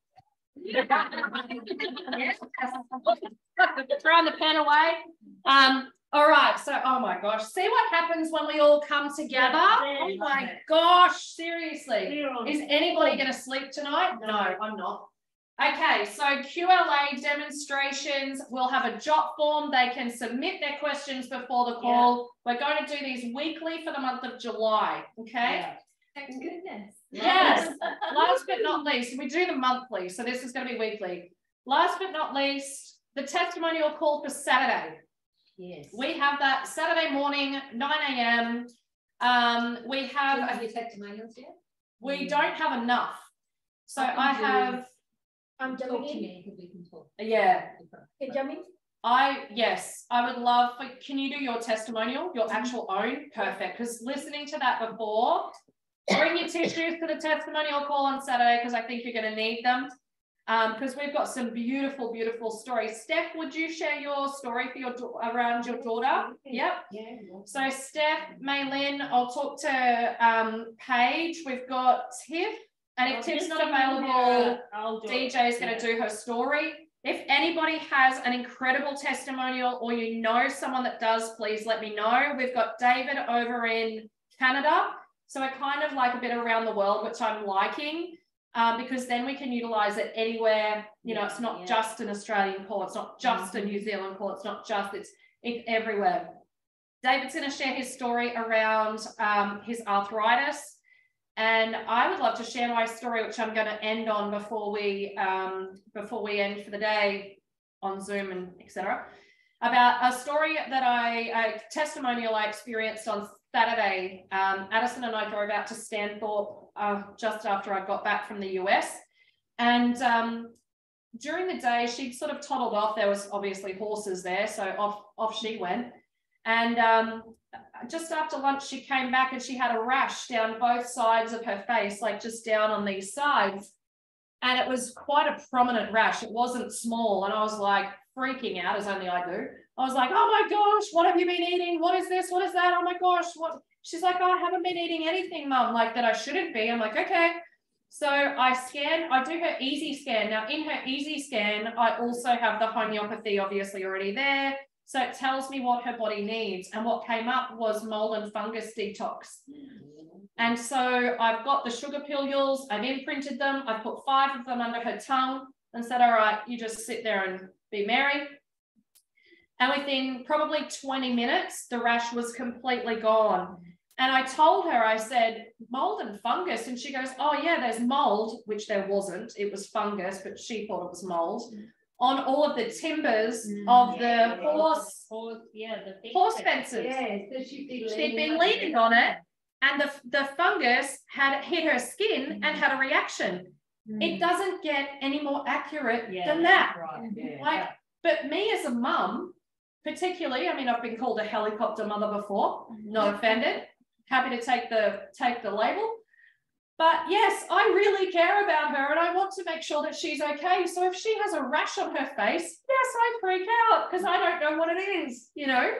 Throwing the pen away. All right, so oh my gosh, see what happens when we all come together? Oh my gosh, seriously. Is anybody going to sleep tonight? No, I'm not. Okay, so QLA demonstrations, we'll have a jot form. They can submit their questions before the call. We're going to do these weekly for the month of July, okay? Thank goodness. Yes. Last but not least, we do the monthly, so this is going to be weekly. Last but not least, the testimonial call for Saturday. Yes. We have that Saturday morning, 9 a.m. We have your testimonials yet? We don't have enough. So I have. Talk to me because we can talk. Yeah. Can Jamie? Yes, I would love for, can you do your testimonial, your actual own? Perfect. Because listening to that before, bring your tissues to the testimonial call on Saturday because I think you're going to need them. Because we've got some beautiful, beautiful stories. Steph, would you share your story for your around your daughter? Yep. Yeah. So Steph, Maylin, I'll talk to Paige. We've got Tiff. And if Tiff's not available, DJ is going to do her story. If anybody has an incredible testimonial or you know someone that does, please let me know. We've got David over in Canada. So we're kind of like a bit around the world, which I'm liking because then we can utilize it anywhere. You know, it's not just an Australian call. It's not just a New Zealand call. It's not just, it's everywhere. David's going to share his story around his arthritis. And I would love to share my story, which I'm going to end on before we end for the day on Zoom and etc. About a story that a testimonial I experienced on Saturday. Addison and I drove out to Stanthorpe just after I got back from the US. And during the day, she'd sort of toddled off. There was obviously horses there, so off she went. And just after lunch, she came back and she had a rash down both sides of her face, like just down on these sides. And it was quite a prominent rash. It wasn't small. And I was like freaking out, as only I do. I was like, oh my gosh, what have you been eating? What is this? What is that? Oh my gosh, what? She's like, oh, I haven't been eating anything, Mum, like that I shouldn't be. I'm like, okay. So I do her easy scan. Now in her easy scan, I also have the homeopathy obviously already there. So it tells me what her body needs. And what came up was mold and fungus detox. And so I've got the sugar pilules, I've imprinted them, I've put 5 of them under her tongue and said, all right, you just sit there and be merry. And within probably 20 minutes, the rash was completely gone. And I told her, I said, mold and fungus. And she goes, oh yeah, there's mold, which there wasn't. It was fungus, but she thought it was mold on all of the timbers of the horse fences. Yeah, so she'd been leaning on it, and the fungus had hit her skin and had a reaction. It doesn't get any more accurate than that. Right. Like, but me as a mum, particularly, I mean, I've been called a helicopter mother before, not offended, happy to take the label. But yes, I really care about her and I want to make sure that she's okay. So if she has a rash on her face, yes, I freak out because I don't know what it is, you know.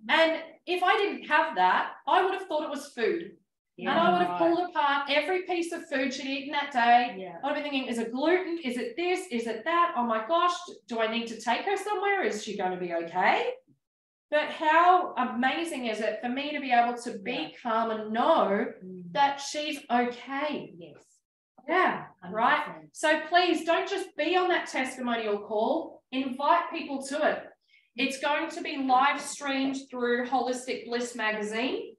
And if I didn't have that, I would have thought it was food. And I would have pulled apart every piece of food she'd eaten that day. I would have been thinking, is it gluten? Is it this? Is it that? Oh my gosh, do I need to take her somewhere? Is she going to be okay? But how amazing is it for me to be able to be calm and know that she's okay? Yes. Yeah, 100%. right? So please don't just be on that testimonial call. Invite people to it. It's going to be live streamed through Holistic Bliss magazine.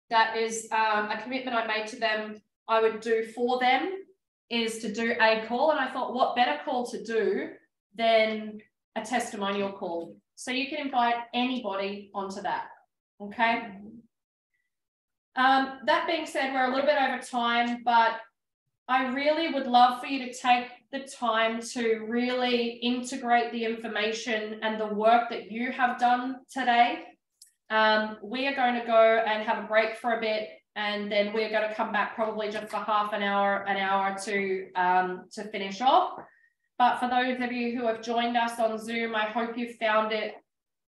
That is a commitment I made to them. I would do for them is to do a call. And I thought, what better call to do than a testimonial call? So you can invite anybody onto that, okay? That being said, we're a little bit over time, but I really would love for you to take the time to really integrate the information and the work that you have done today. We are going to go and have a break for a bit, and then we're going to come back probably just for half an hour to finish off. But for those of you who have joined us on Zoom, I hope you found it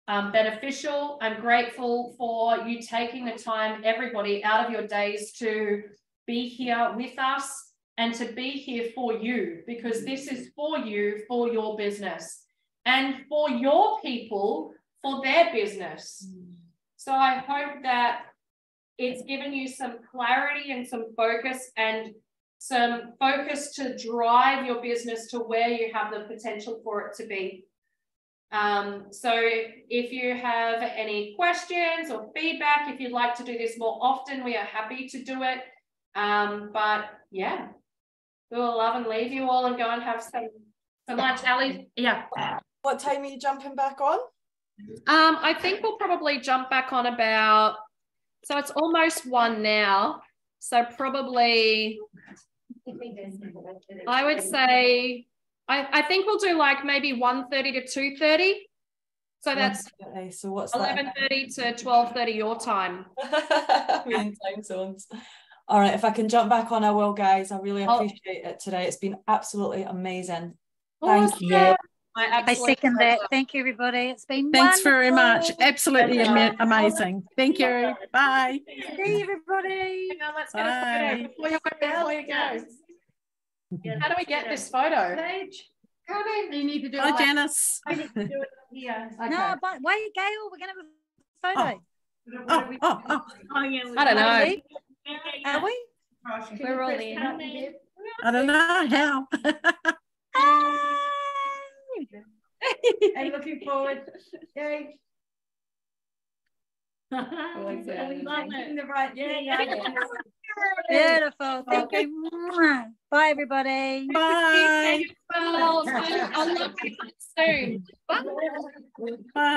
beneficial. I'm grateful for you taking the time, everybody, out of your days to be here with us and to be here for you, because this is for you, for your business, and for your people, for their business. So I hope that it's given you some clarity and some focus to drive your business to where you have the potential for it to be. So if you have any questions or feedback, if you'd like to do this more often, we are happy to do it. But yeah, we'll love and leave you all and go and have some lunch. Ali, yeah. What time are you jumping back on? I think we'll probably jump back on about, so it's almost 1 now. So probably, I would say, I think we'll do like maybe 1:30 to 2:30. So that's so what's 11:30 to 12:30 your time. We're in time zones. All right, if I can jump back on, I will, guys. I really appreciate it today. It's been absolutely amazing. Thank you. I second that. Thank you, everybody. It's been Thanks very much. wonderful. Absolutely amazing. Thank you. Bye. See you, everybody. Hang on, let's get a photo before you go. How do we get this photo? Paige, come in. You need to do Hi, it. Janice. I need to do it here. Okay. No, but wait, Gail, we're going to have a photo. I don't know. Are we? We're all in. I don't know how. I'm looking forward. Yay. Beautiful. Thank you. Bye, everybody. Bye. I'll love you soon. Bye. Bye.